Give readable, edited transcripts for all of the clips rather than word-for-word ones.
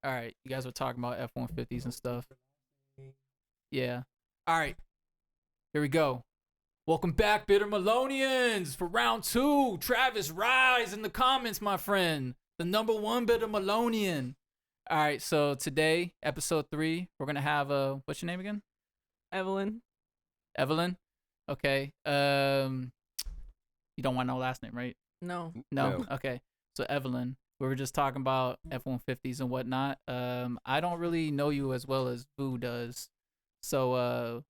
All right, you guys were talking about F-150s and stuff. Yeah. All right, here we go. Welcome back, Bitter Melonians, for round two. Travis, rise in the comments, my friend. The number one Bitter Melonian. All right, so today, episode 3, we're gonna have what's your name again? Evelyn. Evelyn. Okay. You don't want no last name, right? No. No. Okay. So Evelyn, we were just talking about F-150s and whatnot. I don't really know you as well as Vu does. So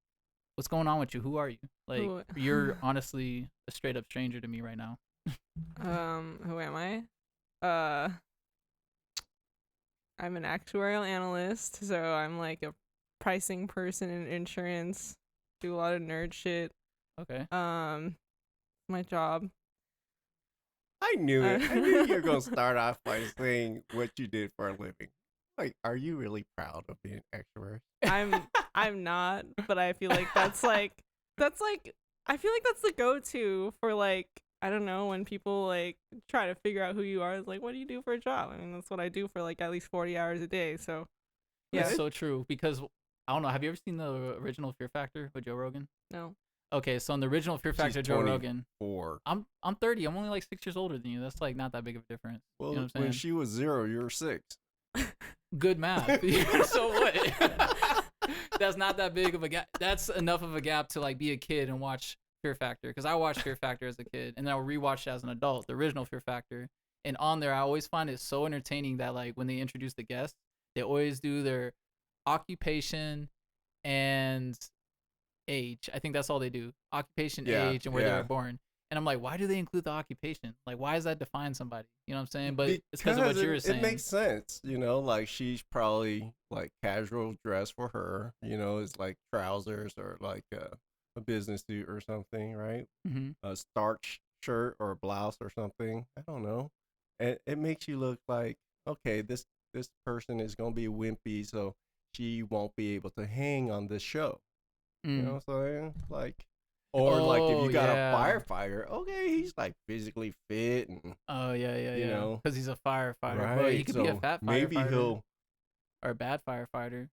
what's going on with you? Who are you? Like, you're honestly a straight up stranger to me right now. Who am I? I'm an actuarial analyst, so I'm like a pricing person in insurance. Do a lot of nerd shit. Okay. My job. I knew it. I knew you were gonna start off by saying what you did for a living. Like, are you really proud of being an actuary? I'm not, but I feel like that's like I feel like that's the go-to for like, I don't know, when people like try to figure out who you are. It's like, what do you do for a job? I mean, that's what I do for like at least 40 hours a day. So yeah, it's so true because I don't know. Have you ever seen the original Fear Factor with Joe Rogan? No. Okay, so in the original Fear Factor, Joe Rogan, I'm 30. I'm only like 6 years older than you. That's like not that big of a difference. Well, you know what I'm saying? when she was 0, you were 6. Good math. So what? That's not that big of a gap. That's enough of a gap to like be a kid and watch Fear Factor, because I watched Fear Factor as a kid and then I'll rewatch it as an adult, the original Fear Factor. And on there, I always find it so entertaining that like when they introduce the guests, they always do their occupation and age. I think that's all they do. Occupation, age, and where they were born. And I'm like, why do they include the occupation? Like, why does that define somebody? You know what I'm saying? But it's because of what you were saying. It makes sense. You know, like she's probably like casual dress for her. You know, it's like trousers or like a business suit or something, right? Mm-hmm. A starch shirt or a blouse or something. I don't know. And it makes you look like, okay, this person is going to be wimpy, so she won't be able to hang on this show. You know what I'm saying? Like, or like if you got a firefighter, okay, he's like physically fit and you know, because he's a firefighter. Right. But he could be a fat firefighter. Maybe he'll or a bad firefighter.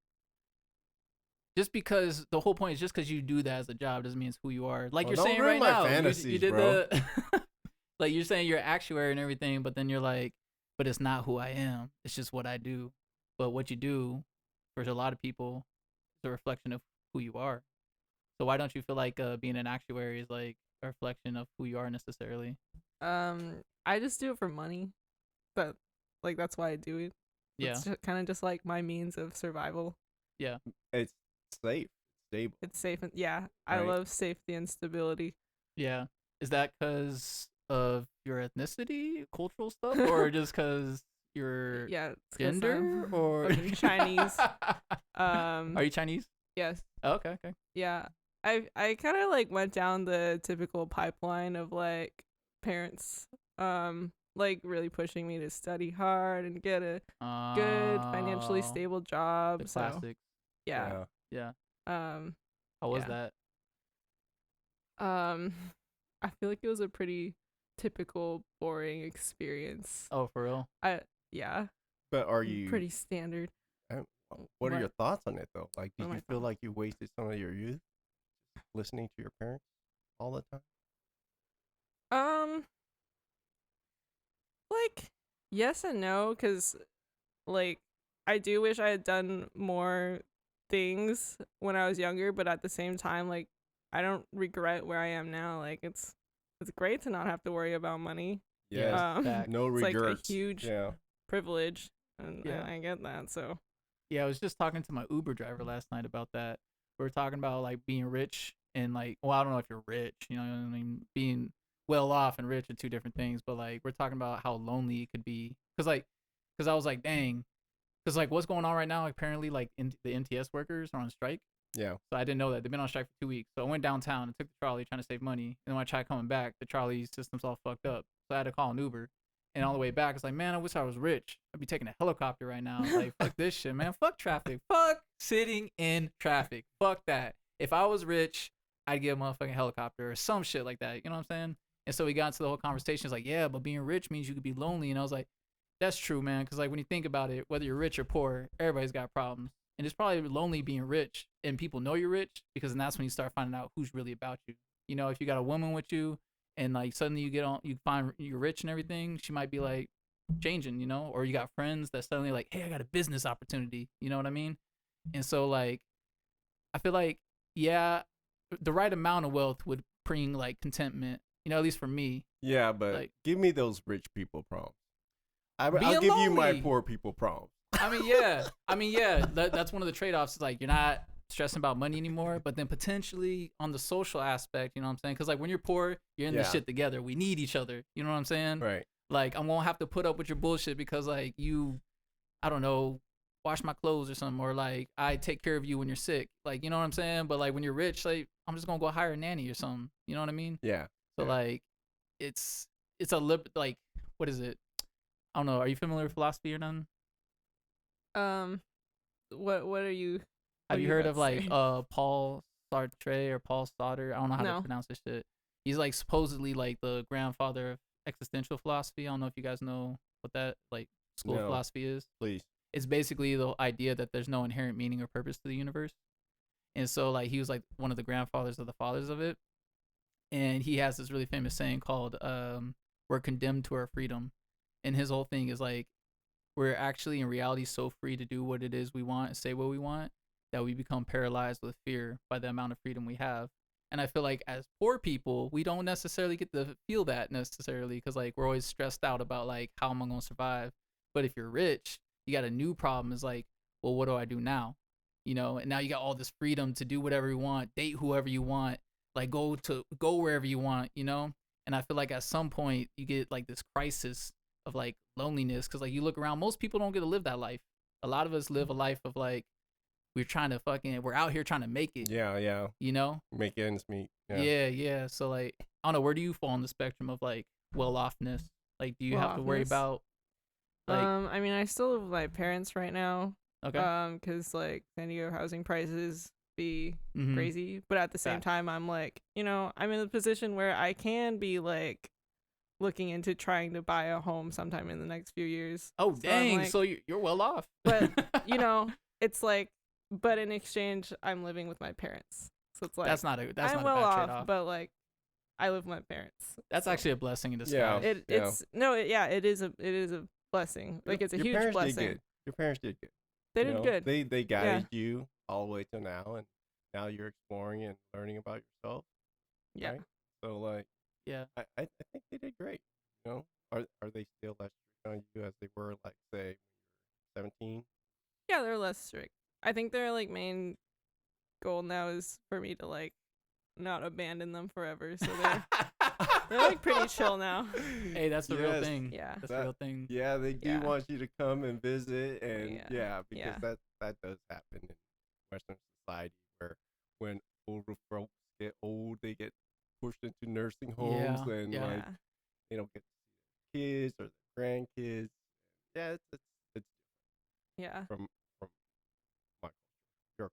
Just because the whole point is just because you do that as a job doesn't mean it's who you are. Like you're saying right now, you did bro. Like you're saying you're an actuary and everything, but then you're like, but it's not who I am. It's just what I do. But what you do for a lot of people is a reflection of who you are. So why don't you feel like being an actuary is like a reflection of who you are necessarily? I just do it for money. But like that's why I do it. Yeah. It's kind of just like my means of survival. Yeah. It's safe, stable. It's safe and right? I love safety and stability. Yeah. Is that because of your ethnicity, cultural stuff, or just because your gender or Chinese? Are you Chinese? Yes. Oh, okay. Yeah. I kind of like went down the typical pipeline of like parents like really pushing me to study hard and get a good financially stable job. The classics. Yeah. How was that? I feel like it was a pretty typical boring experience. Oh, for real? Yeah. But are you pretty standard? What are your thoughts on it though? Like, did you feel like you wasted some of your youth listening to your parents all the time? Like, yes and no, because like I do wish I had done more things when I was younger, but at the same time, like I don't regret where I am now. Like it's great to not have to worry about money. Yeah, no regrets. It's like a huge privilege, and I get that. So yeah, I was just talking to my Uber driver last night about that. We were talking about like being rich and like, well, I don't know if you're rich, you know what I mean? Being well off and rich are two different things, but like we're talking about how lonely it could be. Cause I was like, dang, cause like what's going on right now? Like, apparently like the MTS workers are on strike. Yeah. So I didn't know that. They've been on strike for 2 weeks. So I went downtown and took the trolley trying to save money. And then when I tried coming back, the trolley system's all fucked up. So I had to call an Uber. And on the way back, it's like, man, I wish I was rich. I'd be taking a helicopter right now. Like, fuck this shit, man. Fuck traffic. Fuck sitting in traffic. Fuck that. If I was rich, I'd get a motherfucking helicopter or some shit like that. You know what I'm saying? And so we got into the whole conversation. It's like, yeah, but being rich means you could be lonely. And I was like, That's true, man. Because like when you think about it, whether you're rich or poor, everybody's got problems, and it's probably lonely being rich, and people know you're rich because then that's when you start finding out who's really about you. You know, if you got a woman with you, and like suddenly you find you're rich and everything, she might be like changing, you know, or you got friends that suddenly like, hey, I got a business opportunity. You know what I mean? And so like, I feel like yeah, the right amount of wealth would bring like contentment. You know, at least for me. Yeah, but Like, give me those rich people problems. I'll Being give you my lonely. poor people problems. I mean, yeah. That's one of the trade-offs. Is like you're not stressing about money anymore, but then potentially on the social aspect, you know what I'm saying? Because like when you're poor, you're in this Yeah. shit together. We need each other. You know what I'm saying? Right. Like I won't have to put up with your bullshit because like you, I don't know, wash my clothes or something, or like I take care of you when you're sick. Like you know what I'm saying? But like when you're rich, like I'm just gonna go hire a nanny or something. You know what I mean? Yeah. So Yeah. like, it's a like what is it? I don't know. Are you familiar with philosophy or nothing? What are you? Have what you are heard about of to like say? Paul Sartre or Paul Sauter? I don't know how to No. pronounce this shit. He's like supposedly like the grandfather of existential philosophy. I don't know if you guys know what that like school of No. philosophy is. Please. It's basically the idea that there's no inherent meaning or purpose to the universe. And so like he was like one of the grandfathers of the fathers of it. And he has this really famous saying called we're condemned to our freedom. And his whole thing is like we're actually in reality so free to do what it is we want and say what we want that we become paralyzed with fear by the amount of freedom we have. And I feel like as poor people, we don't necessarily get to feel that necessarily because like we're always stressed out about like how am I going to survive. But if you're rich, you got a new problem. Is like, well, what do I do now? You know, and now you got all this freedom to do whatever you want, date whoever you want, like go wherever you want, you know. And I feel like at some point you get like this crisis of like loneliness because like you look around, most people don't get to live that life. A lot of us live a life of like we're out here trying to make it. Yeah. Yeah. You know? Make ends meet. Yeah. Yeah. So like I don't know, where do you fall on the spectrum of like well-offness? Like do you have to worry Well-offness? about like I mean, I still live with my parents right now. okay. Because like San Diego housing prices be Mhm. crazy, but at the same Facts. time, I'm like, you know, I'm in a position where I can be like looking into trying to buy a home sometime in the next few years. Oh So I'm dang, like- so you're well off. But you know, it's like, but in exchange, I'm living with my parents, so it's like that's not a I'm not well a bad off, trade-off. but like I live with my parents. That's so. actually a blessing in Yeah. disguise. It's no, it is a blessing. Like it's a Your huge parents blessing. Did good. Your parents did good. They you did know? good. They guided you all the way to now, and now you're exploring and learning about yourself. Yeah. Right? So like, Yeah. I think they did great. You know, are they still less strict on you as they were like say when you were 17? Yeah, they're less strict. I think their like main goal now is for me to like not abandon them forever. So they're like pretty chill now. Hey, that's the real Yes. thing. Yeah. That's the real thing. Yeah, they do Yeah. want you to come and visit, and Yeah. yeah, because Yeah. that does happen in Western society, where when older folks get old, they get pushed into nursing homes, Yeah, and yeah. like they don't get to see their kids or their grandkids. Yeah, it's Yeah. from my culture,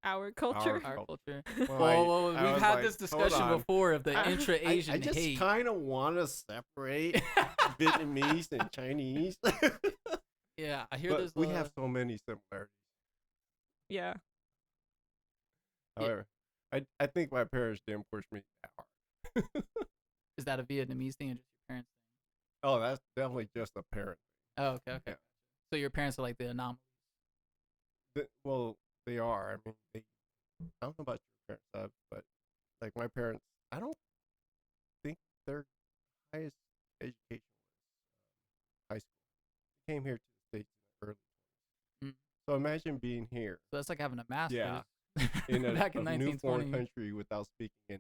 Our culture. Our culture. culture. Well, Well, I we've was had like, this hold discussion on. before of the I intra-Asian I just hate. kind of want to separate Vietnamese and Chinese. Yeah, I hear But there's we have so many similarities. Yeah. Yeah. However, I think my parents didn't push me that hard. Is that a Vietnamese thing or just your parents' Oh, that's definitely just a parent. thing? Oh, okay. Yeah. So your parents are like the anomaly. Well, they are. I mean, I don't know about your parents, but like my parents, I don't think their highest education was high school. They came here to the States in the early 20s. Mm. So imagine being here So that's like having a master's. Yeah. in a, back in a new foreign 1920. country without speaking any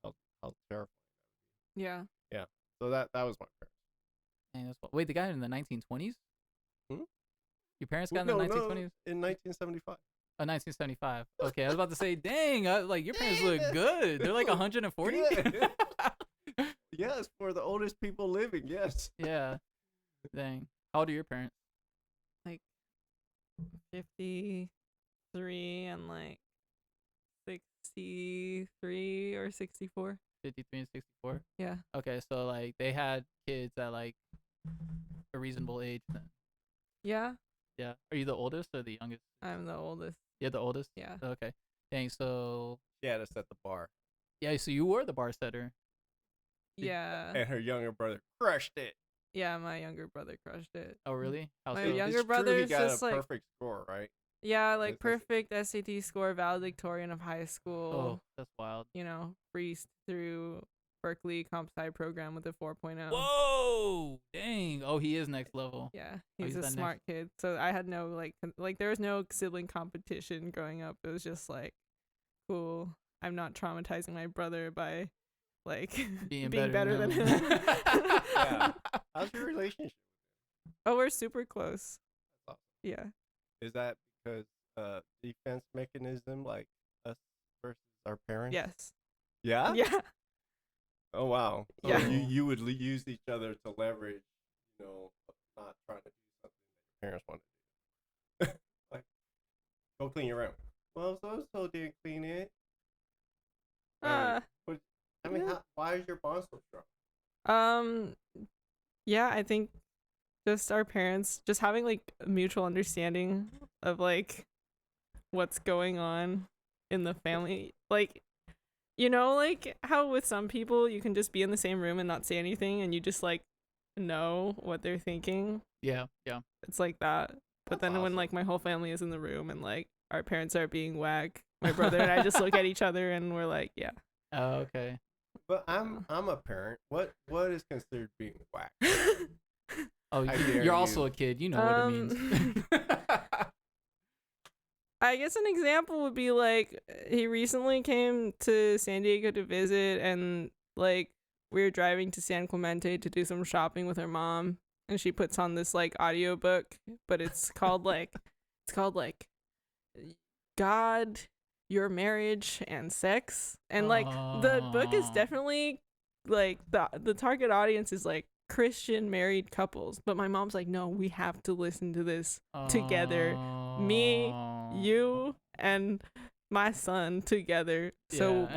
English. How terrifying. Yeah. So that was my parents. Dang, wait, they got it in the 1920s? Hmm? Your parents got Well, it in the no, 1920s? in 1975. Oh, 1975. Okay, I was about to say, dang, like your parents look good. They're like 140. Good. Yes, for the oldest people living, yes. Yeah. Dang. How old are your parents? 53 and like 63 or 64. 53 and 64. Yeah. Okay, so like they had kids at like a reasonable age then. Yeah. Yeah. Are you the oldest or the youngest? I'm the oldest. You're the oldest? Yeah. Okay. Dang, so She had to set the bar. yeah, so you were the bar setter. Yeah. And her younger brother crushed it. Yeah, my younger brother crushed it. Oh really? How My so? younger It's true brother he is got just a like perfect score, right? yeah, like That's- perfect SAT score, valedictorian of high school. Oh, that's wild. You know, breezed through Berkeley comp sci program with a 4.0. Whoa! Dang. Oh, he is next level. Yeah, Oh, he's he's a that smart kid. So I had no like there was no sibling competition growing up. It was just like, cool. I'm not traumatizing my brother by like Being better than him. Yeah. How's your relationship? Oh, we're super close. That's awesome. Yeah. Is that because defense mechanism like us versus our parents? Yes. Yeah? Yeah. Oh wow. So Yeah. you would use each other to leverage, not trying to do something that your parents want to do. Like, go clean your room. Well, so didn't clean it. Uh, yeah. Why is your bond so strong? Yeah, I think just our parents just having like a mutual understanding of like what's going on in the family. Like, like how with some people you can just be in the same room and not say anything and you just like know what they're thinking. Yeah, yeah. It's like that. But That's then when awesome. like my whole family is in the room and like our parents are being whack, my brother and I just look at each other and we're like, yeah. Oh, okay. But I'm a parent. What is considered being whack? Oh, I dare you're also you. a kid. You know what it means. I guess an example would be like he recently came to San Diego to visit and like we were driving to San Clemente to do some shopping with her mom and she puts on this like audiobook, but it's called like God, Your Marriage and Sex. And like the book is definitely like the target audience is like Christian married couples, but my mom's like, no, we have to listen to this together. Me, you, and my son together. So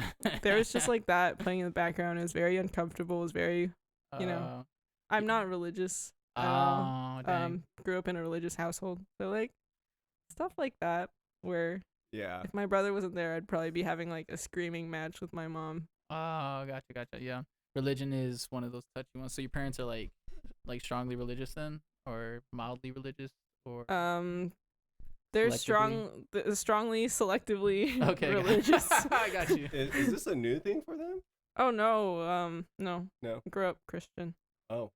there was just like that playing in the background. It was very uncomfortable. It was very, I'm not religious. Dang. Grew up in a religious household. So like stuff like that where Yeah. if my brother wasn't there, I'd probably be having like a screaming match with my mom. Oh, gotcha. Yeah. Religion is one of those touchy ones. So your parents are like strongly religious then, or mildly religious, or they're selectively? strongly selectively Okay, religious. I got you. Is this a new thing for them? Oh no, no. No. Grew up Christian. Oh,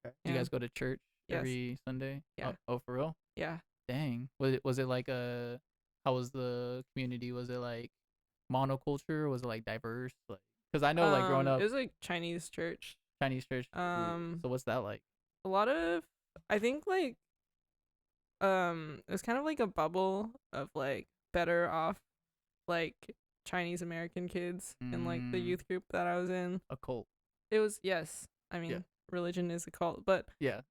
okay. Do you Yeah. guys go to church Yes. every Sunday? Yeah. Oh, for real? Yeah. Dang. Was it like how was the community? Was it like monoculture? Was it like diverse? Like, because I know like growing up it was like Chinese church. Chinese church. So what's that like? a lot of I think like it was kind of like a bubble of like better off like Chinese American kids in like the youth group that I was in. A cult. It was yes. I mean, Yeah. religion is a cult, but Yeah.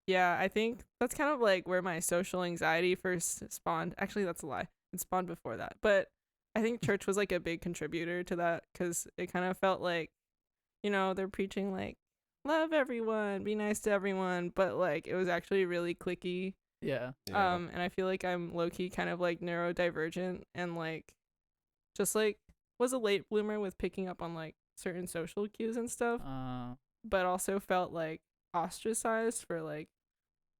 yeah, I think that's kind of like where my social anxiety first spawned. Actually, that's a lie. It spawned before that. But I think church was like a big contributor to that because it kind of felt like, they're preaching like love everyone, be nice to everyone, but like it was actually really cliquey. Yeah. And I feel like I'm low key kind of like neurodivergent and like just like was a late bloomer with picking up on like certain social cues and stuff, but also felt like ostracized for like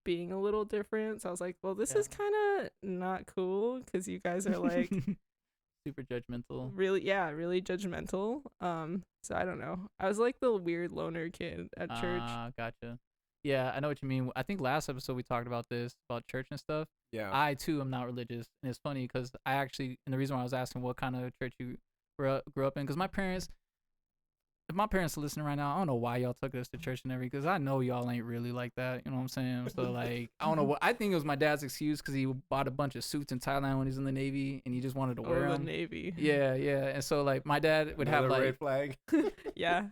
being a little different. So I was like, well, this is kind of not cool because you guys are like super judgmental. really judgmental. So I don't know. I was like the weird loner kid at church. Gotcha. Yeah, I know what you mean. I think last episode we talked about this, about church and stuff. Yeah. I too am not religious, and it's funny because I actually, and the reason why I was asking what kind of church you grew up in, because if my parents are listening right now, I don't know why y'all took us to church and everything, because I know y'all ain't really like that. You know what I'm saying? So like, I don't know what, I think it was my dad's excuse because he bought a bunch of suits in Thailand when he was in the Navy, and he just wanted to wear them. The Navy. Yeah. And so like, my dad would have like red flag. Yeah.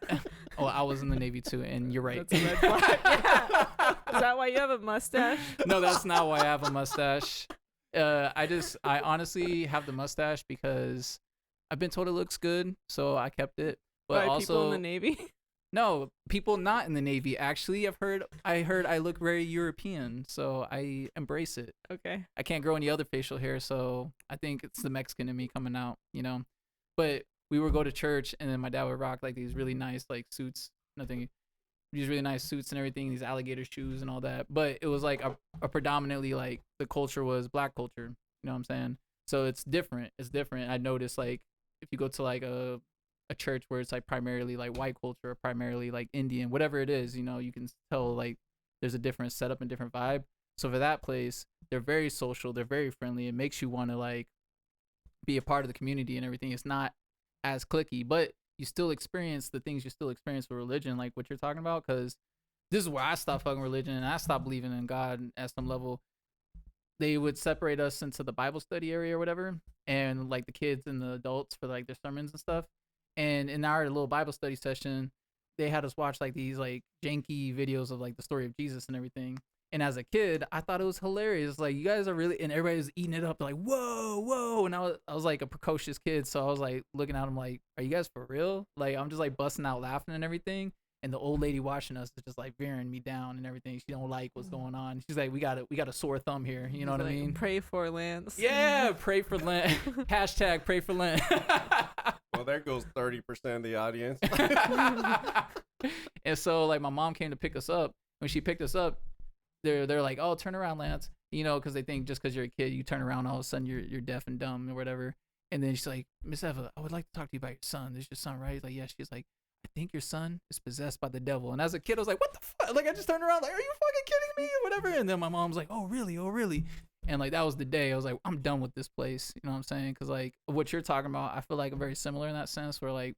Oh, I was in the Navy too, and you're right. That's a red flag. Yeah. Is that why you have a mustache? No, that's not why I have a mustache. I honestly have the mustache because I've been told it looks good, so I kept it. But By also, people in the Navy. no, people not in the Navy. Actually, I heard I look very European, so I embrace it. Okay. I can't grow any other facial hair, so I think it's the Mexican in me coming out, you know. But we would go to church, and then my dad would rock like these really nice like suits, nothing, these really nice suits and everything, these alligator shoes and all that. But it was like a predominantly like the culture was black culture, you know what I'm saying? So it's different. It's different. I noticed like if you go to like a church where it's like primarily like white culture or primarily like Indian, whatever it is, you know, you can tell like there's a different setup and different vibe. So for that place, they're very social, they're very friendly. It makes you want to like be a part of the community and everything. It's not as clicky, but you still experience the things you still experience with religion, like what you're talking about. Because this is where I stopped fucking religion and I stopped believing in God at some level. They would separate us into the Bible study area or whatever, and like the kids and the adults for like their sermons and stuff. And in our little Bible study session, they had us watch like these like janky videos of like the story of Jesus and everything. And as a kid, I thought it was hilarious. Like, you guys are really, and everybody was eating it up. Like, whoa, whoa. And I was like a precocious kid. So I was like looking at them like, are you guys for real? Like, I'm just like busting out laughing and everything. And the old lady watching us is just like veering me down and everything. She don't like what's going on. She's like, we got a sore thumb here. You know what I mean? Pray for Lantz. Yeah, pray for Lent. Hashtag pray for Lent. Well, there goes 30% of the audience. And so like my mom came to pick us up. When she picked us up, they're like, oh, turn around, Lance. You know, because they think just because you're a kid, you turn around, all of a sudden you're deaf and dumb or whatever. And then she's like, Miss Evelyn, I would like to talk to you about your son. This is your son, right? He's like, yeah. She's like, I think your son is possessed by the devil. And as a kid, I was like, what the fuck? Like, I just turned around like, are you fucking kidding me or whatever? And then my mom's like, oh, really? Oh, really? And like, that was the day I was like, I'm done with this place. You know what I'm saying? Because like what you're talking about, I feel like I'm very similar in that sense where like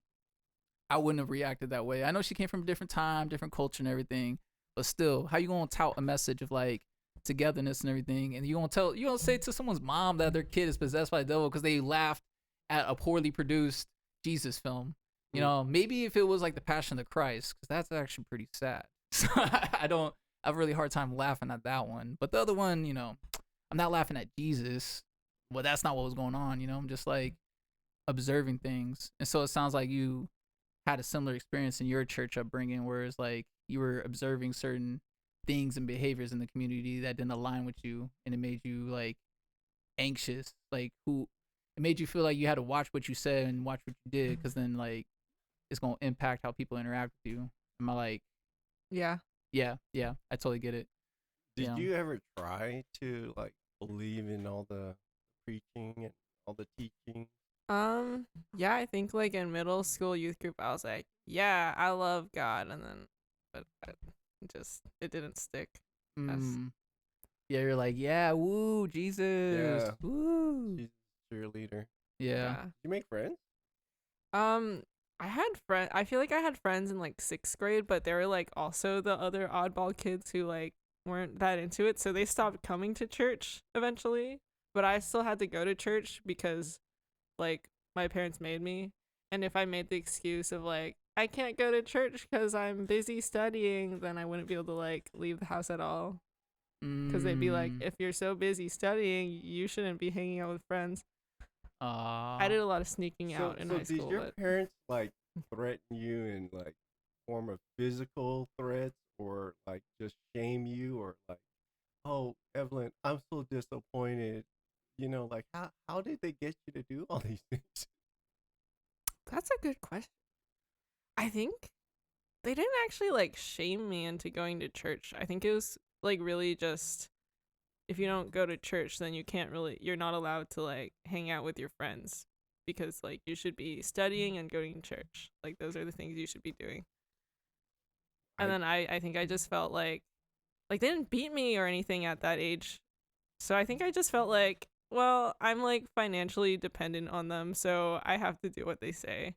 I wouldn't have reacted that way. I know she came from a different time, different culture and everything, but still, how you gonna tout a message of like togetherness and everything, and you gonna say to someone's mom that their kid is possessed by the devil because they laughed at a poorly produced Jesus film? You know, maybe if it was like the Passion of the Christ, because that's actually pretty sad. So I have a really hard time laughing at that one. But the other one, you know, I'm not laughing at Jesus. Well, that's not what was going on. You know, I'm just like observing things. And so it sounds like you had a similar experience in your church upbringing, where it's like you were observing certain things and behaviors in the community that didn't align with you, and it made you like anxious. Like it made you feel like you had to watch what you said and watch what you did, because then like it's gonna impact how people interact with you. Am I like? Yeah. Yeah, I totally get it. Did you ever try to like believe in all the preaching and all the teaching? Yeah, I think like in middle school youth group, I was like, yeah, I love God, and then, but it didn't stick. Yeah, you're like, yeah, woo, Jesus, Yeah. woo, Jesus cheerleader. yeah. Did you make friends? I had friends. I feel like I had friends in like 6th grade, but they were like also the other oddball kids who like weren't that into it, so they stopped coming to church eventually. But I still had to go to church because like my parents made me, and if I made the excuse of like I can't go to church because I'm busy studying, then I wouldn't be able to like leave the house at all, because they'd be like, if you're so busy studying, you shouldn't be hanging out with friends. I did a lot of sneaking out in high school. Did your parents like threaten you in like form of physical threats, or like just shame you, or like, oh, Evelyn, I'm so disappointed? You know, like how did they get you to do all these things? That's a good question. I think they didn't actually like shame me into going to church. I think it was like really just, if you don't go to church, then you're not allowed to like hang out with your friends, because like you should be studying and going to church. Like those are the things you should be doing. And then I think I just felt like they didn't beat me or anything at that age. So I think I just felt like, well, I'm like financially dependent on them, so I have to do what they say.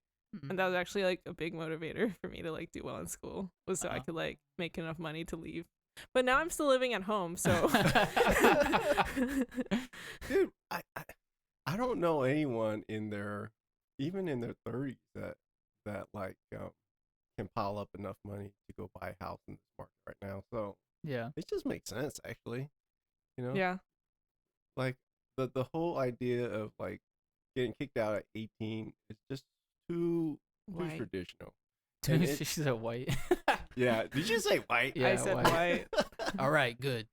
And that was actually like a big motivator for me to like do well in school, was so I could like make enough money to leave. But now I'm still living at home, so. Dude, I don't know anyone even in their 30s that like can pile up enough money to go buy a house in this market right now. So yeah, it just makes sense, actually. You know? Yeah. Like the whole idea of like getting kicked out at 18 is just too White. traditional. And She said white. Yeah, did you say white? Yeah, I said white. All right, good.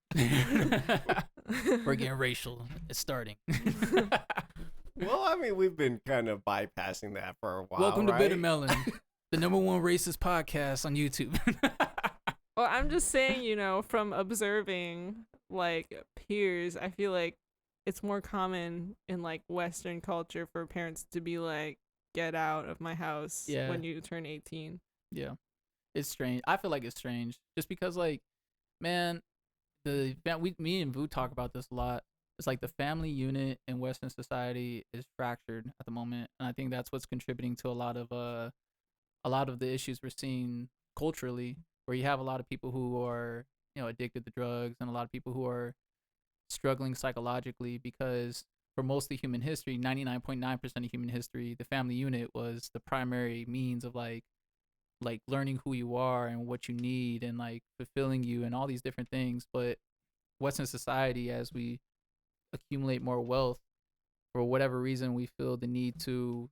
We're getting racial. It's starting. Well, I mean, we've been kind of bypassing that for a while. Welcome to right? Bitter Melon, the #1 racist podcast on YouTube. Well, I'm just saying, from observing like peers, I feel like it's more common in like Western culture for parents to be like, get out of my house Yeah. when you turn 18. Yeah, it's strange. I feel like it's strange just because, like, man, me and Vu talk about this a lot. It's like the family unit in Western society is fractured at the moment, and I think that's what's contributing to a lot of the issues we're seeing culturally, where you have a lot of people who are addicted to drugs, and a lot of people who are struggling psychologically because for most of human history, 99.9% of human history, the family unit was the primary means of like learning who you are and what you need and like fulfilling you and all these different things. But Western society, as we accumulate more wealth, for whatever reason, we feel the need to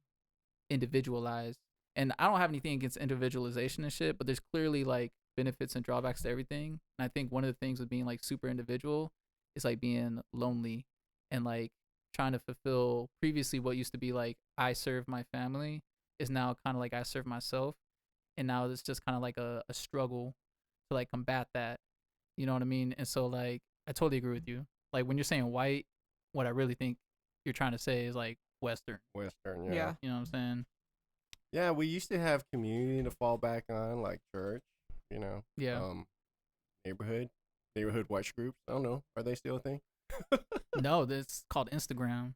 individualize. And I don't have anything against individualization and shit, but there's clearly like benefits and drawbacks to everything. And I think one of the things with being like super individual is like being lonely and like trying to fulfill previously what used to be like I serve my family is now kind of like I serve myself. And now it's just kind of like a struggle to like combat that. You know what I mean? And so like I totally agree with you. Like when you're saying white, what I really think you're trying to say is like Western. Western, yeah. Yeah. You know what I'm saying? Yeah, we used to have community to fall back on, like church, Yeah. neighborhood watch groups. I don't know. Are they still a thing? No, that's called Instagram.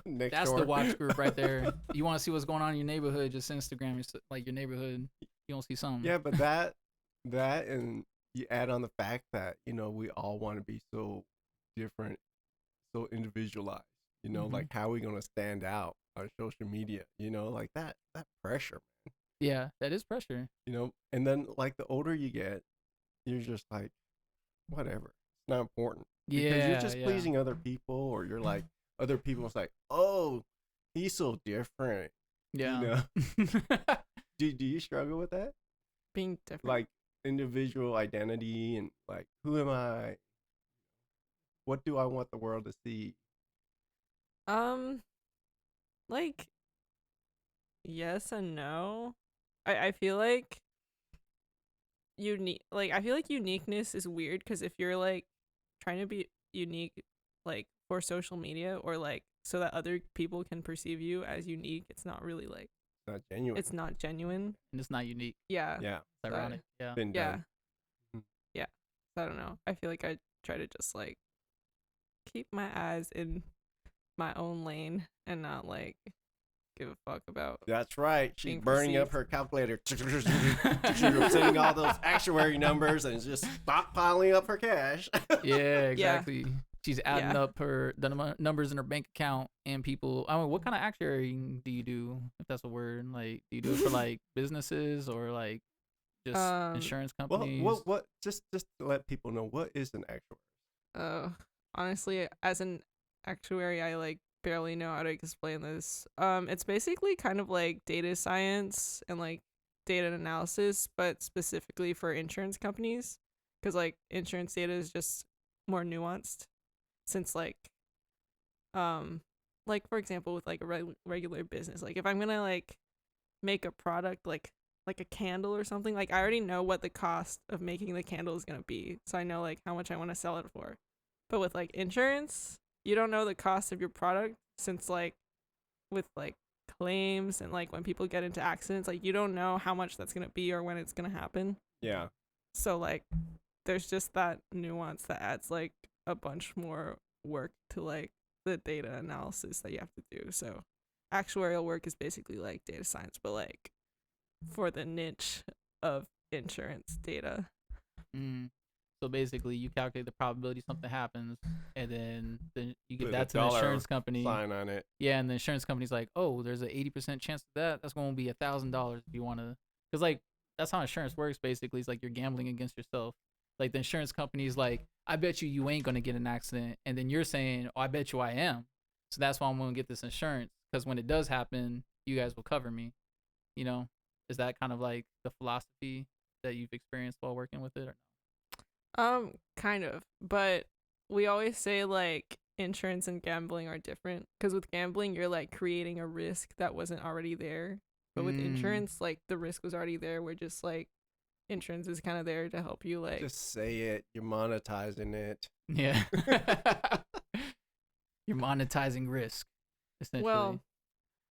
Next That's door. the watch group right there. You want to see what's going on in your neighborhood? Just Instagram, like your neighborhood. You don't see something. Yeah, but that and you add on the fact that we all want to be so different, so individualized. Mhm. Like how are we gonna stand out on social media? Like that pressure, Yeah, that is pressure. And then like the older you get, you're just like, whatever, it's not important. Because Yeah, you're just yeah. pleasing other people, or you're like other people's like, oh, he's so different. Yeah. Do you struggle with that? Being different. Like individual identity and like, who am I? What do I want the world to see? Like, yes and no. I feel like I feel like uniqueness is weird because if you're like trying to be unique, like for social media or like so that other people can perceive you as unique, it's not really like It's not genuine. it's not genuine. And it's not unique. Yeah. Yeah, It's ironic. Yeah. been Yeah. done. Mhm. Yeah. So I don't know. I feel like I try to just like keep my eyes in my own lane and not like give a fuck about. That's right. She's Being burning up perceived. her calculator, saying all those actuary numbers, and just stockpiling up her cash. Yeah, exactly. She's adding Yeah. up the numbers in her bank account and people. I mean, what kind of actuary do you do? If that's a word, like, do you do it for like businesses or like just insurance Well, companies? what? Just to let people know, what is an actuary? Honestly, as an actuary, I like barely know how to explain this. It's basically kind of like data science and like data analysis, but specifically for insurance companies, because like insurance data is just more nuanced. Since like for example, with like a regular business, like if I'm gonna like make a product like a candle or something, like I already know what the cost of making the candle is gonna be, so I know like how much I want to sell it for. But with like insurance, you don't know the cost of your product, since like with like claims and like when people get into accidents, like you don't know how much that's gonna be or when it's gonna happen. Yeah. So like there's just that nuance that adds like a bunch more work to like the data analysis that you have to do. So actuarial work is basically like data science, but like for the niche of insurance data. So basically, you calculate the probability something happens, and then you give Put that a to the dollar insurance company. Sign on it. Yeah, and the insurance company's like, oh, there's an 80% chance of that. That's going to be $1,000 if you want to, because like that's how insurance works. Basically, it's like you're gambling against yourself. Like the insurance company's like, I bet you ain't gonna get an accident, and then you're saying, oh, I bet you I am. So that's why I'm going to get this insurance, because when it does happen, you guys will cover me. You know, is that kind of like the philosophy that you've experienced while working with it? Or Kind of, but we always say like insurance and gambling are different, because with gambling you're like creating a risk that wasn't already there, but with insurance, like the risk was already there. We're just like, insurance is kind of there to help you, like, Just say it. You're monetizing it. Yeah. You're monetizing risk, essentially. well,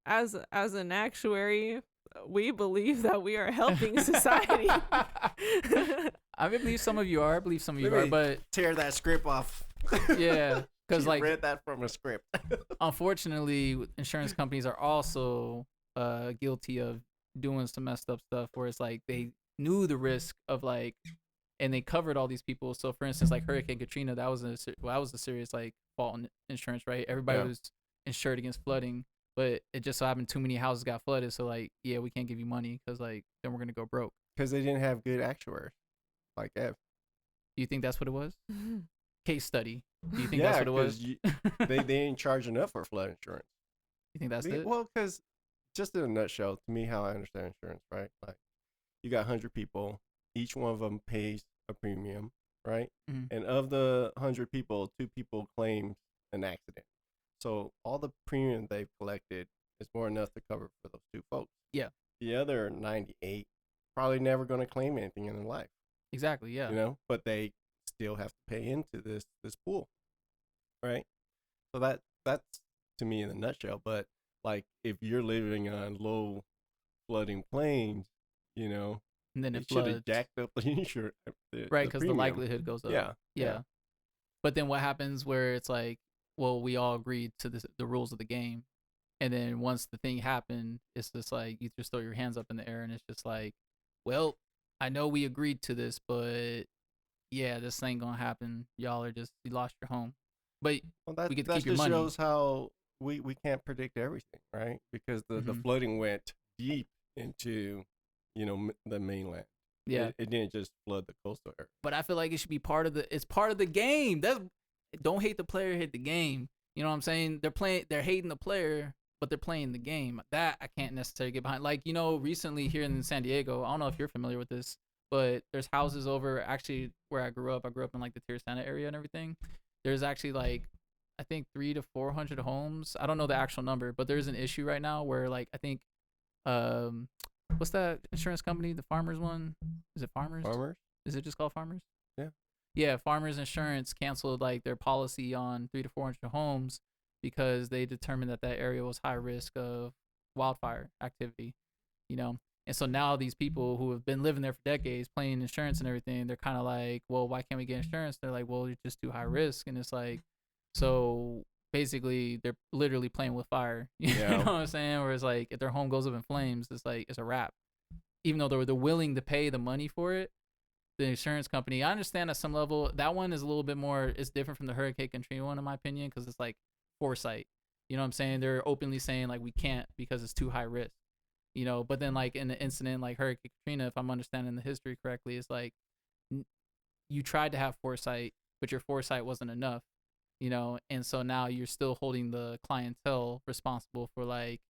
as an actuary, we believe that we are helping society. I believe some of you are. I believe some of you Let are, me but tear that script off. yeah, because You like read that from a script. unfortunately, insurance companies are also guilty of doing some messed up stuff where it's like they knew the risk of like, and they covered all these people. So for instance, like Hurricane Katrina, that was a serious like fault in insurance, right? Everybody was insured against flooding, but it just so happened too many houses got flooded. So like, yeah, we can't give you money because like then we're gonna go broke. Because they didn't have good actuaries like Ev. Do you think that's what it was? Case study. Do you think that's what it was? they didn't charge enough for flood insurance. You think that's it? Well, because just in a nutshell, to me, how I understand insurance, right? Like, you got 100 people. Each one of them pays a premium, right? Mhm. And of the 100 people, 2 people claim an accident. So all the premium they've collected is more enough to cover for those 2 folks. Yeah. The other 98 probably never going to claim anything in their life. Exactly. Yeah. You know, but they still have to pay into this pool, right? So that's to me in a nutshell. But like, if you're living on low flooding plains, you know, And then they it should have floods. jacked up the insurance, Right, because the premium. likelihood goes up. Yeah, Yeah. But then what happens where it's like, well, we all agreed to the rules of the game, and then once the thing happened, it's just like you just throw your hands up in the air, and it's just like, well, I know we agreed to this, but yeah, this ain't gonna happen. Y'all are just, you lost your home. But Well, we get to that keep your just money. shows how we can't predict everything, right? Because the Mhm. flooding went deep into, you know, the mainland. Yeah. It didn't just flood the coastal area. But I feel like it should be it's part of the game. Don't hate the player, hate the game. You know what I'm saying? They're hating the player, but they're playing the game. That I can't necessarily get behind. Like, you know, recently here in San Diego, I don't know if you're familiar with this, but there's houses over actually where I grew up. I grew up in like the Tier area and everything. There's actually like, I think 300 to 400 homes. I don't know the actual number, but there's an issue right now where like, I think, what's that insurance company? The Farmers one? Is it Farmers? Farmers? Is it just called Farmers? Yeah. Yeah, Farmers Insurance canceled like their policy on 300 to 400 homes because they determined that area was high risk of wildfire activity, you know. And so now these people who have been living there for decades, paying insurance and everything, they're kind of like, well, why can't we get insurance? They're like, well, you're just too high risk. And it's like, so basically they're literally playing with fire. You know what I'm saying? Where it's like, if their home goes up in flames, it's like, it's a wrap. Even though they're willing to pay the money for it, the insurance company, I understand at some level, that one is a little bit more, it's different from the Hurricane Katrina one, in my opinion, because it's like foresight. You know what I'm saying? They're openly saying like, we can't because it's too high risk. You know, but then like in the incident like Hurricane Katrina, if I'm understanding the history correctly, it's like you tried to have foresight, but your foresight wasn't enough, you know, and so now you're still holding the clientele responsible for like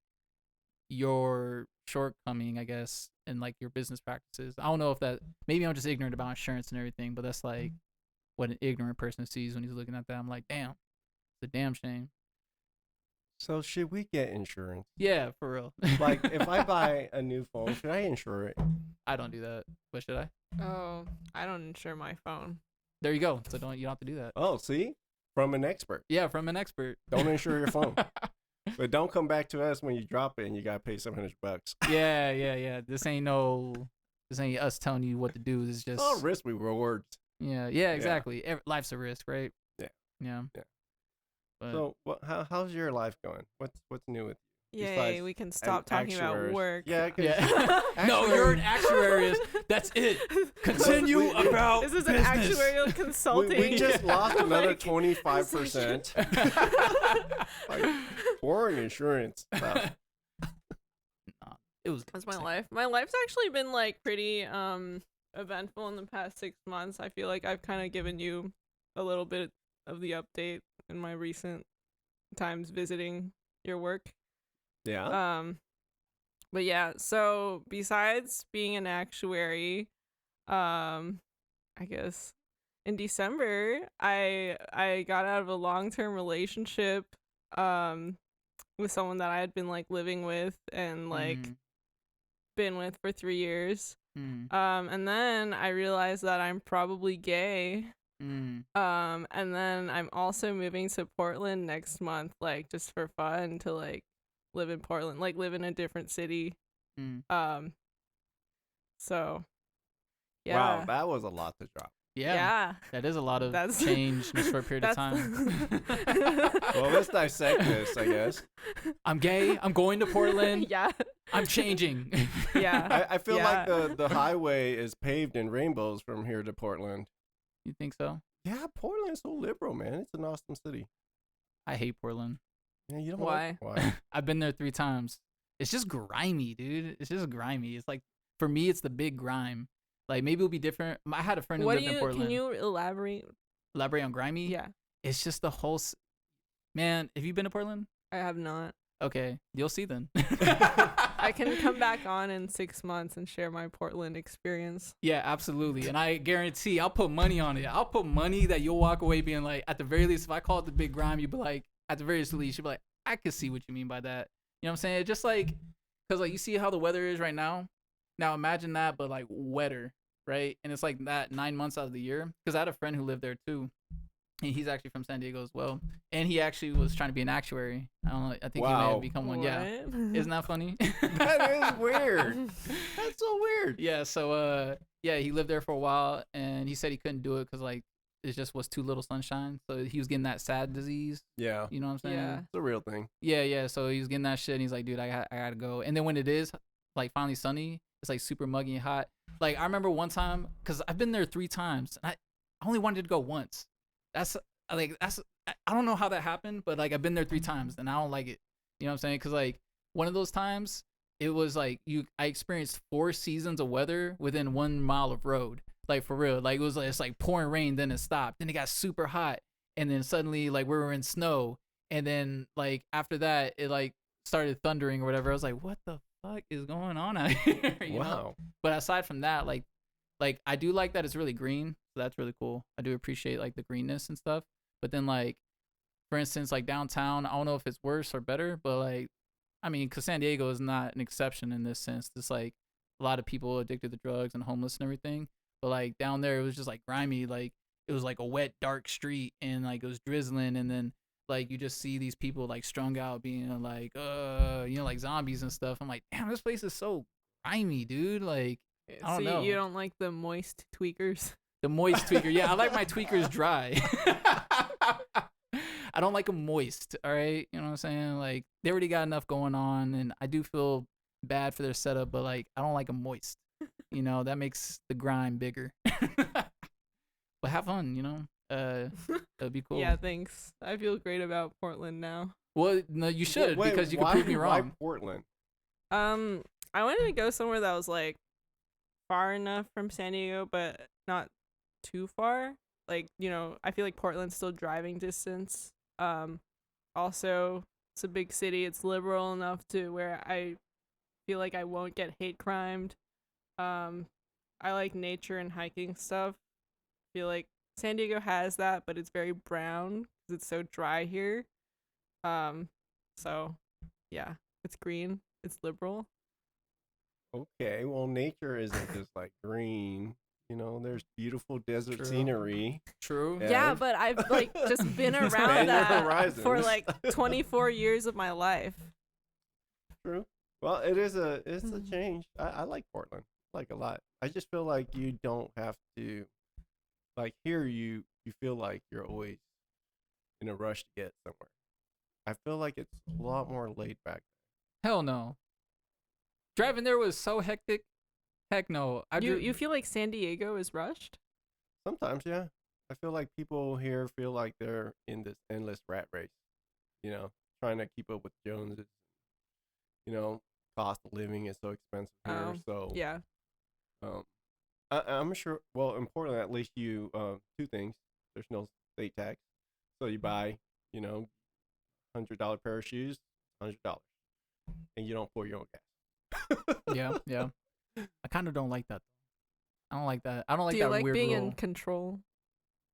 your shortcoming, I guess, in like your business practices. I don't know if that, maybe I'm just ignorant about insurance and everything, but that's like what an ignorant person sees when he's looking at that. I'm like, damn, it's a damn shame. So should we get insurance? Yeah, for real. Like, if I buy a new phone, should I insure it? I don't do that, but should I? Oh, I don't insure my phone. There you go. So you don't have to do that. Oh, see? From an expert. Yeah, from an expert. Don't insure your phone. But don't come back to us when you drop it and you got to pay $700. Yeah. This ain't us telling you what to do. This is just all risk rewards. Yeah, exactly. Life's a risk, right? Yeah. But So, how's your life going? What's new with you? Yay, Besides we can stop talking about actuaries. work. Yeah, yeah. No, you're an actuary. That's it. Continue about This is an business. actuarial consulting. we just lost another Like, 25%. Like, boring insurance stuff. It was. That's my life. My life's actually been like pretty eventful in the past 6 months. I feel like I've kind of given you a little bit of the update in my recent times visiting your work. Yeah. But yeah, so besides being an actuary, I guess in December I got out of a long-term relationship with someone that I had been like living with and like been with for 3 years. And then I realized that I'm probably gay. And then I'm also moving to Portland next month, like just for fun to like live in Portland, like live in a different city. So yeah. Wow, that was a lot to drop. Yeah. That is a lot of That's- change in a short period of time. Well, let's dissect this, I guess. I'm gay. I'm going to Portland. Yeah. I'm changing. Yeah. I feel Yeah. like the highway is paved in rainbows from here to Portland. You think so? Yeah, Portland's so liberal, man. It's an awesome city. I hate Portland. Yeah, you don't Why? Why? I've been there 3 times. It's just grimy, dude. It's just grimy. It's like, for me, it's the big grime. Like, maybe it'll be different. I had a friend who lived in Portland. Can you elaborate? Elaborate on grimy? Yeah. It's just the whole... Man, have you been to Portland? I have not. Okay, you'll see then. I can come back on in 6 months and share my Portland experience. Yeah, absolutely. And I guarantee I'll put money on it. I'll put money that you'll walk away being like, at the very least, if I call it the big grime, you'd be like, at the very least, you'd be like, I could see what you mean by that. You know what I'm saying? Just like, because like you see how the weather is right now. Now imagine that, but like wetter, right? And it's like that 9 months out of the year. Because I had a friend who lived there too. And he's actually from San Diego as well. And he actually was trying to be an actuary. I don't know. I think he may have become one. What? Yeah. Isn't that funny? That is weird. That's so weird. Yeah. So, yeah, he lived there for a while. And he said he couldn't do it because, like, it just was too little sunshine. So he was getting that sad disease. Yeah. You know what I'm saying? Yeah. It's a real thing. Yeah. So he was getting that shit. And he's like, dude, I gotta go. And then when it is, like, finally sunny, it's, like, super muggy and hot. Like, I remember one time, because I've been there 3 times. And I only wanted to go once. I don't know how that happened, but like I've been there 3 times and I don't like it. You know what I'm saying? Because like one of those times, it was like I experienced 4 seasons of weather within 1 mile of road. Like for real. Like it's like pouring rain, then it stopped, then it got super hot, and then suddenly like we were in snow, and then like after that it like started thundering or whatever. I was like, what the fuck is going on out here? You know? But aside from that, like I do like that it's really green, so that's really cool. I do appreciate like the greenness and stuff. But then like, for instance, like downtown, I don't know if it's worse or better, but like, I mean, because San Diego is not an exception in this sense. It's like a lot of people addicted to drugs and homeless and everything. But like down there, it was just like grimy. Like it was like a wet, dark street, and like it was drizzling, and then like you just see these people like strung out, being like, you know, like zombies and stuff. I'm like, damn, this place is so grimy, dude. Like. I don't know. You don't like the moist tweakers? The moist tweaker. Yeah, I like my tweakers dry. I don't like them moist, all right? You know what I'm saying? Like, they already got enough going on, and I do feel bad for their setup, but, like, I don't like them moist. You know, that makes the grime bigger. But have fun, you know? That'd be cool. Yeah, thanks. I feel great about Portland now. Well, no, you should, because you can prove me wrong. Why Portland? I wanted to go somewhere that was, like, far enough from San Diego, but not too far. Like, you know, I feel like Portland's still driving distance. Also, it's a big city. It's liberal enough to where I feel like I won't get hate crimed. I like nature and hiking stuff. I feel like San Diego has that, but it's very brown because it's so dry here. So yeah, it's green. It's liberal. Okay, well, nature isn't just like green. You know, there's beautiful desert True. scenery. True. Yeah, but I've like just been Expand around your that horizons. for like 24 years of my life. True. Well, it's a change. I like Portland, like a lot. I just feel like you don't have to, like here you feel like you're always in a rush to get somewhere. I feel like it's a lot more laid back. Hell no. Driving there was so hectic. Heck no. You feel like San Diego is rushed? Sometimes, yeah. I feel like people here feel like they're in this endless rat race, you know, trying to keep up with Joneses. You know, cost of living is so expensive here. So Yeah. I'm sure. Well, in Portland, at least you 2 things. There's no state tax, so you buy, you know, $100 pair of shoes, $100, and you don't pour your own gas. Yeah. I kind of don't like that. I don't like that. I don't like Do you that like weird being rule. in control?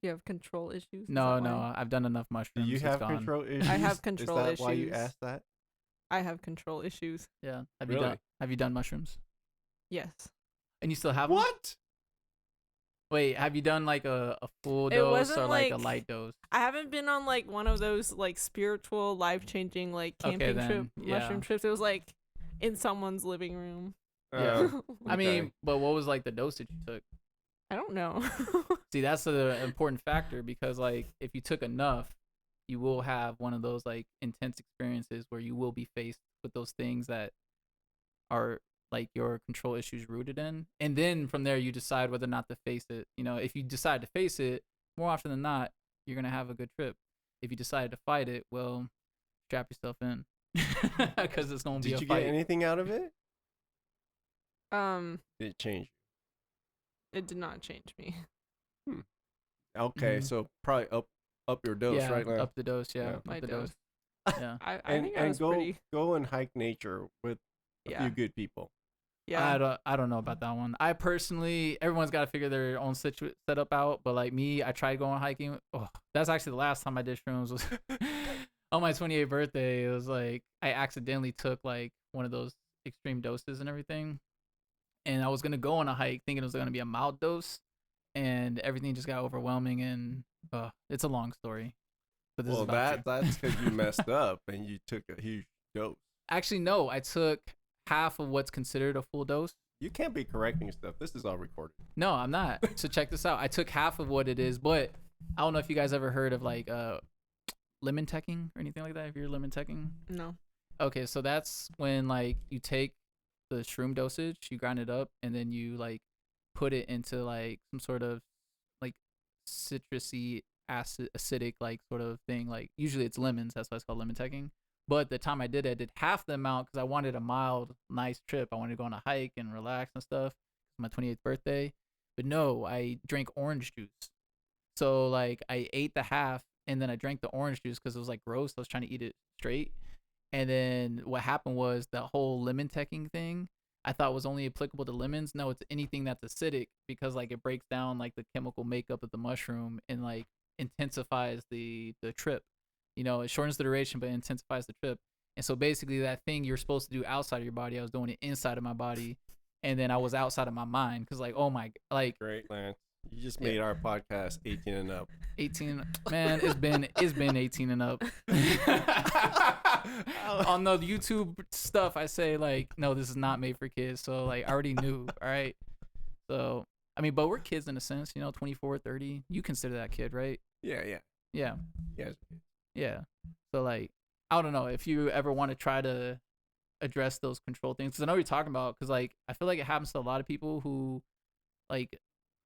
You have control issues? Is No, that no. why? I've done enough Do mushrooms. you it's have gone. control issues? I have control Is that why you issues. asked that? I have control issues. Yeah. Really? Have you done mushrooms? Yes. And you still have them? What? Wait, have you done like a full It dose wasn't or like a like- light dose? I haven't been on like one of those like spiritual, life changing like camping then, trip, yeah. mushroom trips. It was like in someone's living room. Yeah. I Okay. mean, but what was like the dosage you took? I don't know. See, that's the important factor because like if you took enough, you will have one of those like intense experiences where you will be faced with those things that are like your control issues rooted in. And then from there you decide whether or not to face it. You know, if you decide to face it, more often than not, you're going to have a good trip. If you decide to fight it, well, strap yourself in because it's going to be a Did you fight. get anything out of it? um, Did it change it did not change me. you? Okay, Mhm. so probably up your dose yeah, right now. up the dose, yeah. Yeah. Up My the dose. Yeah. I and think I and was go pretty. go and hike nature with a Yeah. few good people. Yeah. I don't know about that one. I personally, everyone's got to figure their own setup out. But like me, I tried going hiking. Oh, that's actually the last time I did shrooms was on my 28th birthday. It was like I accidentally took like one of those extreme doses and everything. And I was gonna go on a hike thinking it was gonna be a mild dose, and everything just got overwhelming. And it's a long story. But this is Well, about that's because you messed up and you took a huge dose. Actually, no, I took half of what's considered a full dose. You can't be correcting stuff. This is all recorded. No, I'm not. So check this out. I took half of what it is, but I don't know if you guys ever heard of like lemon teching or anything like that. If you're lemon teching, No. okay, so that's when like you take the shroom dosage, you grind it up, and then you like put it into like some sort of like citrusy acidic like sort of thing. Like usually it's lemons. That's why it's called lemon teching. But the time I did it, I did half the amount because I wanted a mild, nice trip. I wanted to go on a hike and relax and stuff. It's my 28th birthday. But no, I drank orange juice. So like I ate the half and then I drank the orange juice because it was like gross. I was trying to eat it straight. And then what happened was the whole lemon teching thing I thought was only applicable to lemons. No, it's anything that's acidic because like it breaks down like the chemical makeup of the mushroom and like intensifies the trip. You know, it shortens the duration but intensifies the trip. And so basically that thing you're supposed to do outside of your body, I was doing it inside of my body. And then I was outside of my mind because like, oh my, like Great, Lance. You just Yeah. made our podcast 18 and up. 18, man, it's been 18 and up. On the YouTube stuff, I say like, no, this is not made for kids. So like, I already knew. All right. So, I mean, but we're kids in a sense, you know, 24, 30. You consider that kid, right? Yeah. Yeah. Yes. Yeah. So like, I don't know if you ever want to try to address those control things. Cause I know what you're talking about. Cause like, I feel like it happens to a lot of people who like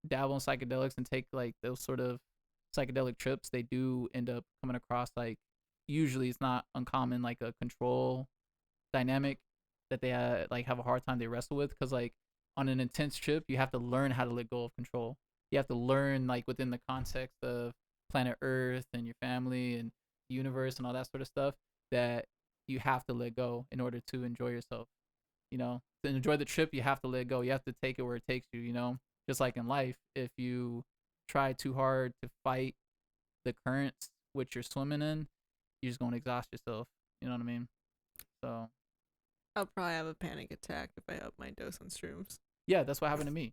dabble in psychedelics and take like those sort of psychedelic trips. They do end up coming across like, usually it's not uncommon, like a control dynamic that they like have a hard time they wrestle with. Cause like on an intense trip, you have to learn how to let go of control. You have to learn like within the context of planet Earth and your family and the universe and all that sort of stuff that you have to let go in order to enjoy yourself. You know, to enjoy the trip, you have to let go. You have to take it where it takes you, you know, just like in life. If you try too hard to fight the currents which you're swimming in, you're just going to exhaust yourself. You know what I mean? So, I'll probably have a panic attack if I up my dose on shrooms. yeah, that's what happened to me.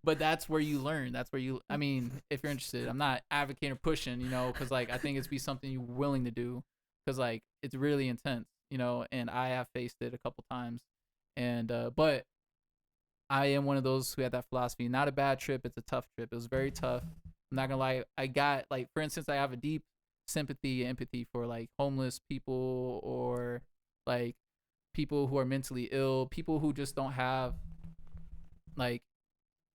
But that's where you learn. That's where you, I mean, if you're interested, I'm not advocating or pushing, you know, because like I think it's be something you're willing to do because like it's really intense, you know, and I have faced it a couple times. And, but I am one of those who had that philosophy. Not a bad trip. It's a tough trip. It was very tough. I'm not gonna lie. I got like, for instance, I have a deep sympathy and empathy for like homeless people or like people who are mentally ill, people who just don't have like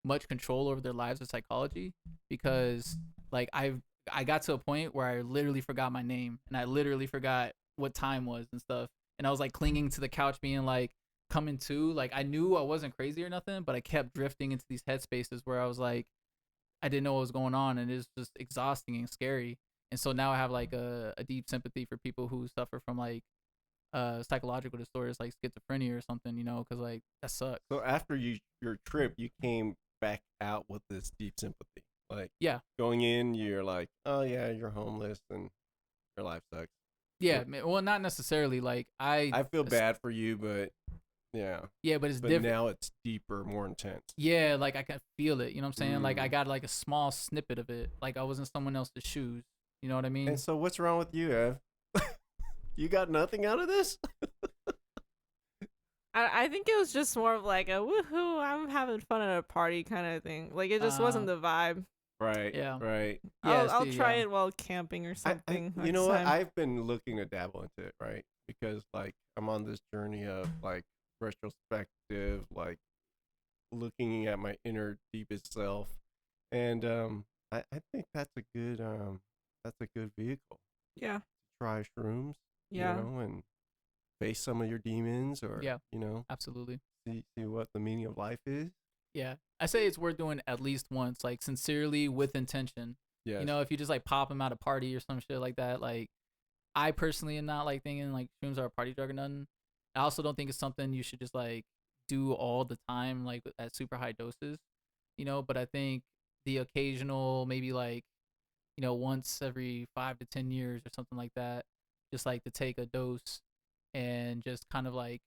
much control over their lives or psychology, because like I got to a point where I literally forgot my name and I literally forgot what time was and stuff, and I was like clinging to the couch being like coming to, like I knew I wasn't crazy or nothing, but I kept drifting into these headspaces where I was like I didn't know what was going on and it was just exhausting and scary. And so now I have like a deep sympathy for people who suffer from like psychological disorders like schizophrenia or something, you know, because like that sucks. So after your trip, you came back out with this deep sympathy. Like, Yeah. going in, you're like, oh yeah, you're homeless and your life sucks. Yeah, well, not necessarily. Like I feel bad for you, but yeah. Yeah, but it's But different. now it's deeper, more intense. Yeah, like I can feel it. You know what I'm saying? Like I got like a small snippet of it. Like I was in someone else's shoes. You know what I mean? And so what's wrong with you, Ev? You got nothing out of this? I think it was just more of like a woohoo, I'm having fun at a party kind of thing. Like it just wasn't the vibe. Right. Yeah. Right. Yeah, I'll try it while camping or something. You know next what? time. I've been looking to dabble into it, right? Because like I'm on this journey of like retrospective, like looking at my inner deepest self, and I think that's a good vehicle. Yeah. Try shrooms, Yeah. you know, and face some of your demons, or Yeah. you know, Absolutely. see what the meaning of life is. Yeah. I say it's worth doing at least once, like sincerely with intention. Yes. You know, if you just like pop them at a party or some shit like that, like I personally am not like thinking like shrooms are a party drug or nothing. I also don't think it's something you should just like do all the time, like at super high doses, you know, but I think the occasional, maybe like, you know, once every 5 to 10 years or something like that, just like to take a dose and just kind of like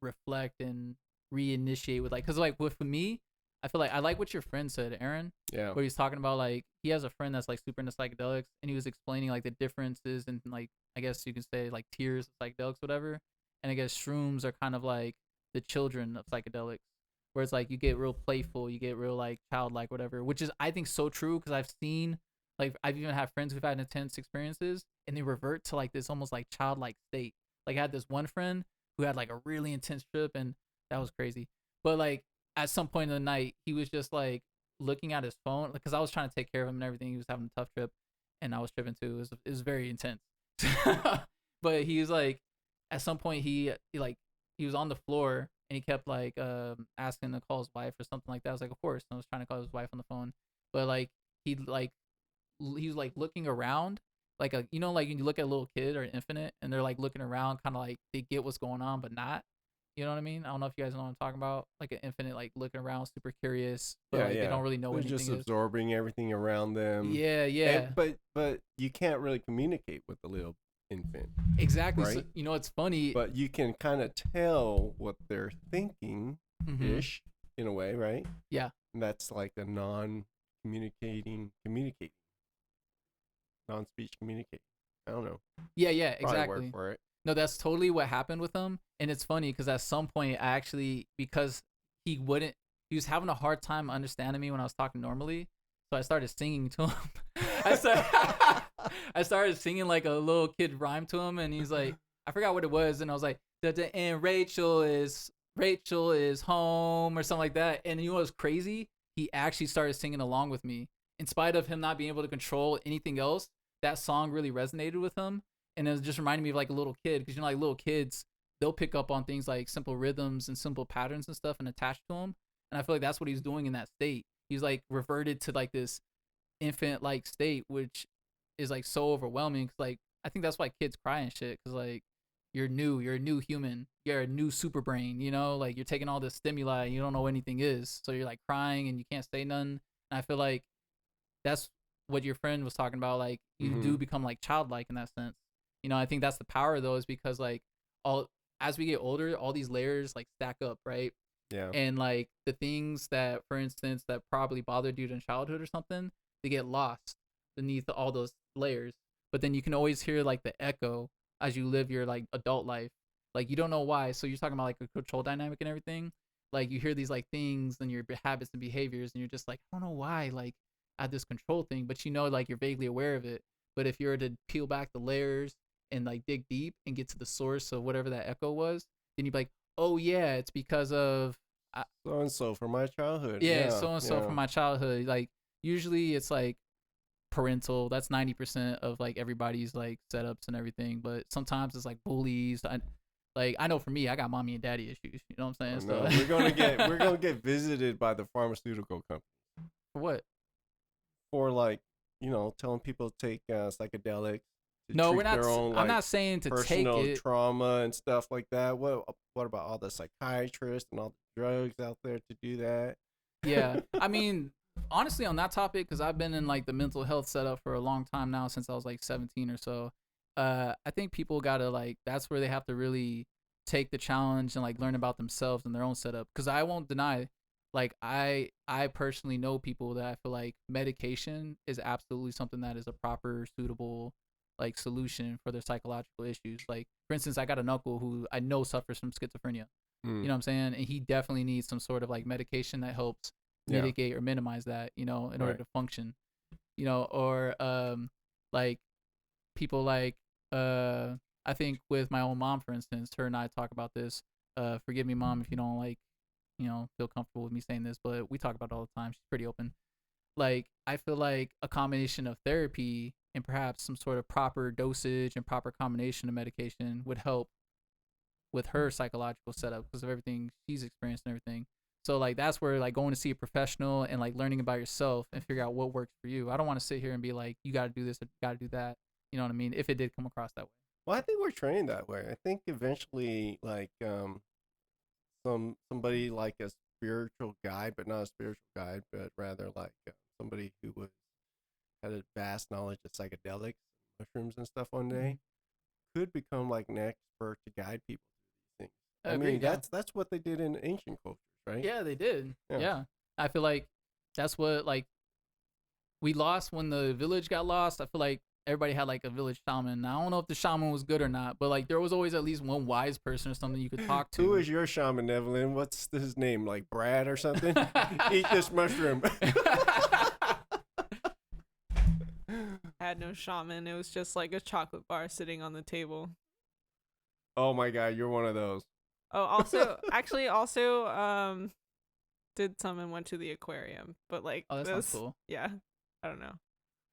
reflect and reinitiate with like, cause like with me, I feel like I like what your friend said, Aaron, Yeah. where he's talking about like he has a friend that's like super into psychedelics, and he was explaining like the differences and like I guess you could say like tiers of psychedelics, whatever. And I guess shrooms are kind of like the children of psychedelics, where it's like you get real playful, you get real like childlike, whatever, which is I think so true because I've seen like I've even had friends who've had intense experiences and they revert to like this almost like childlike state. Like I had this one friend who had like a really intense trip and that was crazy. But like at some point in the night, he was just like looking at his phone because I was trying to take care of him and everything. He was having a tough trip, and I was tripping too. It was very intense. But he was like, at some point he was on the floor and he kept like asking to call his wife or something like that. I was like, of course. And I was trying to call his wife on the phone, but like he was like looking around like a, you know, like you look at a little kid or an infant and they're like looking around kind of like they get what's going on but not. You know what I mean? I don't know if you guys know what I'm talking about. Like an infinite, like looking around, super curious, but Yeah, like, yeah. they don't really know They're anything just is. absorbing everything around them. Yeah, yeah. And, but you can't really communicate with the little infant. Exactly. Right? So, you know, it's funny. But you can kind of tell what they're thinking Mhm. ish in a way, right? Yeah. And that's like a non-speech communicating. I don't know. Yeah, yeah, Probably exactly. word for it. No, that's totally what happened with him. And it's funny because at some point, I actually, because he was having a hard time understanding me when I was talking normally. So I started singing to him. I started singing like a little kid rhyme to him. And he's like, I forgot what it was. And I was like, and Rachel is home or something like that. And you know what was crazy? He actually started singing along with me. In spite of him not being able to control anything else, that song really resonated with him. And it was just reminding me of like a little kid, because you know, like little kids, they'll pick up on things like simple rhythms and simple patterns and stuff and attach to them. And I feel like that's what he's doing in that state. He's like reverted to like this infant like state, which is like so overwhelming. Cause like I think that's why kids cry and shit. Cause like you're a new human, you're a new super brain. You know, like you're taking all this stimuli and you don't know what anything is, so you're like crying and you can't say nothing. And I feel like that's what your friend was talking about. Like you do become like childlike in that sense. You know, I think that's the power though, is because like as we get older, all these layers like stack up, right? Yeah. And like the things that, for instance, that probably bothered you in childhood or something, they get lost beneath all those layers. But then you can always hear like the echo as you live your like adult life. Like you don't know why. So you're talking about like a control dynamic and everything. Like you hear these like things and your habits and behaviors, and you're just like, I don't know why. Like I had this control thing, but you know, like you're vaguely aware of it. But if you were to peel back the layers and like dig deep and get to the source of whatever that echo was, then you'd be like, oh yeah, it's because of so and so from my childhood. Yeah, so and so from my childhood. Like usually it's like parental. That's 90% of like everybody's like setups and everything. But sometimes it's like bullies. I know for me, I got mommy and daddy issues. You know what I'm saying? No, So we're gonna get visited by the pharmaceutical company. for what? For like telling people to take psychedelics to No, we're treat not. their own I'm like not saying to take personal it. trauma and stuff like that. What about all the psychiatrists and all the drugs out there to do that? Yeah, I mean, honestly, on that topic, because I've been in like the mental health setup for a long time now, since I was like 17 or so. I think people gotta like that's where they have to really take the challenge and like learn about themselves and their own setup. Because I won't deny, like I personally know people that I feel like medication is absolutely something that is a proper, suitable like solution for their psychological issues. Like for instance, I got an uncle who I know suffers from schizophrenia. You know what I'm saying? And he definitely needs some sort of like medication that helps Yeah. mitigate or minimize that, in order Right. to function. Or like people like I think with my own mom, for instance, her and I talk about this. Forgive me, mom, if you don't like, feel comfortable with me saying this, but we talk about it all the time. She's pretty open. Like I feel like a combination of therapy and perhaps some sort of proper dosage and proper combination of medication would help with her psychological setup because of everything she's experienced and everything. So like that's where like going to see a professional and like learning about yourself and figure out what works for you. I don't want to sit here and be like, you got to do this or you got to do that. You know what I mean? If it did come across that way. Well, I think we're trained that way. I think eventually, like somebody like a spiritual guide, but not a spiritual guide, but rather like somebody who had a vast knowledge of psychedelics, mushrooms, and stuff one day, could become like an expert to guide people through these things. I mean, Agreed, yeah. that's what they did in ancient cultures, right? Yeah, they did. Yeah. Yeah. I feel like that's what like we lost when the village got lost. I feel like everybody had like a village shaman. Now, I don't know if the shaman was good or not, but like there was always at least one wise person or something you could talk to. Who is your shaman, Evelyn? What's his name? Like Brad or something? Eat this mushroom. I had no shaman. It was just like a chocolate bar sitting on the table. Oh my God, you're one of those. Oh, also, did some and went to the aquarium, but like, Oh, that sounds cool. Yeah, I don't know.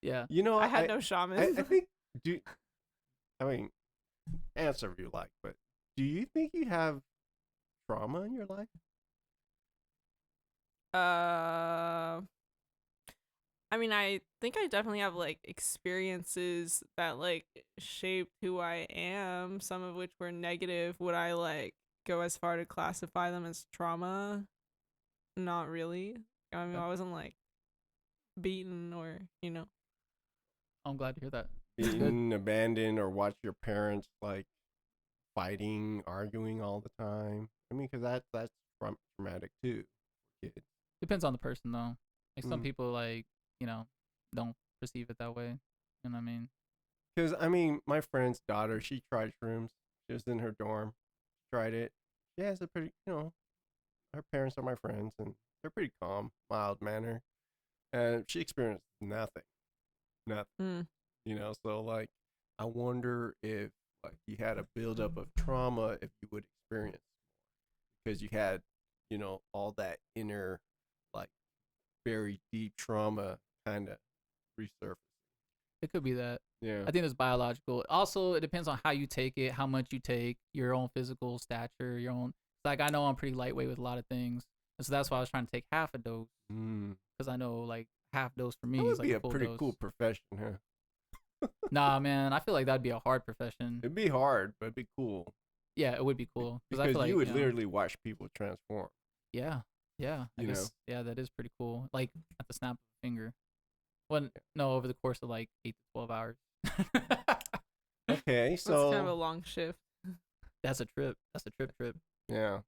Yeah. I had no shaman. I think. I mean, answer if you like, but do you think you have trauma in your life? I mean, I think I definitely have like experiences that like shaped who I am, some of which were negative. Would I like go as far to classify them as trauma? Not really. I mean, I wasn't like beaten or, I'm glad to hear that. Being abandoned or watch your parents like fighting, arguing all the time. I mean, because that's traumatic too, for kids. Depends on the person though. Like some Mhm. people like, don't perceive it that way. You know what I mean? Because I mean, my friend's daughter, she tried shrooms. She was in her dorm, tried it. She has a pretty, her parents are my friends, and they're pretty calm, mild manner, and she experienced nothing. Mm. So like I wonder if like you had a buildup of trauma, if you would experience more because you had all that inner like very deep trauma kind of resurface. It could be that. Yeah. I think it's biological. Also, it depends on how you take it, how much you take, your own physical stature, your own. Like I know I'm pretty lightweight with a lot of things, and so that's why I was trying to take half a dose because I know like half dose for me That is would like be a a full pretty dose. cool profession, huh? Nah, man, I feel like that'd be a hard profession. It'd be hard, but it'd be cool. Yeah, it would be cool Because I feel like you would literally watch people transform. Yeah, yeah. I guess, yeah, that is pretty cool. Like at the snap of a finger. Well, no, over the course of like 8 to 12 hours. Okay, That's so kind of a long shift. That's a trip. That's a trip. yeah.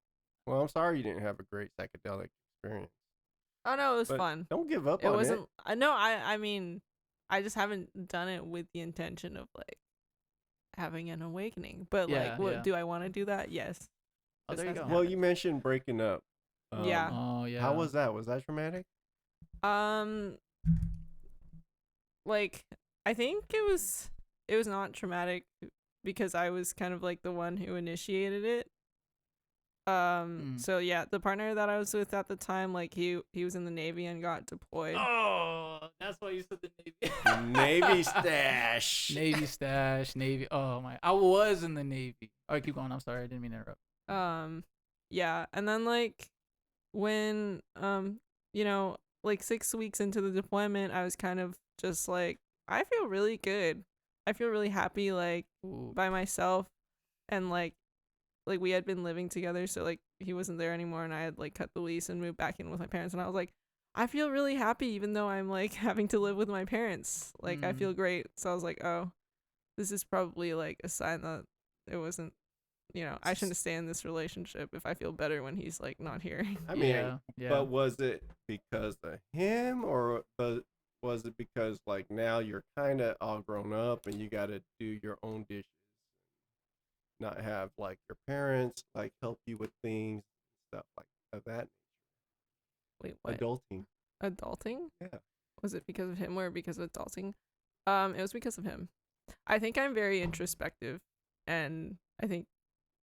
Well, I'm sorry you didn't have a great psychedelic experience. Oh no, it was But fun. don't give up It on wasn't. it. I know. I mean, I just haven't done it with the intention of like having an awakening. But Yeah, like, yeah. do I want to do that? Yes. Oh, Just there you hasn't go. Well, happened. you mentioned breaking up. Yeah. Oh, yeah. How was that? Was that traumatic? Like I think it was not traumatic because I was kind of like the one who initiated it. So yeah, the partner that I was with at the time, like he was in the Navy and got deployed. Oh, that's why you said the Navy. Navy stash. Navy stash, Navy. Oh my! I was in the Navy. All right, keep going. I'm sorry, I didn't mean to interrupt. Yeah, and then like when like 6 weeks into the deployment, I was kind of just like I feel really good. I feel really happy like Ooh. by myself, and like we had been living together, so like he wasn't there anymore, and I had like cut the lease and moved back in with my parents, and I was like, I feel really happy even though I'm like having to live with my parents. Like I feel great. So I was like, oh, this is probably like a sign that it wasn't, I shouldn't stay in this relationship if I feel better when he's like not here. I mean, Yeah. but was it because of him, or was it because like now you're kind of all grown up and you got to do your own dishes, not have like your parents like help you with things, stuff like of that Wait, what? adulting? Adulting? Yeah. Was it because of him or because of adulting? It was because of him. I think I'm very introspective, and I think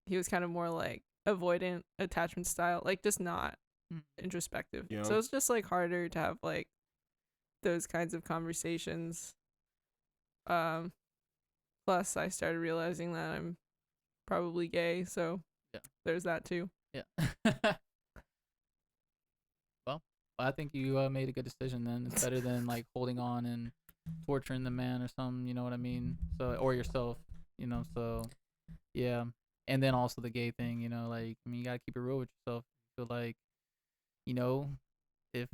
he was kind of more like avoidant attachment style, like just not introspective. Yeah. So it's just like harder to have like those kinds of conversations. Plus I started realizing that I'm probably gay, so Yeah. there's that too. Yeah. Well, I think you made a good decision then. It's better than like holding on and torturing the man or something, you know what I mean? So, or yourself, so yeah. And then also the gay thing, like, I mean, you gotta keep it real with yourself. I feel like, if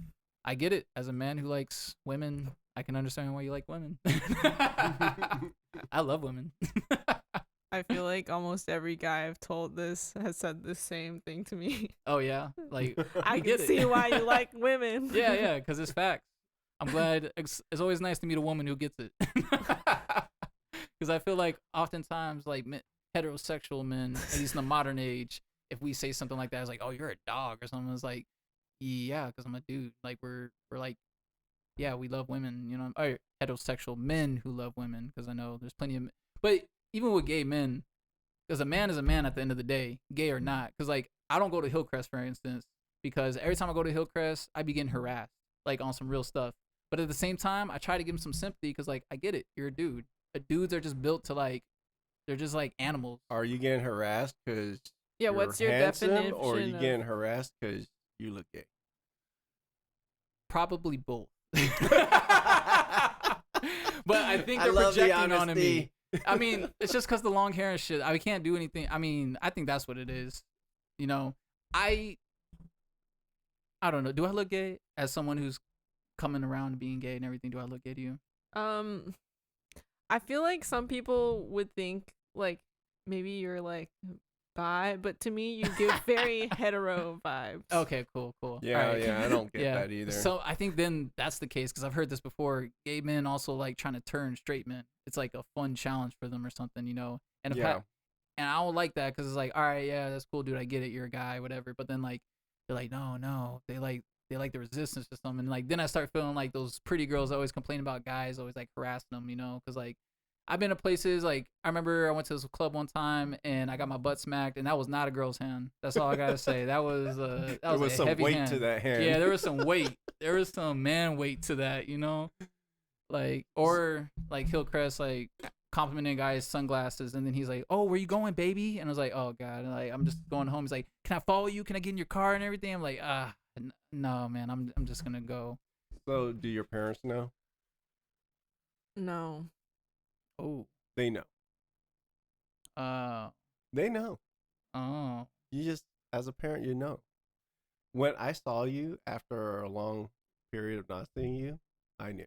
I get it, as a man who likes women, I can understand why you like women. I love women. I feel like almost every guy I've told this has said the same thing to me. Oh yeah, like I we can get it. see why you like women. Yeah, because it's facts. I'm glad. It's always nice to meet a woman who gets it. Because I feel like oftentimes, like heterosexual men, at least in the modern age, if we say something like that, it's like, oh, you're a dog or something. It's like, yeah, because I'm a dude. Like we're like, yeah, we love women. Or heterosexual men who love women. Because I know there's plenty of, but even with gay men, because a man is a man at the end of the day, gay or not. Because like I don't go to Hillcrest, for instance, because every time I go to Hillcrest, I be getting harassed, like on some real stuff. But at the same time, I try to give him some sympathy because like I get it, you're a dude. Dudes are just built to like, they're just like animals. Are you getting harassed because Yeah, what's your definition? or are you getting harassed because you look gay? Probably both. But I think they're projecting onto me. I mean, it's just because the long hair and shit. I can't do anything. I mean, I think that's what it is. I don't know. Do I look gay as someone who's coming around to being gay and everything? Do I look gay to you? I feel like some people would think like maybe you're like bi, but to me you give very hetero vibes. Okay, cool. Yeah, right. yeah, I don't get that either. So I think then that's the case because I've heard this before. Gay men also like trying to turn straight men. It's like a fun challenge for them or something, And if and I don't like that because it's like, all right, yeah, that's cool, dude. I get it, you're a guy, whatever. But then like they're like, no, they like the resistance to something. And like then I start feeling like those pretty girls always complain about guys always like harassing them, because like I've been to places like I remember I went to this club one time and I got my butt smacked and that was not a girl's hand. That's all I gotta say. That was there was some heavy weight hand. to that hand. Yeah, there was some weight. There was some man weight to that, like or like Hillcrest like complimenting a guy's sunglasses and then he's like, "Oh, where you going, baby?" And I was like, "Oh God," and like I'm just going home. He's like, "Can I follow you? Can I get in your car and everything?" I'm like, no, man. I'm just gonna go. So, do your parents know? No. Oh. They know. They know. Oh. You just, as a parent, you know. When I saw you after a long period of not seeing you, I knew.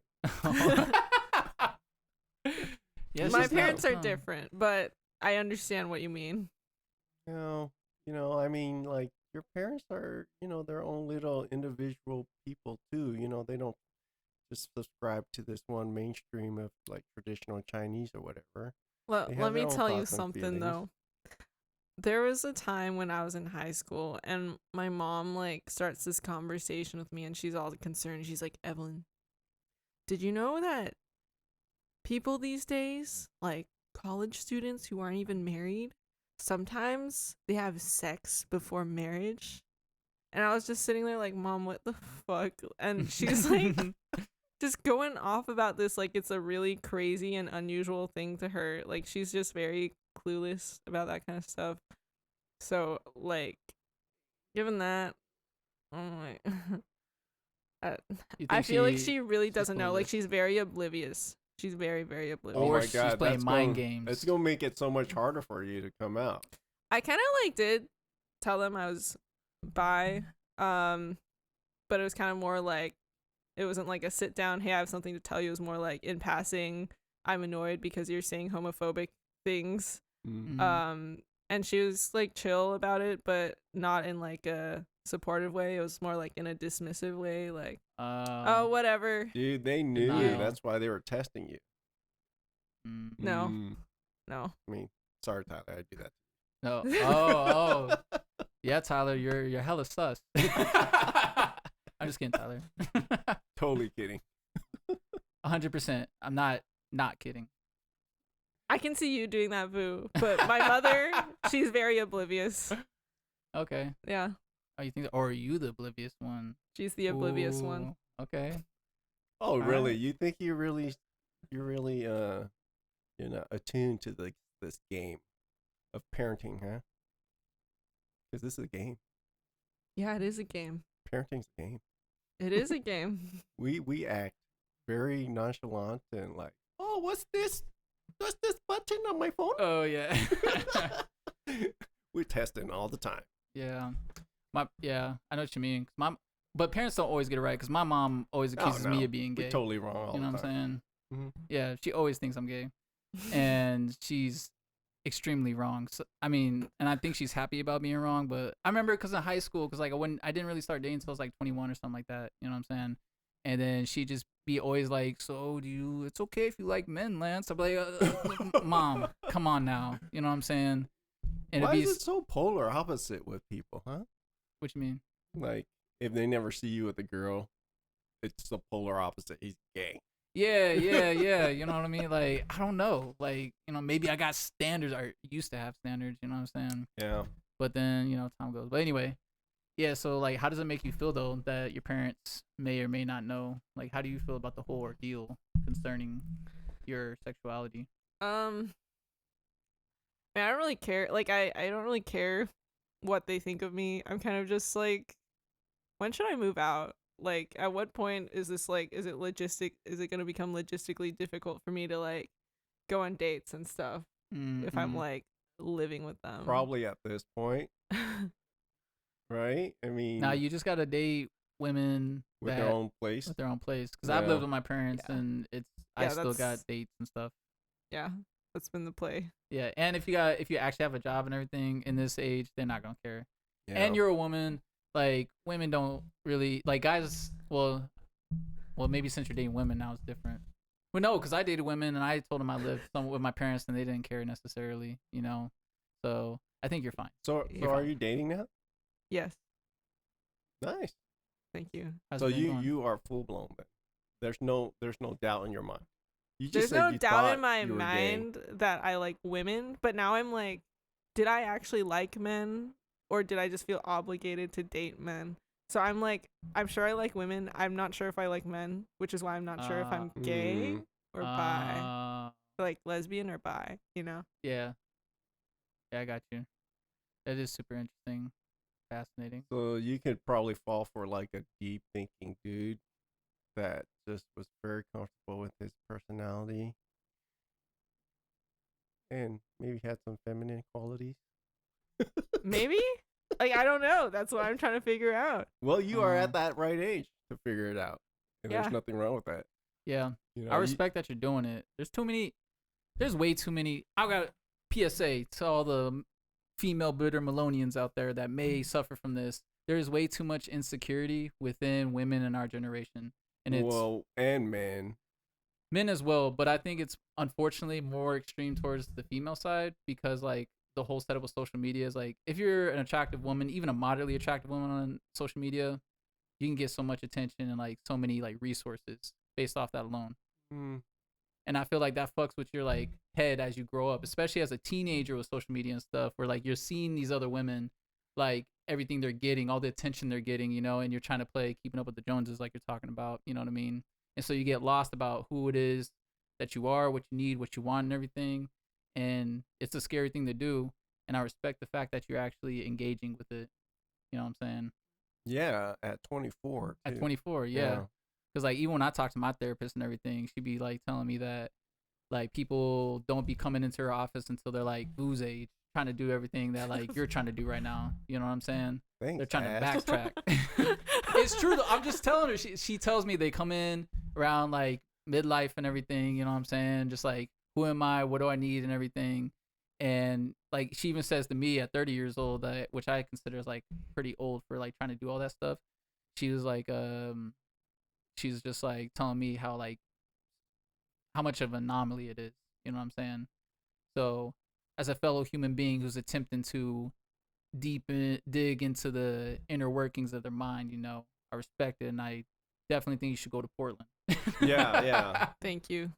Yes, my parents are different, but I understand what you mean. I mean, like, your parents are, their own little individual people too. They don't just subscribe to this one mainstream of like traditional Chinese or whatever. Well, let me tell you something though. There was a time when I was in high school and my mom like starts this conversation with me and she's all concerned. She's like, "Evelyn, did you know that people these days, like college students who aren't even married, sometimes they have sex before marriage?" And I was just sitting there like, "Mom, what the fuck?" And she's like just going off about this like it's a really crazy and unusual thing to her. Like she's just very clueless about that kind of stuff. So like given that, I'm like You I think feel like she really she's doesn't know. Like clueless? she's very oblivious. She's very, very oblivious. Oh Or my she's God, playing that's mind gonna, games. It's gonna make it so much harder for you to come out. I kind of like did tell them I was bi, but it was kind of more like it wasn't like a sit down. Hey, I have something to tell you. It was more like in passing. I'm annoyed because you're saying homophobic things. Mhm. And she was like chill about it, but not in like a supportive way. It was more like in a dismissive way, like oh whatever. Dude, they knew. Denial. That's why they were testing you. Mm. No, Mm. no. I mean, sorry, Tyler, I do that. No. Oh. Yeah, Tyler, you're hella sus. I'm just kidding, Tyler. Totally kidding. 100%. I'm not kidding. I can see you doing that, Vu. But my mother, she's very oblivious. Okay. Yeah, Oh, you think, or are you the oblivious one? she's the oblivious one. Ooh, okay. Oh, All really? right. You think you're really you're not attuned to this game of parenting, huh? Because this is a game. Yeah, it is a game. Parenting's a game. It is a game. We act very nonchalant and like, oh, what's this? What's this button on my phone? Oh yeah. We're testing all the time. Yeah. I know what you mean. But parents don't always get it right because my mom always accuses me of being gay. We're totally wrong all You know the what I'm time. saying? Mhm. Yeah, she always thinks I'm gay, and she's extremely wrong. So, I mean, and I think she's happy about being wrong. But I remember because in high school, because like I didn't really start dating until I was like 21 or something like that. You know what I'm saying? And then she just be always like, "So it's okay if you like men, Lance?" I'd be like, "Mom, come on now." You know what I'm saying? And Why it'd be is it so polar opposite with people, huh? what you mean? Like, if they never see you with a girl, it's the polar opposite. He's gay. Yeah. You know what I mean? Like, I don't know. Like, maybe I got standards or used to have standards, you know what I'm saying? Yeah. But then, time goes. But anyway, yeah, so like how does it make you feel though that your parents may or may not know? Like how do you feel about the whole ordeal concerning your sexuality? I don't really care. Like I don't really care what they think of me. I'm kind of just like, when should I move out? Like at what point is this like, is it going to become logistically difficult for me to like go on dates and stuff if I'm like living with them? Probably at this point, right? I mean, Now you just gotta date women with their own place. with their own place. Because I've lived with my parents Yeah. and I still got that's- dates and stuff. Yeah, that's been the play. Yeah, and if you actually have a job and everything in this age, they're not gonna care. Yeah. And you're a woman. Like women don't really like guys. Well, maybe since you're dating women now it's different. Well, no, because I dated women and I told them I lived somewhere with my parents and they didn't care necessarily. So I think you're fine. So You're are fine. you dating now? Yes, Nice. thank you. How's So it been going? you are full blown then. There's no doubt in your mind. You just There's said no you doubt thought in my you were gay. mind that I like women, but now I'm like, did I actually like men or did I just feel obligated to date men? So I'm like, I'm sure I like women. I'm not sure if I like men, which is why I'm not sure if I'm gay or bi, like lesbian or bi, Yeah, I got you. That is super interesting, fascinating. So you could probably fall for like a deep thinking dude that just was very comfortable with his personality and maybe had some feminine qualities. Maybe? Like, I don't know. That's what I'm trying to figure out. Well, you are at that right age to figure it out. And Yeah. there's nothing wrong with that. Yeah, You know, I respect that you're doing it. There's way too many. I got PSA to all the female bitter Melonians out there that may suffer from this. There's way too much insecurity within women in our generation, and it's and men. men as well. But I think it's unfortunately more extreme towards the female side because like the whole setup with social media is like if you're an attractive woman, even a moderately attractive woman on social media, you can get so much attention and like so many like resources based off that alone. Mm. And I feel like that fucks with your like head as you grow up, especially as a teenager with social media and stuff, where like you're seeing these other women, like everything they're getting, all the attention they're getting, and you're trying to play keeping up with the Joneses, like you're talking about, you know what I mean? And so you get lost about who it is that you are, what you need, what you want, and everything. And it's a scary thing to do. And I respect the fact that you're actually engaging with it. You know what I'm saying? Yeah, at 24. At too. 24, yeah. Because like even when I talk to my therapist and everything, she'd be like telling me that like people don't be coming into her office until they're like Vu's age, trying to do everything that like you're trying to do right now. You know what I'm saying? Thanks, They're trying to Ash. backtrack. It's true though. I'm just telling her. She tells me they come in around like midlife and everything. You know what I'm saying? Just like, who am I? What do I need and everything. And like she even says to me at 30 years old, that which I consider as like pretty old for like trying to do all that stuff. She was like, she's just like telling me how like how much of an anomaly it is. You know what I'm saying? So as a fellow human being who's attempting to dig into the inner workings of their mind, you know, I respect it, and I definitely think you should go to Portland. Yeah. Thank you.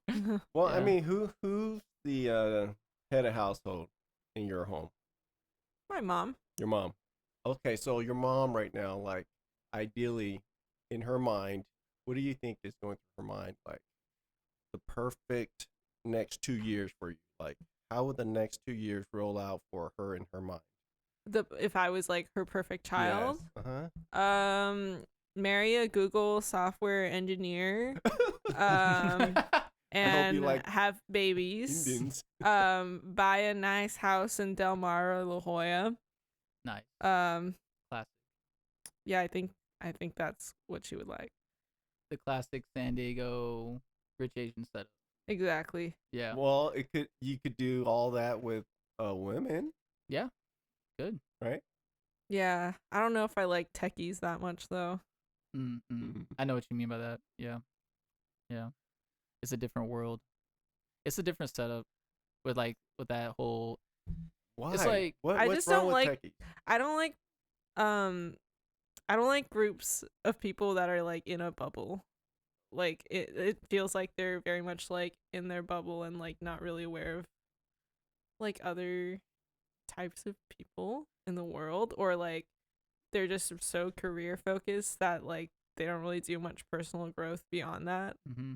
Well, I Yeah. mean, who's the head of household in your home? My mom. Your mom. Okay, so your mom right now, like, ideally, in her mind, what do you think is going through her mind? Like, the perfect next 2 years for you? Like, how would the next 2 years roll out for her in her mind? If I was like her perfect child, Yes. Uh-huh. marry a Google software engineer, I hope and you like have babies. Indians. Buy a nice house in Del Mar, La Jolla. Nice. Um, Classic. yeah, I think that's what she would like. The classic San Diego rich Asian setup. Exactly. Yeah. Well, you could do all that with women, Yeah. Good. right? Yeah, I don't know if I like techies that much though. Mm-hmm. I know what you mean by that. Yeah. Yeah. It's a different world. It's a different setup with that whole. Why? It's like I What's just wrong don't with like- techies? I don't like groups of people that are like in a bubble. Like it feels like they're very much like in their bubble and like not really aware of like other types of people in the world, or like they're just so career focused that like they don't really do much personal growth beyond that. Mm-hmm.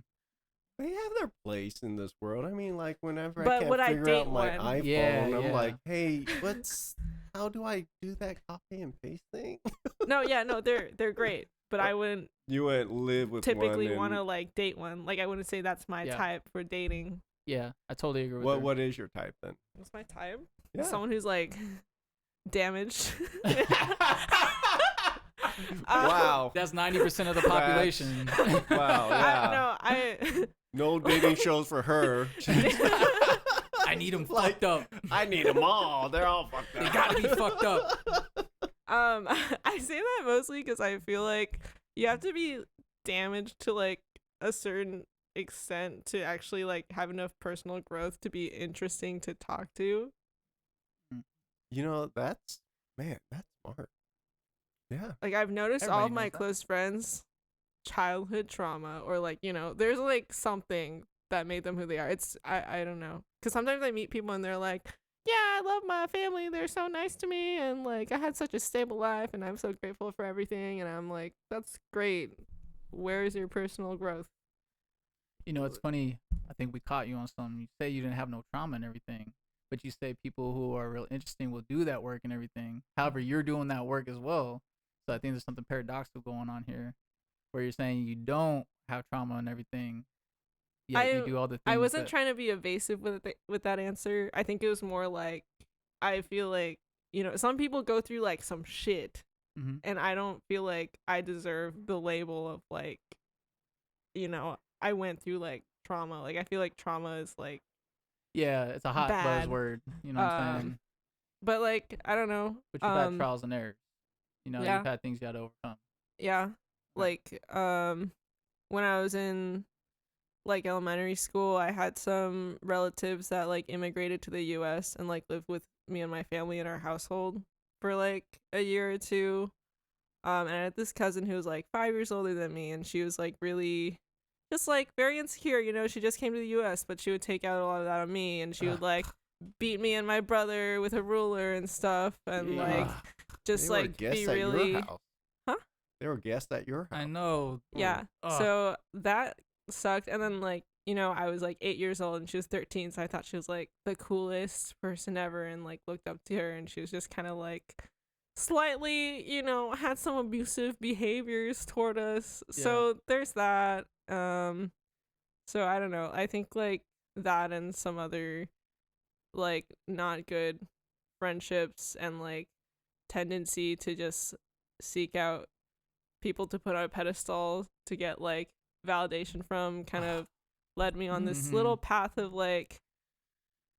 They have their place in this world. I mean, like whenever I But can't would I figure date out my one? iPhone, Yeah, I'm yeah. like, hey, how do I do that copy and paste thing? No, they're great, but I wouldn't You wouldn't live with typically one. want to like date one. Like I wouldn't say that's my Yeah. type for dating. Yeah, I totally agree with her. What is your type then? What's my type? Yeah. Someone who's like damaged. Wow. That's 90% of the population. Wow. Yeah. I No dating shows for her. I need them Like- fucked up. I need them all. They're all fucked up. They gotta be fucked up. I say that mostly because I feel like you have to be damaged to like a certain extent to actually like have enough personal growth to be interesting to talk to. You know, that's smart. Yeah. Like I've noticed all Everybody of my knows that. close friends childhood trauma, or like, you know, there's like something that made them who they are. It's I don't know, because sometimes I meet people and they're like, yeah, I love my family, they're so nice to me, and like I had such a stable life and I'm so grateful for everything, and I'm like, that's great, where is your personal growth? You know, it's funny. I think we caught you on something. You say you didn't have no trauma and everything, but you say people who are real interesting will do that work and everything. However, you're doing that work as well. So I think there's something paradoxical going on here, where you're saying you don't have trauma and everything, yet you do all the things. I wasn't that, trying to be evasive with that answer. I think it was more like, I feel like, you know, some people go through like some shit, Mhm. and I don't feel like I deserve the label of like, you know, I went through like trauma. Like I feel like trauma is like, Yeah, it's a hot bad. buzzword. You know what I'm Um, saying? but like I don't know. But you've had trials and errors. You know, yeah. you've had things you had to overcome. Yeah. Like when I was in like elementary school, I had some relatives that like immigrated to the US and like lived with me and my family in our household for like a year or two. And I had this cousin who was like 5 years older than me, and she was like really just like very insecure, you know, she just came to the US, but she would take out a lot of that on me, and she would like beat me and my brother with a ruler and stuff, and like Ugh. just They were like guests be at really your house. Huh? They were guests at your house. I know. yeah. Ugh. So that sucked. And then like, you know, I was like 8 years old and she was 13, so I thought she was like the coolest person ever and like looked up to her, and she was just kind of like slightly, had some abusive behaviors toward us. Yeah. So there's that. So I don't know. I think like that and some other like not good friendships and like tendency to just seek out people to put on a pedestal to get like validation from kind of led me on this little path of like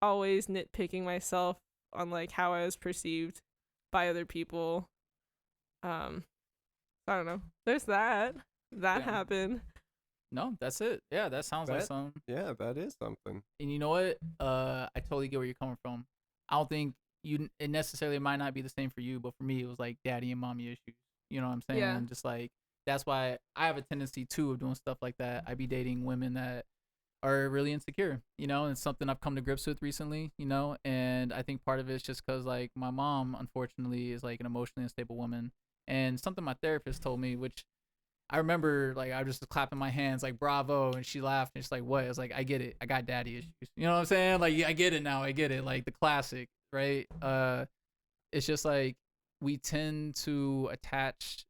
always nitpicking myself on like how I was perceived by other people. I don't know. There's that. That happened. No, that's it. Yeah, that sounds like something. Yeah, that is something. And you know what? I totally get where you're coming from. I don't think it necessarily might not be the same for you, but for me, it was like daddy and mommy issues. You know what I'm saying? Yeah. Just like, that's why I have a tendency too of doing stuff like that. I be dating women that are really insecure, and it's something I've come to grips with recently, and I think part of it is just because like my mom, unfortunately, is like an emotionally unstable woman. And something my therapist told me, which I remember, like, I was just clapping my hands, like, bravo. And she laughed. And she's like, what? I was like, I get it. I got daddy issues. You know what I'm saying? Like, I get it now. I get it. Like, the classic, right? It's just like we tend to attach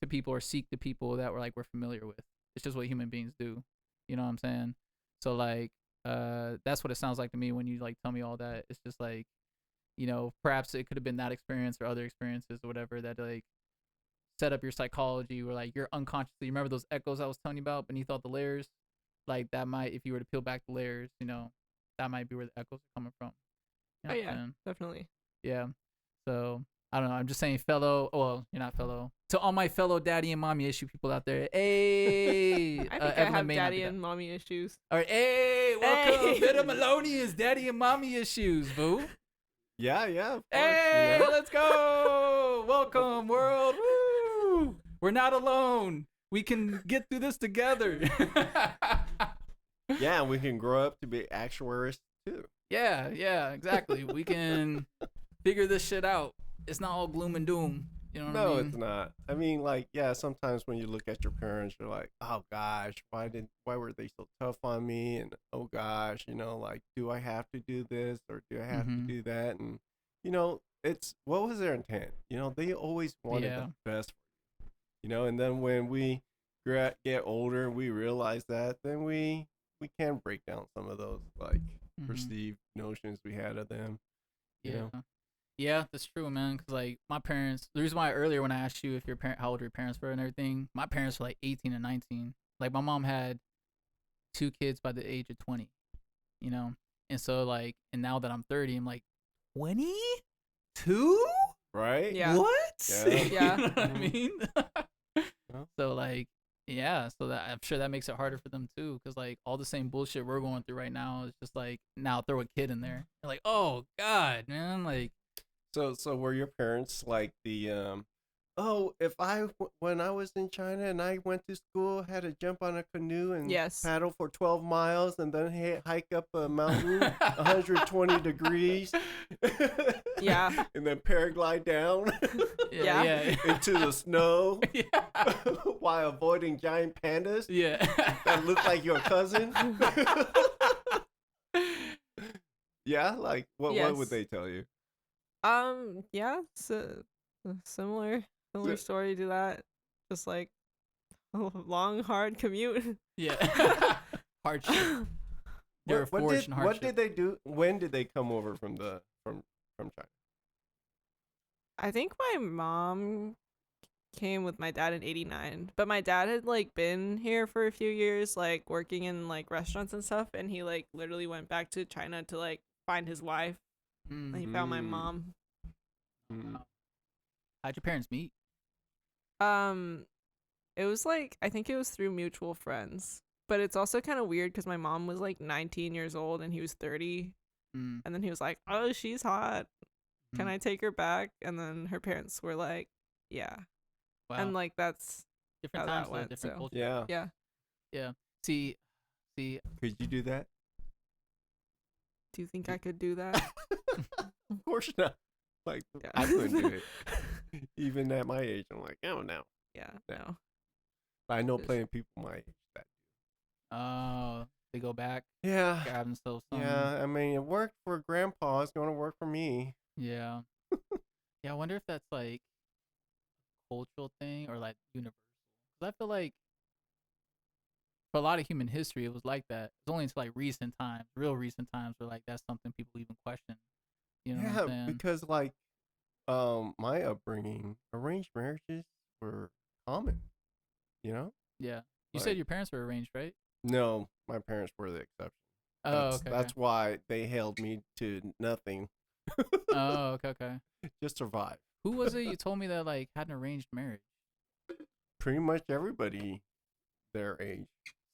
to people or seek the people that we're familiar with. It's just what human beings do. You know what I'm saying? So, like, that's what it sounds like to me when you, like, tell me all that. It's just like, perhaps it could have been that experience or other experiences or whatever that, like, set up your psychology where like you're unconsciously, remember those echoes I was telling you about beneath all the layers, like that might, if you were to peel back the layers, that might be where the echoes are coming from. Oh yeah, definitely. Yeah. So I don't know, I'm just saying, well, you're not fellow, to all my fellow daddy and mommy issue people out there, hey. I think I have daddy and mommy issues. All right, hey, welcome. Bitter Melon is daddy and mommy issues, Vu. Yeah, of course, hey, let's go. Welcome, world. Woo! We're not alone. We can get through this together. Yeah, and we can grow up to be actuaries too. Yeah, exactly. We can figure this shit out. It's not all gloom and doom. You know what I mean? No, it's not. I mean, like, yeah, sometimes when you look at your parents, you're like, oh gosh, why were they so tough on me? And oh gosh, like, do I have to do this or do I have to do that? And it's, what was their intent? They always wanted the best for you. And then when we get older, we realize that, then we can break down some of those like perceived notions we had of them. Yeah, that's true, man. Cause like my parents, the reason why earlier when I asked you if how old your parents were and everything, my parents were like 18 and 19. Like my mom had 2 kids by the age of 20, and so like, and now that I'm 30, I'm like, 22? Right? Yeah. What? Yeah. You know what I mean? So like, yeah, so that I'm sure that makes it harder for them too, because like all the same bullshit we're going through right now is just like, now throw a kid in there. They're like, oh God, man, like. So were your parents like the if when I was in China and I went to school, had to jump on a canoe and paddle for 12 miles and then hike up a mountain 120 degrees. Yeah. And then paraglide down Yeah. into the snow while avoiding giant pandas that look like your cousin. Yeah, like what would they tell you? Yeah, so similar story to that. Just like a long, hard commute. Yeah. Hardship. What did they do? When did they come over from China? I think my mom came with my dad in 89, but my dad had like been here for a few years, like working in like restaurants and stuff, and he like literally went back to China to like find his wife. And he found my mom. How'd your parents meet? It was like, I think it was through mutual friends, but it's also kind of weird because my mom was like 19 years old and he was 30, and then he was like, oh, she's hot, can I take her back? And then her parents were like, yeah. Wow. And like that's different how times, that went, different culture. Yeah. See, could you do that? Do you think I could do that? Of course not. Like, I couldn't do it. Even at my age, I'm like, oh no. Yeah, no. But I know plenty of people my age that do. Oh, they go back. Yeah. Grab themselves something. Yeah, I mean, it worked for Grandpa. It's going to work for me. Yeah. Yeah, I wonder if that's like, cultural thing or like universal. 'Cause I feel like for a lot of human history, it was like that. It's only until like recent times, real recent times, where like that's something people even question. You know what Yeah, I'm saying? because like my upbringing, arranged marriages were common. You know, Yeah. You said like your parents were arranged, right? no, my parents were the exception. Oh, okay, okay. That's why they held me to nothing, Oh, okay, okay. just survive. Who was it you told me that like had an arranged marriage? Pretty much everybody their age.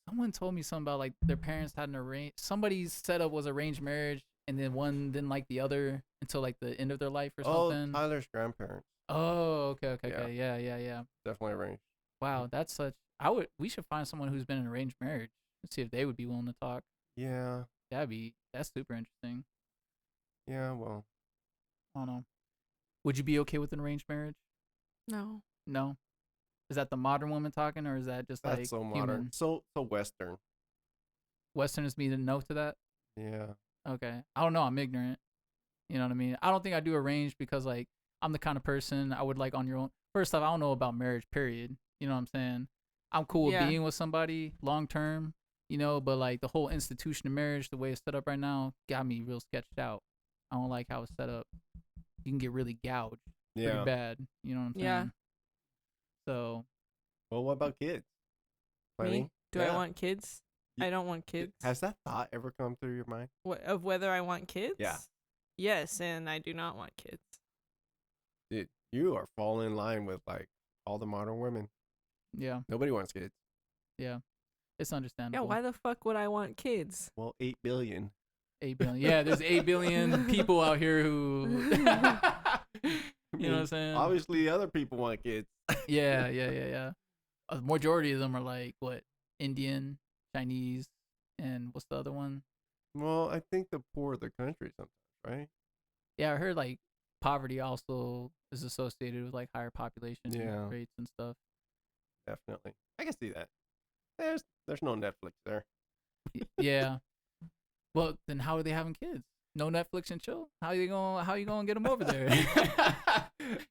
Someone told me something about like their parents had an arranged. Somebody's setup was arranged marriage, and then one didn't like the other until like the end of their life or Oh, something. Tyler's grandparents, Oh, okay, okay, Yeah. okay. Yeah, yeah, yeah. definitely arranged. Wow, that's such. I would. We should find someone who's been in an arranged marriage and see if they would be willing to talk. Yeah, That's super interesting. yeah. Well, I don't know. Would you be okay with an arranged marriage? No. No. Is that the modern woman talking, or is that just that's like so modern, human? so Western. Westerners mean no to that? Yeah. Okay. I don't know. I'm ignorant. You know what I mean? I don't think I do arranged because like I'm the kind of person I would like on your own. First off, I don't know about marriage, period. You know what I'm saying? I'm cool with Yeah. being with somebody long term, but like the whole institution of marriage, the way it's set up right now, got me real sketched out. I don't like how it's set up. You can get really gouged pretty Yeah. bad. You know what I'm saying? Yeah. So Well, what about kids? Me? Plenty? Do I Yeah. want kids? Y- I don't want kids. Has that thought ever come through your mind? Of whether I want kids? Yeah. Yes, and I do not want kids. Dude, you are falling in line with like all the modern women. yeah, Nobody wants kids. yeah, it's Yeah, understandable. why the fuck would I want kids? Well, 8 billion. 8 billion. Yeah, there's 8 billion people out here who. You know what I'm saying? Obviously, other people want kids. Yeah, yeah, yeah, yeah. A majority of them are like what? Indian, Chinese, and what's the other one? Well, I think the poor of the country sometimes, right? Yeah, I heard like poverty also is associated with like higher population Yeah. rates and stuff. Definitely. I can see that. There's no Netflix there. Yeah. Well, then how are they having kids? No Netflix and chill. How you gonna get them over there?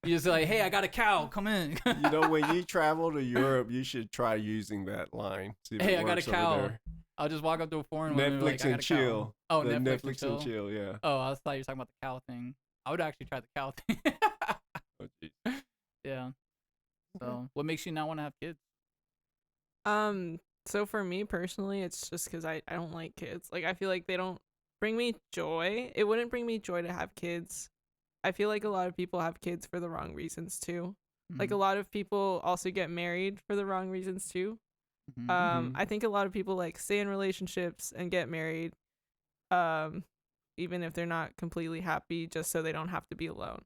You just like, hey, I got a cow. Come in. When you travel to Europe, you should try using that line. See if Hey, it I got a works over cow. there. I'll just walk up to a foreign woman and be Netflix like, I got and a cow. chill. Oh, The Netflix and chill. Yeah. Oh, I thought you were talking about the cow thing. I would actually try the cow thing. Oh, geez. Yeah. So, what makes you not want to have kids? So for me personally, it's just because I don't like kids. Like, I feel like they don't bring me joy. It wouldn't bring me joy to have kids. I feel like a lot of people have kids for the wrong reasons too. Like, a lot of people also get married for the wrong reasons too. Mhm. I think a lot of people like stay in relationships and get married, even if they're not completely happy, just so they don't have to be alone.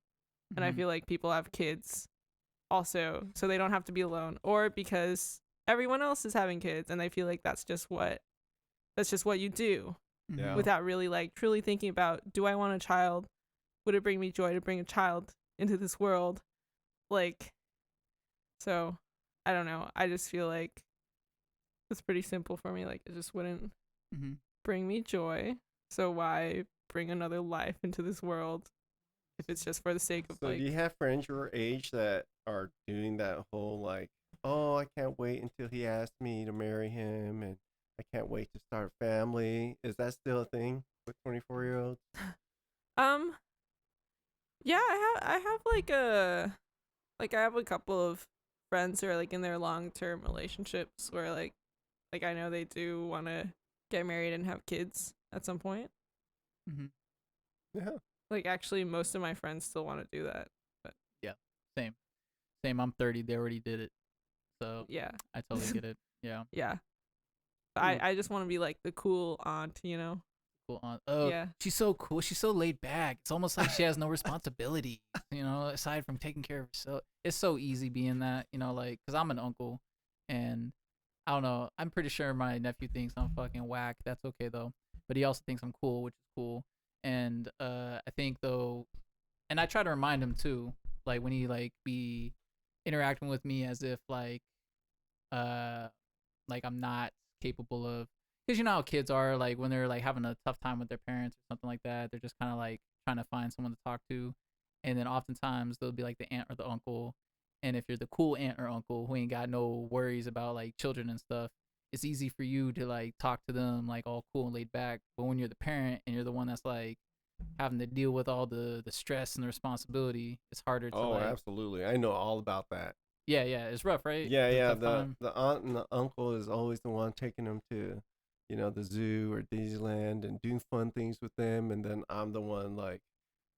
And I Mhm. feel like people have kids also so they don't have to be alone, or because everyone else is having kids and they feel like that's just what you do, Yeah. without really like truly thinking about, do I want a child? Would it bring me joy to bring a child into this world? Like, so I don't know. I just feel like it's pretty simple for me. Like, it just wouldn't Mhm. bring me joy. So why bring another life into this world if it's just for the sake of So like, do you have friends your age that are doing that whole like, oh, I can't wait until he asks me to marry him, and I can't wait to start a family? Is that still a thing with 24-year-olds? yeah, I have I have a couple of friends who are like in their long-term relationships where like I know they do want to get married and have kids at some point. Mhm. Yeah. Like, actually, most of my friends still want to do that. Same. I'm 30. They already did it. So, Yeah, I totally get it. Yeah. yeah. But I just want to be like the cool aunt, you know? Cool aunt. Oh, Yeah. she's so cool. She's so laid back. It's almost like she has no responsibility, aside from taking care of herself. It's so easy being that, like, because I'm an uncle, and I don't know. I'm pretty sure my nephew thinks I'm fucking whack. That's okay, though. But he also thinks I'm cool, which is cool. And I think, though, and I try to remind him, too, like, when he, like, be interacting with me as if, like I'm not capable of, because you know how kids are, like when they're like having a tough time with their parents or something like that, they're just kind of like trying to find someone to talk to, and then oftentimes they'll be like the aunt or the uncle, And if you're the cool aunt or uncle who ain't got no worries about like children and stuff, it's easy for you to like talk to them like all cool and laid back. But when you're the parent and you're the one that's like having to deal with all the stress and the responsibility, it's harder to Oh, like. absolutely. I know all about that. Yeah, it's rough, right? Yeah, It's a yeah. tough The time. the aunt and the uncle is always the one taking them to, the zoo or Disneyland and doing fun things with them, and then I'm the one like,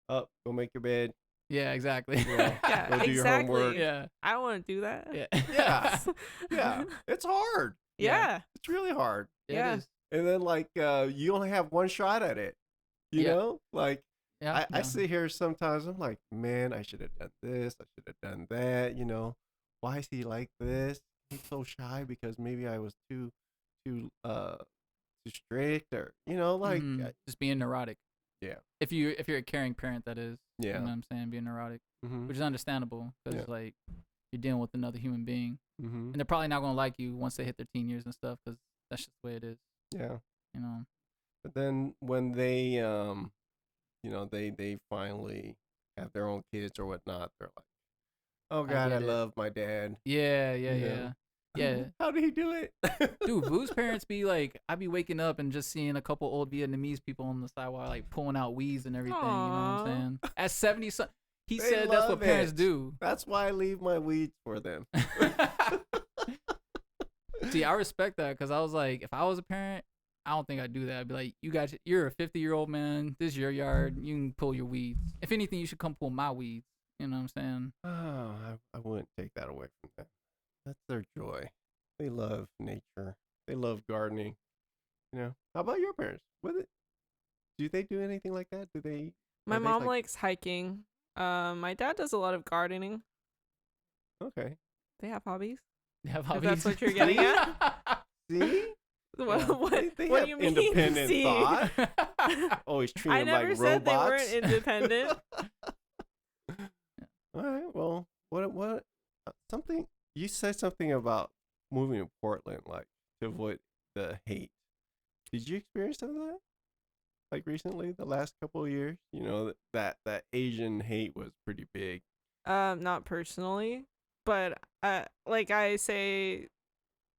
up, go make your bed. Yeah, exactly. Yeah. Yeah, Go do your homework. exactly. Yeah. I don't want to do that. Yeah. Yeah. Yeah, it's hard. Yeah. It's really hard. Yeah. It is. And then like you only have one shot at it. You Yeah. know? Like Yeah. I sit here sometimes, I'm like, man, I should have done this, I should have done that, Why is he like this? He's so shy because maybe I was too strict or like Just being neurotic. Yeah. If you're a caring parent, that is. Yeah. You know what I'm saying? Being neurotic, mm-hmm. which is understandable because Yeah. like you're dealing with another human being, Mm-hmm. and they're probably not gonna like you once they hit their teen years and stuff because that's just the way it is. Yeah. You know. But then when they they finally have their own kids or whatnot, they're like, oh God, I get it. love my dad. Yeah. Yeah. Yeah. How did he do it? Dude, Vu's parents be like, I be waking up and just seeing a couple old Vietnamese people on the sidewalk like pulling out weeds and everything. You know what Aw. I'm saying? At 70, he They said that's what love parents it. do. That's why I leave my weeds for them. See, I respect that because I was like, if I was a parent, I don't think I'd do that. I'd be like, you're a 50-year-old man. This is your yard. You can pull your weeds. If anything, you should come pull my weeds. You know what I'm saying? Oh, I wouldn't take that away from them. That's their joy. They love nature. They love gardening. How about your parents? Do they do anything like that? My Are they, mom like- likes hiking. My dad does a lot of gardening. Okay. They have hobbies. They have If hobbies. that's what you're getting at. See? What? Yeah. What, They what have do you mean? independent See? thought. Always treat I them never like said robots. they weren't independent. All right. Well, what? Something you said something about moving to Portland, like to avoid the hate. Did you experience some of that? Like recently, the last couple of years, that Asian hate was pretty big. Not personally, but like I say,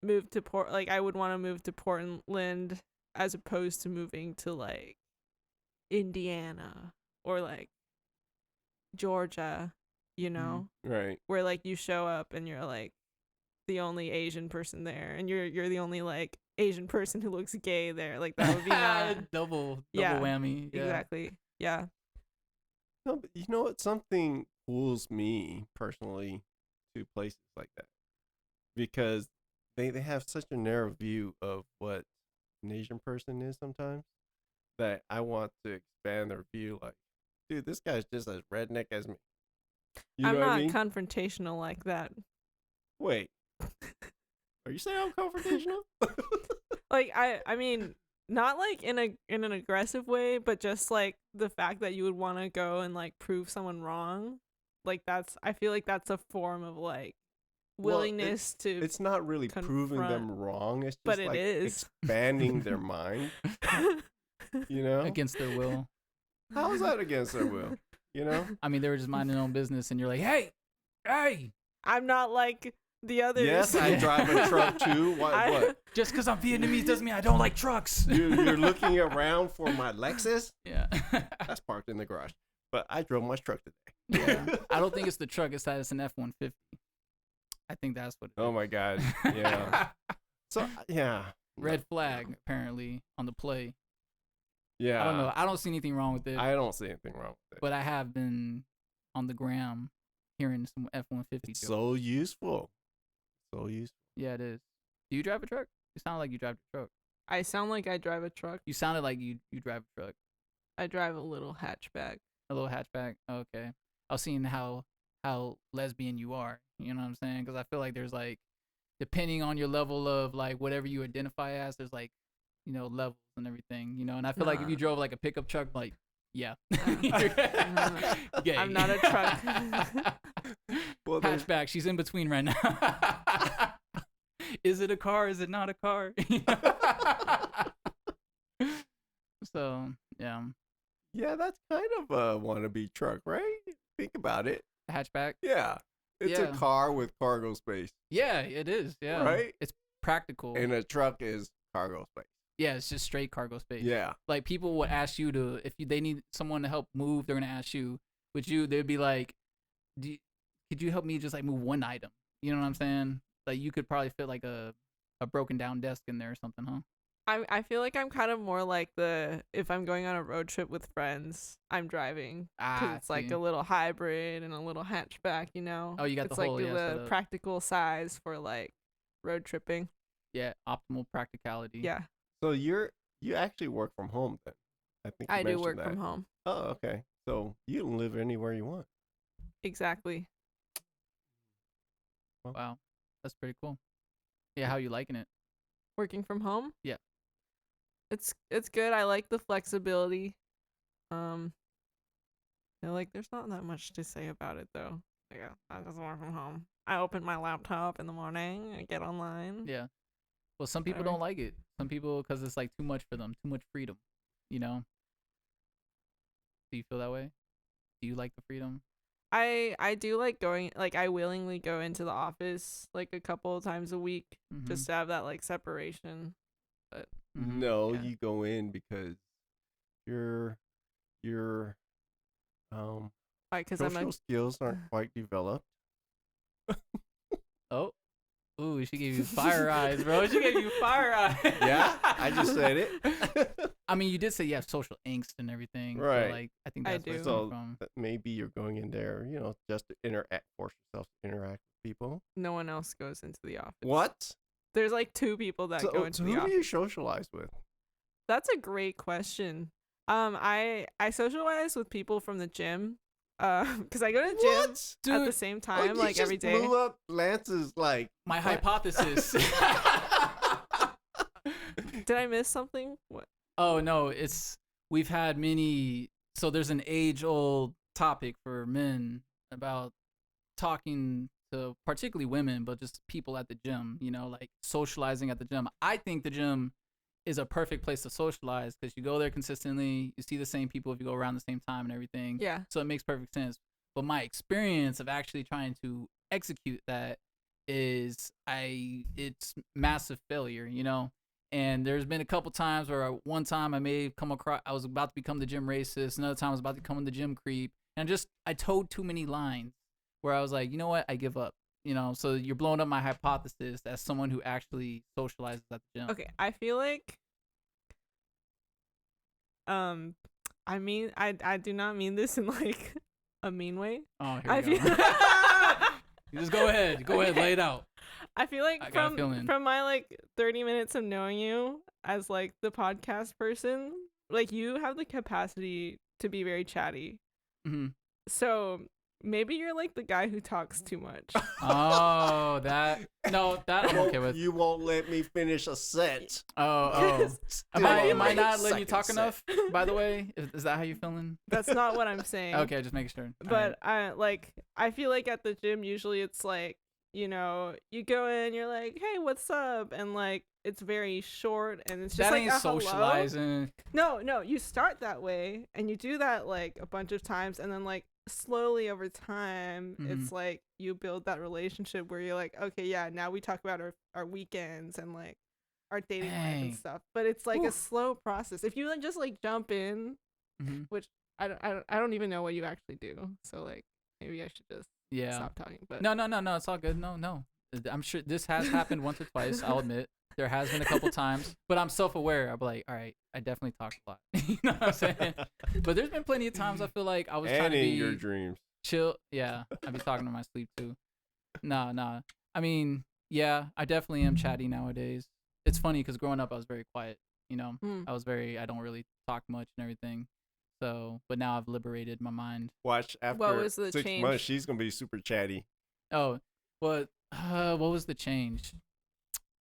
I would want to move to Portland as opposed to moving to like Indiana or like Georgia, Right. where like you show up and you're like the only Asian person there, and you're the only like Asian person who looks gay there. Like that would be not double Yeah, whammy. Yeah. exactly. Yeah. No, but you know what? Something pulls me personally to places like that because they have such a narrow view of what an Asian person is sometimes that I want to expand their view. Like, dude, this guy's just as redneck as me. You I'm know what not I mean? confrontational like that. Wait, are you saying I'm confrontational? Like I mean, not like in an aggressive way, but just like the fact that you would want to go and like prove someone wrong. Like I feel like that's a form of like Well, willingness to It's not really proving them confront, wrong. It's just but it like is. expanding their mind. Against their will. How is that against their will? I mean, they were just minding their own business, and you're like, hey. I'm not like the others. Yes, I drive a truck too. What? Just because I'm Vietnamese doesn't mean I don't like trucks. You're looking around for my Lexus? Yeah. That's parked in the garage. But I drove my truck today. Yeah. I don't think it's the truck. It's that it's an F-150. I think that's what it is. Oh my God. Yeah. So, yeah. Red flag, apparently, on the play. Yeah. I don't know. I don't see anything wrong with it. I don't see anything wrong with it. But I have been on the gram hearing some F-150 It's jokes. so useful. So useful. Yeah, it is. Do you drive a truck? You sound like you drive a truck. I sound like I drive a truck. You sounded like you drive a truck. I drive a little hatchback. A little hatchback. Okay. I was seeing how lesbian you are. You know what I'm saying? Because I feel like there's like, depending on your level of like whatever you identify as, there's like, levels and everything. And I feel like if you drove like a pickup truck, like, yeah. Gay. I'm not a truck. Well, Hatchback. She's in between right now. Is it a car? Is it not a car? So, yeah. yeah, that's kind of a wannabe truck, right? Think about it. Hatchback. Yeah. It's a car with cargo space. Yeah, it is. Yeah. Right? It's practical. And a truck is cargo space. Yeah, it's just straight cargo space. Yeah. Like people would ask you they need someone to help move, they're gonna ask you. They'd be like, could you help me just like move one item? You know what I'm saying? Like you could probably fit like a broken down desk in there or something, huh? I feel like I'm kind of more like if I'm going on a road trip with friends, I'm driving. Because it's like a little hybrid and a little hatchback, you know? Oh, you got it's the whole, like the practical size for like road tripping. Yeah, optimal practicality. Yeah. So you actually work from home then? I think you I do mentioned work that. from home. Oh, okay. So you can live anywhere you want. Exactly. Wow, that's pretty cool. Yeah, how you liking it? Working from home? Yeah. It's good. I like the flexibility. There's not that much to say about it though. Yeah, I just work from home. I open my laptop in the morning. I get online. Yeah. Well, some people don't like it. Some people, because it's like too much for them, too much freedom. You know. Do you feel that way? Do you like the freedom? I do like going. Like I willingly go into the office like a couple of times a week just to have that like separation. But no, you go in because your social skills aren't quite developed. Oh, ooh, she gave you fire eyes, bro. She gave you fire eyes. Yeah, I just said it. I mean, you did say you have social angst and everything. Right. So, like, I think that's where it's so coming from. maybe you're going in there, just to force yourself to interact with people. No one else goes into the office. What? There's like 2 people that go into the office. Who do you socialize with? That's a great question. I socialize with people from the gym. Because I go to the gym at the same time, like every day. Blew up Lance's like my hypothesis. Did I miss something? What? Oh no, we've had many. So there's an age-old topic for men about talking to particularly women, but just people at the gym. Like socializing at the gym. I think the gym is a perfect place to socialize because you go there consistently, you see the same people if you go around the same time and everything. Yeah. So it makes perfect sense. But my experience of actually trying to execute that it's massive failure, And there's been a couple times where one time I may have come across, I was about to become the gym racist. Another time I was about to become the gym creep. And I told too many lines where I was like, you know what? I give up. So you're blowing up my hypothesis as someone who actually socializes at the gym. Okay, I feel like, I mean, I do not mean this in like a mean way. Oh, here we go. You just go ahead, lay it out. I feel like from my like 30 minutes of knowing you as like the podcast person, like you have the capacity to be very chatty. Mm-hmm. So maybe you're like the guy who talks too much. Oh, that I'm okay with. You won't let me finish a set. Oh. Am I not letting you talk enough, by the way? Is that how you feeling? That's not what I'm saying. Okay, just making sure. But I feel like at the gym, usually it's like, you go in, you're like, hey, what's up? And like, it's very short and it's just that like ain't socializing. No, you start that way and you do that like a bunch of times and then like slowly over time, it's like you build that relationship where you're like, okay, yeah, now we talk about our weekends and like our dating life and stuff. But it's like a slow process. If you like just like jump in, which I don't even know what you actually do. So like maybe I should just stop talking. But no, it's all good. No. I'm sure this has happened once or twice. I'll admit there has been a couple times, but I'm self-aware. I'm like, all right, I definitely talk a lot. You know what I'm saying? But there's been plenty of times I feel like I was trying to be your dreams. Chill. Yeah, I be talking in my sleep too. Nah. I mean, yeah, I definitely am chatty nowadays. It's funny because growing up I was very quiet. I don't really talk much and everything. So, but now I've liberated my mind. Watch after what was the 6 change? months, she's gonna be super chatty. Oh, what was the change?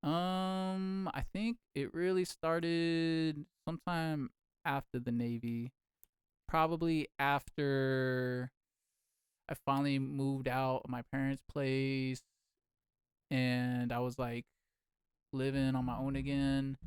I think it really started sometime after the Navy, probably after I finally moved out of my parents' place and I was like living on my own again.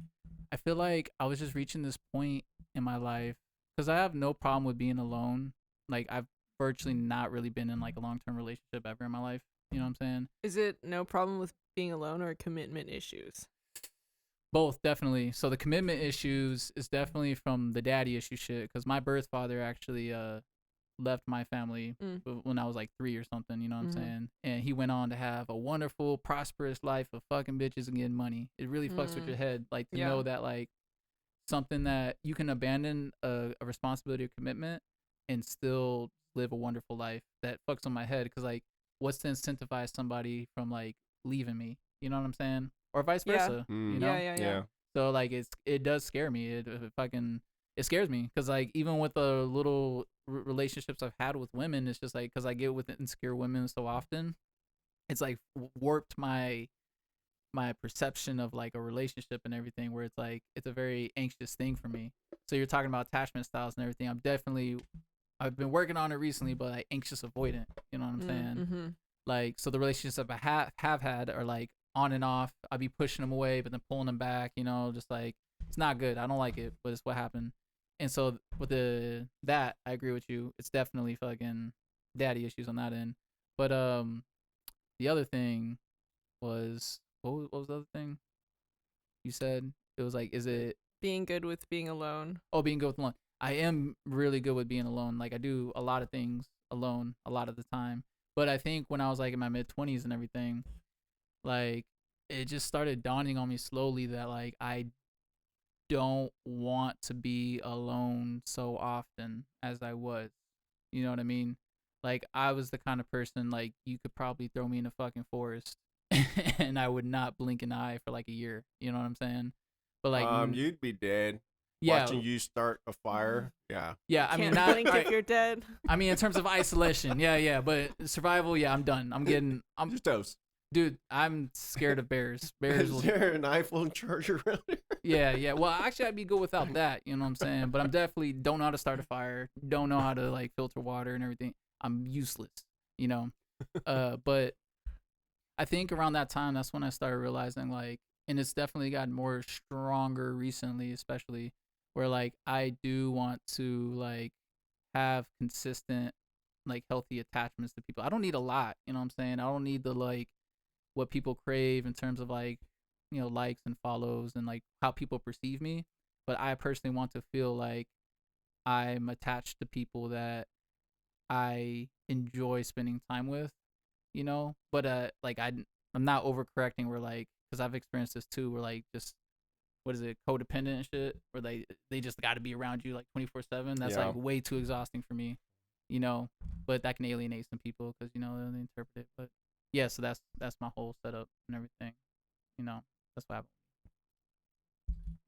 I feel like I was just reaching this point in my life because I have no problem with being alone. Like I've virtually not really been in like a long-term relationship ever in my life. You know what I'm saying? Is it no problem with being alone or commitment issues? Both, definitely. So the commitment issues is definitely from the daddy issue shit, because my birth father actually left my family when I was like 3 or something, you know what I'm saying? And he went on to have a wonderful, prosperous life of fucking bitches and getting money. It really fucks with your head, like, to know that, like, something that you can abandon a responsibility or commitment and still live a wonderful life. That fucks on my head, because, like, what's to incentivize somebody from, like, leaving me? You know what I'm saying? Or vice versa, you know? Yeah. So, like, it does scare me. It scares me, because, like, even with the little relationships I've had with women, it's just like, because I get with insecure women so often, it's like warped my perception of like a relationship and everything, where it's like it's a very anxious thing for me. So you're talking about attachment styles and everything. I've been working on it recently, but like anxious avoidant. You know what I'm saying? Like, so the relationships that I have had are like on and off. I'll be pushing them away, but then pulling them back. You know, just like, it's not good. I don't like it, but it's what happened. And so with that, I agree with you. It's definitely fucking daddy issues on that end. But the other thing was, what was the other thing you said? It was like, is it being good with being alone? Oh, being good with alone. I am really good with being alone. Like, I do a lot of things alone a lot of the time. But I think when I was like in my mid-20s and everything, like, it just started dawning on me slowly that like I don't want to be alone so often as I was. You know what I mean? Like, I was the kind of person, like, you could probably throw me in a fucking forest and I would not blink an eye for like a year. You know what I'm saying? But like, you'd be dead. yeah, Watching you start a fire. Yeah. yeah. I mean, Can't not blink if you're dead. I mean, in terms of isolation, yeah. But survival, yeah, I'm done. I'm Just toast. dude. I'm scared of bears. Bears Is will. there an iPhone charger around here? Yeah. Well, actually, I'd be good without that. You know what I'm saying? But I'm definitely don't know how to start a fire. Don't know how to like filter water and everything. I'm useless. You know. But I think around that time, that's when I started realizing, like, and it's definitely gotten more stronger recently, especially, where like I do want to like have consistent, like, healthy attachments to people. I don't need a lot, you know what I'm saying? I don't need the like what people crave in terms of like, you know, likes and follows and like how people perceive me. But I personally want to feel like I'm attached to people that I enjoy spending time with, you know. But like I'm not overcorrecting, where like, because I've experienced this too, where like, just, what is it, codependent and shit, where they just got to be around you like 24/7. That's like way too exhausting for me, you know. But that can alienate some people, because, you know, they interpret it. But yeah, so that's my whole setup and everything, you know. That's what happened.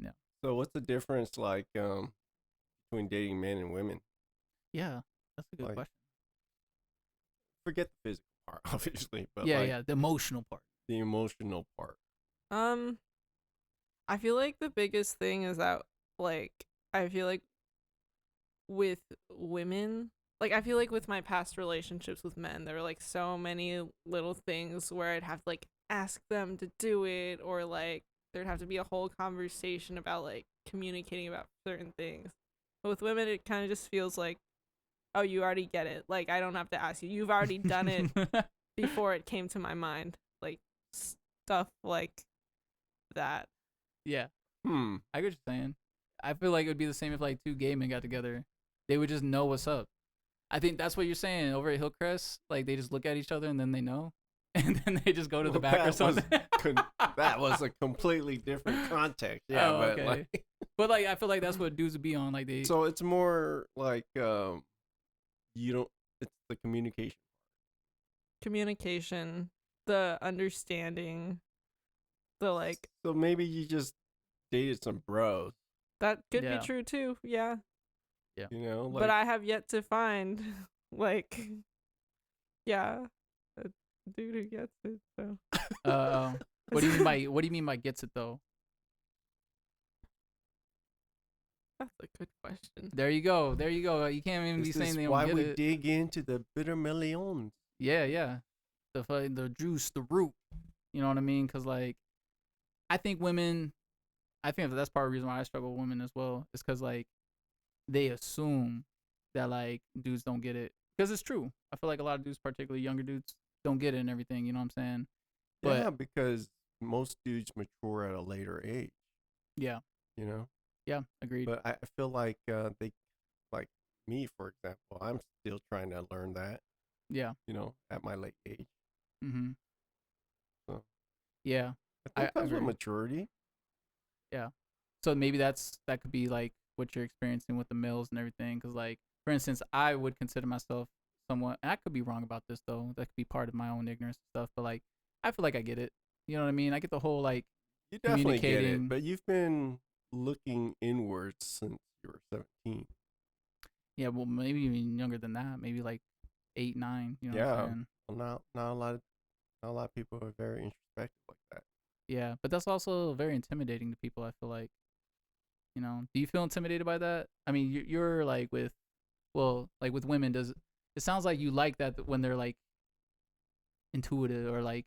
Yeah. So what's the difference like between dating men and women? Yeah, that's a good Like, question. Forget the physical part, obviously, but Yeah, like yeah, the emotional part. the emotional part. I feel like the biggest thing is that, like, I feel like with women, like, I feel like with my past relationships with men, there were like so many little things where I'd have to like ask them to do it, or like there'd have to be a whole conversation about like communicating about certain things. But with women, it kind of just feels like, oh, you already get it. Like, I don't have to ask you. You've already done it before it came to my mind. Like, stuff like that. Yeah. I get what you're saying. I feel like it would be the same if like two gay men got together. They would just know what's up. I think that's what you're saying over at Hillcrest. Like, they just look at each other and then they know, and then they just go to the back or something. That was a completely different context. Yeah, Oh, but okay. like, But like, I feel like that's what dudes would be on. Like, they. so it's more like you don't. It's the communication. Communication, the understanding, the like. So maybe you just dated some bros. That could Yeah. be true too. Yeah. You know, like, But I have yet to find, like, yeah, a dude who gets it. So. What do you mean by gets it though? That's a good question. There you go. You can't even be this saying is they why don't get we it. dig into the Bitter Melon. Yeah. The juice, the root. You know what I mean? Because like, I think that's part of the reason why I struggle with women as well. Is because like, they assume that like dudes don't get it, because it's true. I feel like a lot of dudes, particularly younger dudes, don't get it and everything. You know what I'm saying? But Yeah, because most dudes mature at a later age, yeah, you know. yeah, agreed. But I feel like they, like me, for example, I'm still trying to learn that, Yeah. you know, at my late age. Mm-hmm. So Yeah. I think comes with agree. maturity. Yeah. So maybe that could be like what you're experiencing with the males and everything. Because like, for instance, I would consider myself somewhat, and I could be wrong about this though. That could be part of my own ignorance and stuff. But like, I feel like I get it. You know what I mean? I get the whole like You definitely get it, communicating. but you've been looking inwards since you were 17. Yeah, well, maybe even younger than that. Maybe like 8, 9. You know what I'm Yeah. saying? Well, not a lot of people are very introspective like that. Yeah, but that's also very intimidating to people. I feel like, you know, do you feel intimidated by that? I mean, you're like with, well, like with women, does it sounds like you like that when they're like intuitive or like,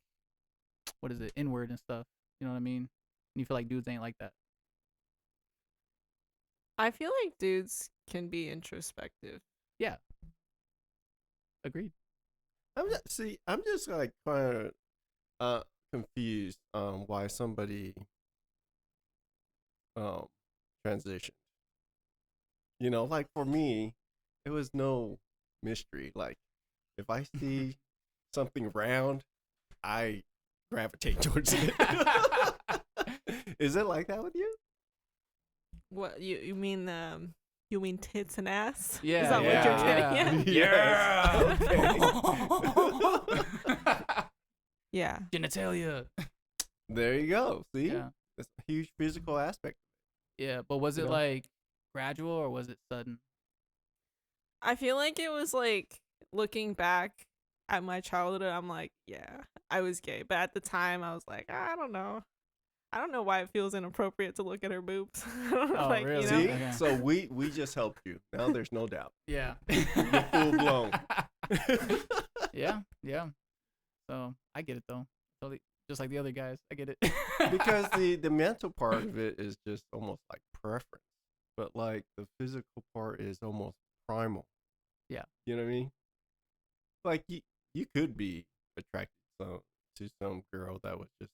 what is it, inward and stuff. You know what I mean? And you feel like dudes ain't like that. I feel like dudes can be introspective. Yeah. Agreed. I'm just like kind of confused why somebody transitioned. You know, like for me, it was no mystery. Like if I see something round, I gravitate towards it. Is it like that with you? What you mean? You mean tits and ass? Yeah. Is that what you're getting at? Yeah. Yeah. Genitalia. There you go. See, Yeah. it's a huge physical aspect. Yeah, but was You it know? like gradual or was it sudden? I feel like it was like looking back at my childhood, I'm like, yeah, I was gay. But at the time, I was like, I don't know. I don't know why it feels inappropriate to look at her boobs. Oh, like, really? You know? See, Okay. so we just helped you. Now there's no doubt. Yeah. You're full blown. Yeah, yeah. So I get it though. Totally, just like the other guys, I get it. Because the mental part of it is just almost like preference, but like the physical part is almost primal. Yeah. You know what I mean? Like you could be attracted to some girl that was just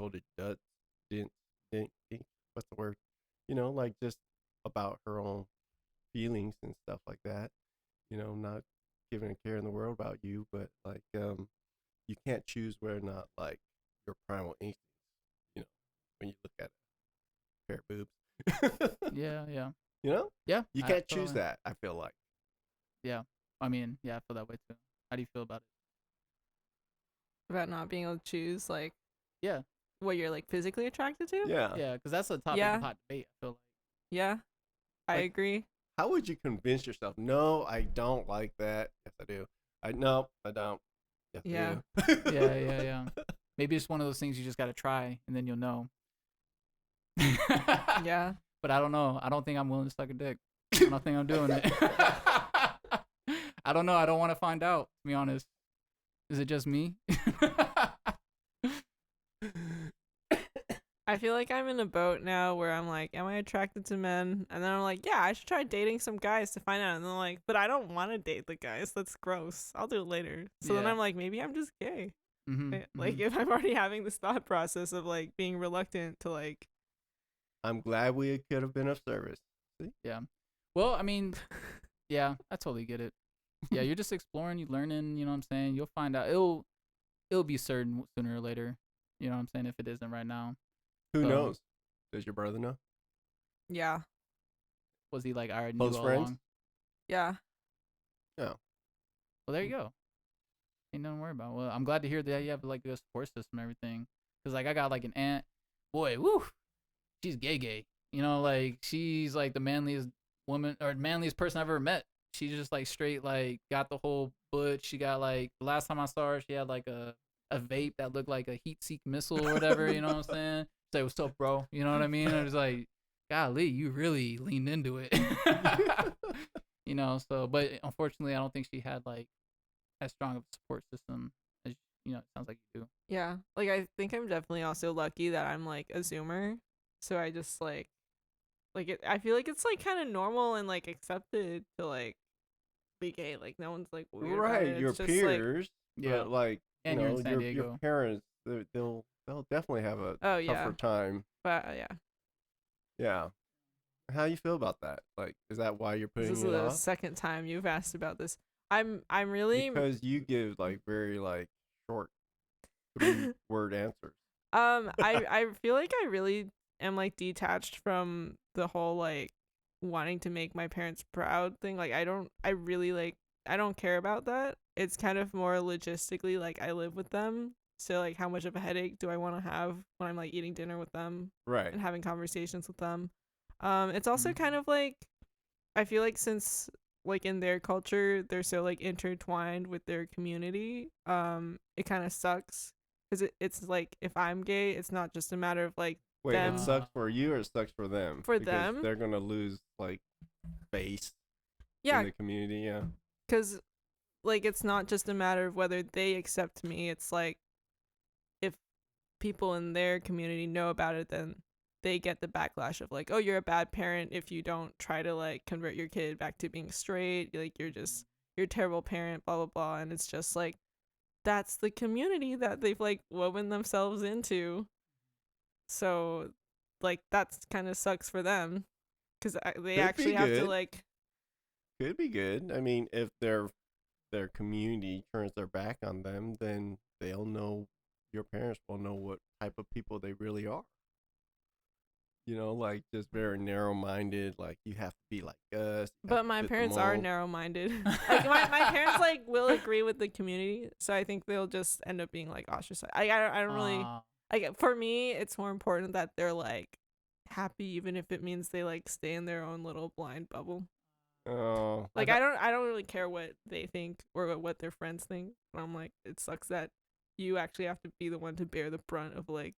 totally didn't what's the word? You know, like just about her own feelings and stuff like that. You know, not giving a care in the world about you, but like you can't choose whether or not like your primal instincts, you know, when you look at a pair of boobs. Yeah, yeah, You know? yeah. You I can't totally- choose that, I feel like. Yeah, I mean, yeah, I feel that way too. How do you feel about it? About not being able to choose, like, Yeah, what you're, like, physically attracted to? Yeah. yeah, because that's a topic Yeah. of hot debate. I feel like. Yeah. I Like- agree. How would you convince yourself? No, I don't like that. Yes, I do. No, I don't. Yes, Yeah. I do. Yeah, yeah, yeah. Maybe it's one of those things you just gotta try and then you'll know. Yeah. But I don't know. I don't think I'm willing to suck a dick. I don't think I'm doing it. I don't know. I don't want to find out, to be honest. Is it just me? I feel like I'm in a boat now where I'm like, am I attracted to men? And then I'm like, yeah, I should try dating some guys to find out. And then I'm like, but I don't want to date the guys. That's gross. I'll do it later. So then Yeah. I'm like, maybe I'm just gay. Mm-hmm, Like, if I'm already having this thought process of like being reluctant to like, I'm glad we could have been of service. yeah. Well, I mean, yeah, I totally get it. Yeah, you're just exploring, you're learning, you know what I'm saying? You'll find out. It'll be certain sooner or later. You know what I'm saying? If it isn't right now. Who So- knows? Does your brother know? yeah, Was he like, I already Close knew all friends? along? yeah. Well, there you go. Ain't nothing to worry about. Well, I'm glad to hear that you have like a support system and everything. Cause like I got like an aunt, boy, woo, she's gay. You know, like she's like the manliest woman or manliest person I've ever met. She just like straight like got the whole butch. She got like the last time I saw her, she had like a vape that looked like a heat seek missile or whatever. You know what I'm saying? She's like, "What's up, bro?" You know what I mean? I was like, "Golly, you really leaned into it." You know, so but unfortunately, I don't think she had like as strong of a support system as you know. It sounds like you do. Yeah. Like, I think I'm definitely also lucky that I'm like a Zoomer. So I just like it, I feel like it's like kind of normal and like accepted to like be gay. Like, no one's like weird. About Right, it. your It's just, like, peers. Yeah. But like And you're in San Diego. Your parents, they'll definitely have a Oh yeah, tougher time. but yeah, Yeah. How you feel about that? Like, is that why you're this putting is it the off? second time you've asked about this. I'm really Because you give like very like short 3-word answers. I feel like I really am like detached from the whole like wanting to make my parents proud thing. Like I don't care about that. It's kind of more logistically like I live with them. So like how much of a headache do I want to have when I'm like eating dinner with them Right. and having conversations with them? It's also Mhm. kind of like I feel like since like in their culture they're so like intertwined with their community, it kind of sucks because it's like if I'm gay, it's not just a matter of like Wait, it them sucks for you or it sucks for them? for Because them. they're gonna lose like base in Yeah, the community. Yeah. because like it's not just a matter of whether they accept me. It's like if people in their community know about it, then they get the backlash of like, oh, you're a bad parent if you don't try to like convert your kid back to being straight. Like you're a terrible parent, blah blah blah. And it's just like that's the community that they've like woven themselves into. So like that's kind of sucks for them because they Could be actually have to good. like Could be good. I mean, if their community turns their back on them, then they'll know. Your parents will know what type of people they really are. Like just very narrow-minded. Like you have to be like us. You have but to my fit the parents are mold. narrow-minded. Like my parents like will agree with the community, so I think they'll just end up being like ostracized. I don't really like for me it's more important that they're like happy even if it means they like stay in their own little blind bubble. Oh, Like I don't really care what they think or what their friends think. But I'm like it sucks that you actually have to be the one to bear the brunt of like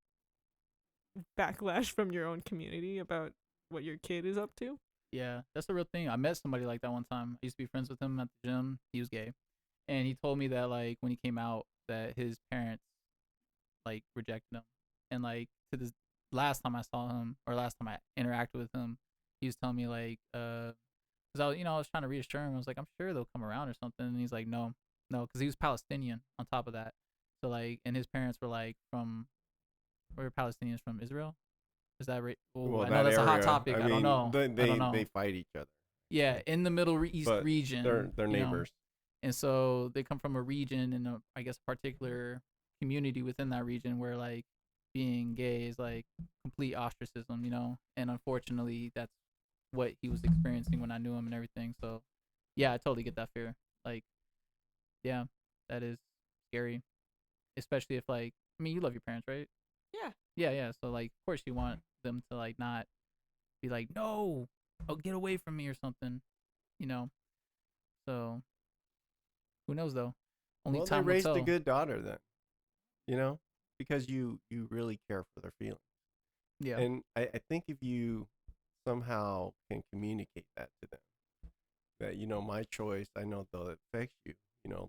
backlash from your own community about what your kid is up to. Yeah, that's the real thing. I met somebody like that one time. I used to be friends with him at the gym. He was gay, and he told me that like when he came out, that his parents like rejected him, and like to this last time I saw him or last time I interacted with him, he was telling me like because I was trying to reassure him. I was like, I'm sure they'll come around or something, and he's like, no, because he was Palestinian on top of that. So like, and his parents were like from where are Palestinians from Israel? Is that right? Oh, well, I know that that's a hot area. topic. I I don't mean, know. they I don't know. they fight each other, Yeah, in the Middle East but region. they're neighbors. And so they come from a region and I guess particular community within that region where like being gay is like complete ostracism. And unfortunately that's what he was experiencing when I knew him and everything. So yeah, I totally get that fear. Like, yeah, that is scary, especially if like I mean you love your parents, right? Yeah. Yeah. So like of course you want them to like not be like no, oh get away from me or something, you know. So who knows though? Only Well, they time will raised a tell. good daughter then, because you really care for their feelings. Yeah. And I think if you somehow can communicate that to them, that, my choice, I know though it affects you,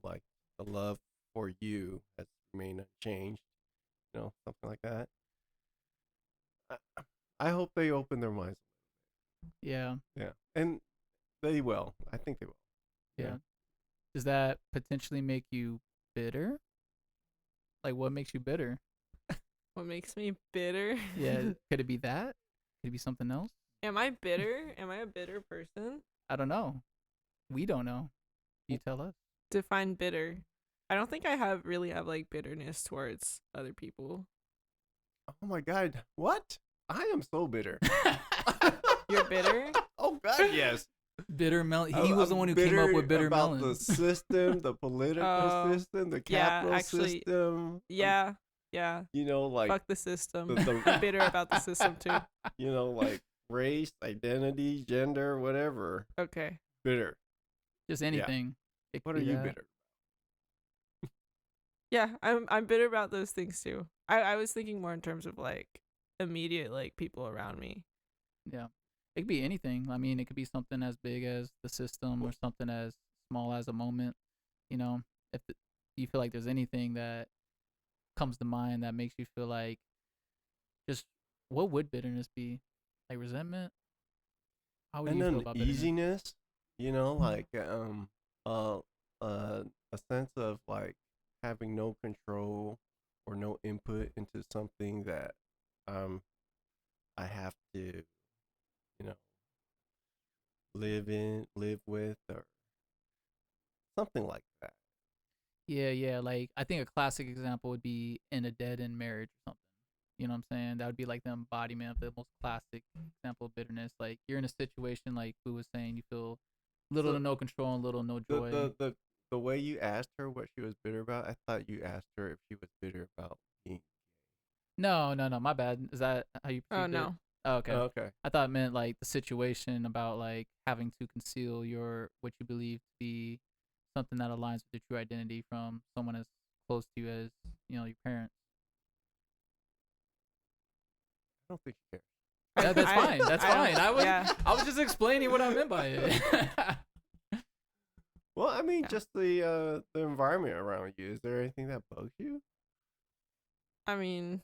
like the love for you has remained unchanged, something like that. I, I hope they open their minds. Yeah. Yeah. And they will. I think they will. Yeah. Does that potentially make you bitter? Like what makes you bitter? What makes me bitter? Yeah. Could it be that? Could it be something else? Am I bitter? Am I a bitter person? I don't know. We don't know. You tell us. Define bitter. I don't think I really have like bitterness towards other people. Oh my God. What? I am so bitter. You're bitter? Oh God, yes. Bitter Melon. He was the one who came up with Bitter about Melon. the system, the political system, the capital system. Yeah. Like Fuck the system. the I'm bitter about the system too. like race, identity, gender, whatever. Okay. Bitter. Just anything. What are you bitter? Yeah, I'm bitter about those things too. I was thinking more in terms of like immediate like people around me. Yeah. It could be anything. I mean, it could be something as big as the system or something as small as a moment. If you feel like there's anything that comes to mind that makes you feel like just what would bitterness be? Like resentment? How would And you feel then about bitterness? easiness, like a sense of like having no control or no input into something that I have to, live with, or something like that. Yeah. Like I think a classic example would be in a dead end marriage or something. You know what I'm saying? That would be like the embodiment of the most classic example of bitterness. Like you're in a situation like Boo was saying, you feel little So to no control and little to no the joy. the way you asked her what she was bitter about, I thought you asked her if she was bitter about being. No. My bad. Is that how you Oh perceived it? no. Oh, okay. Oh, okay. I thought it meant like the situation about like having to conceal your what you believe to be something that aligns with your true identity from someone as close to you as your parents. I don't think she cares. That's fine. That's I don't- fine. yeah. I was just explaining what I meant by it. Well, I mean, Yeah. just the environment around you. Is there anything that bugs you? I mean,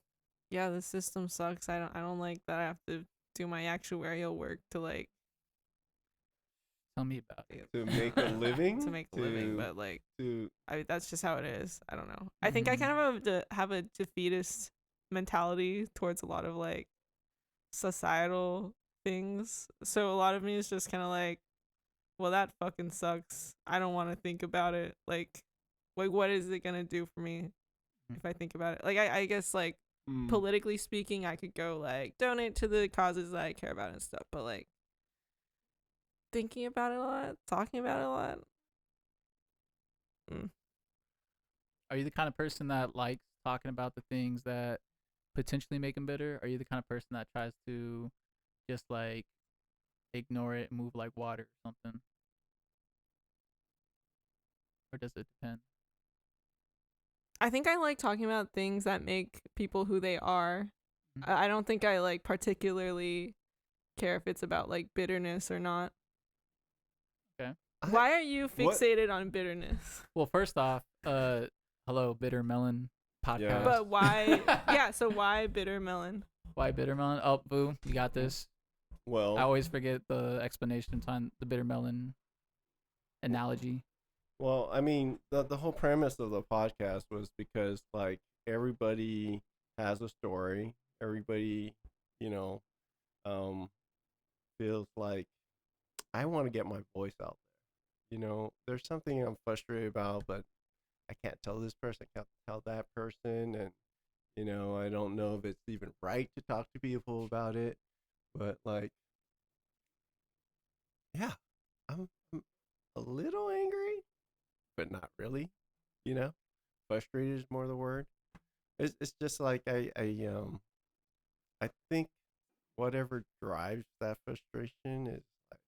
yeah, the system sucks. I don't like that I have to do my actuarial work to like Tell me about it. To make a living? to make a living, but like that's just how it is. I don't know. I think I kind of have a defeatist mentality towards a lot of like societal things. So a lot of me is just kind of like, well, that fucking sucks. I don't want to think about it. Like what is it gonna do for me if I think about it? Like I guess like politically speaking, I could go like donate to the causes that I care about and stuff. But like thinking about it a lot, talking about it a lot. Are you the kind of person that likes talking about the things that potentially make him bitter? Are you the kind of person that tries to just like ignore it and move like water or something? Or does it depend? I think I like talking about things that make people who they are. I don't think I like particularly care if it's about like bitterness or not. Okay. Why are you fixated on bitterness? Well, first off, hello, Bitter Melon podcast. Yeah. But why? Yeah, so why Bitter Melon? Why Bitter Melon? Oh, Boo, you got this. Well, I always forget the explanation behind the Bitter Melon analogy. Well, I mean, the whole premise of the podcast was because like everybody has a story. Everybody, feels like I want to get my voice out there. There's something I'm frustrated about, but I can't tell this person, I can't tell that person, and I don't know if it's even right to talk to people about it. But like, yeah, I'm a little angry, but not really. Frustrated is more the word. It's just like I think whatever drives that frustration is like,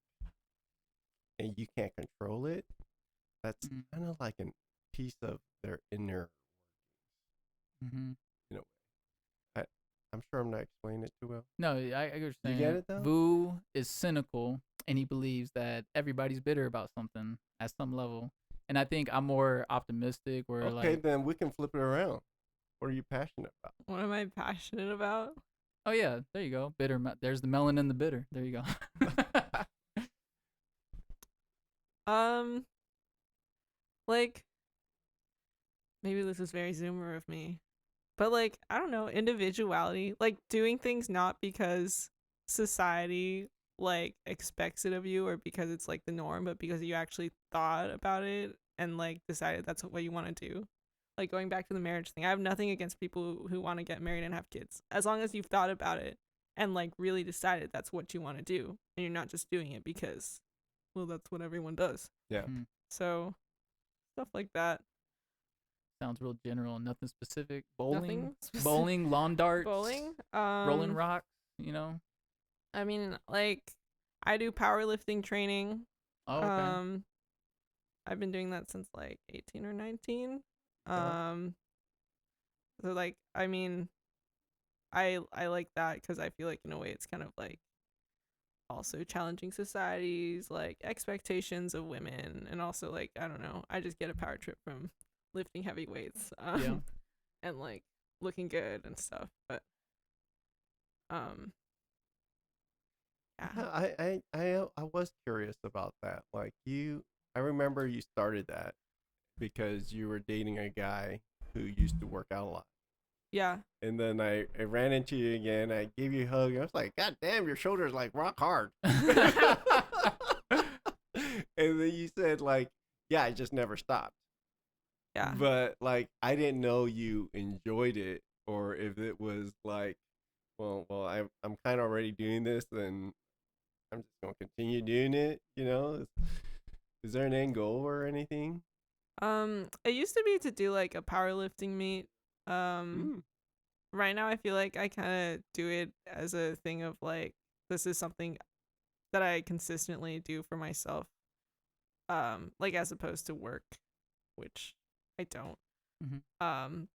and you can't control it. That's kind of like a piece of their inner Mm-hmm. I'm sure I'm not explaining it too well. No, I get what you're saying. You get it though? Vu is cynical, and he believes that everybody's bitter about something at some level. And I think I'm more optimistic. Where Okay, then we can flip it around. What are you passionate about? What am I passionate about? Oh yeah, there you go. Bitter. There's the melon and the bitter. There you go. Like maybe this is very Zoomer of me, but like I don't know, individuality, like doing things not because society like expects it of you or because it's like the norm, but because you actually thought about it and like decided that's what you want to do. Like going back to the marriage thing, I have nothing against people who want to get married and have kids, as long as you've thought about it and like really decided that's what you want to do, and you're not just doing it because, well, that's what everyone does. Yeah. So stuff like that. Sounds real general, nothing specific. Bowling, Nothing specific. bowling, lawn darts, Bowling, rolling rocks. I mean, like I do powerlifting training. Oh, okay. I've been doing that since like 18 or 19. Yeah. So like I mean, I like that because I feel like in a way it's kind of like also challenging society's like expectations of women, and also like I don't know, I just get a power trip from lifting heavy weights Yeah. and like looking good and stuff. But yeah. I was curious about that. Like I remember you started that, because you were dating a guy who used to work out a lot. Yeah. And then I ran into you again. I gave you a hug. I was like, God damn, your shoulder's like rock hard. And then you said, like, yeah, I just never stopped. Yeah. But, like, I didn't know you enjoyed it, or if it was like, well, I'm kind of already doing this, and I'm just going to continue doing it, you know? Is there an end goal or anything? It used to be to do like a powerlifting meet. Mm. Right now I feel like I kind of do it as a thing of like, this is something that I consistently do for myself. Like as opposed to work, which I don't. Mhm.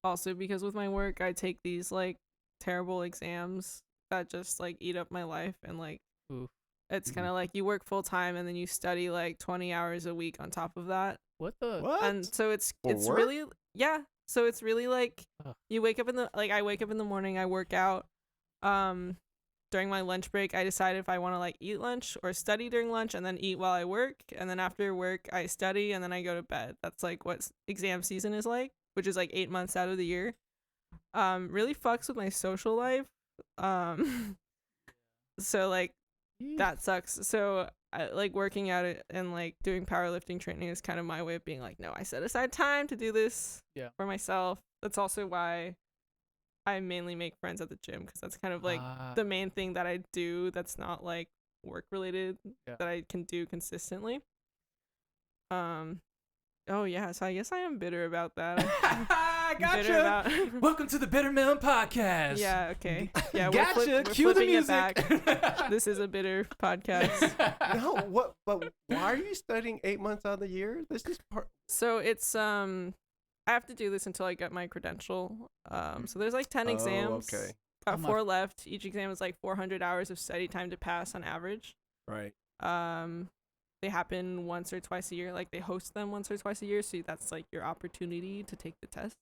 Also because with my work I take these like terrible exams that just like eat up my life, and like Oof. it's kind of like you work full time and then you study like 20 hours a week on top of that. What the? What? And so it's work? really, yeah, so it's really like Ugh. you wake up in the I wake up in the morning, I work out. During my lunch break I decide if I want to like eat lunch or study during lunch, and then eat while I work, and then after work I study, and then I go to bed. That's like what exam season is like, which is like 8 months out of the year. Really fucks with my social life. So like that sucks. So I, like working out and like doing powerlifting training is kind of my way of being like, no, I set aside time to do this for myself. That's also why I mainly make friends at the gym, because that's kind of like the main thing that I do that's not like work related that I can do consistently. Oh yeah, so I guess I am bitter about that. Gotcha. Welcome to the Bitter Melon podcast. Yeah. Okay. Yeah. Gotcha. We're Cue the flipping it music. back. This is a bitter podcast. No, what? But why are you studying 8 months out of the year? This is part. So it's I have to do this until I get my credential. So there's like 10 exams. Okay. Got 4 left. Each exam is like 400 hours of study time to pass on average. Right. They happen once or twice a year. Like they host them once or twice a year, so that's like your opportunity to take the test.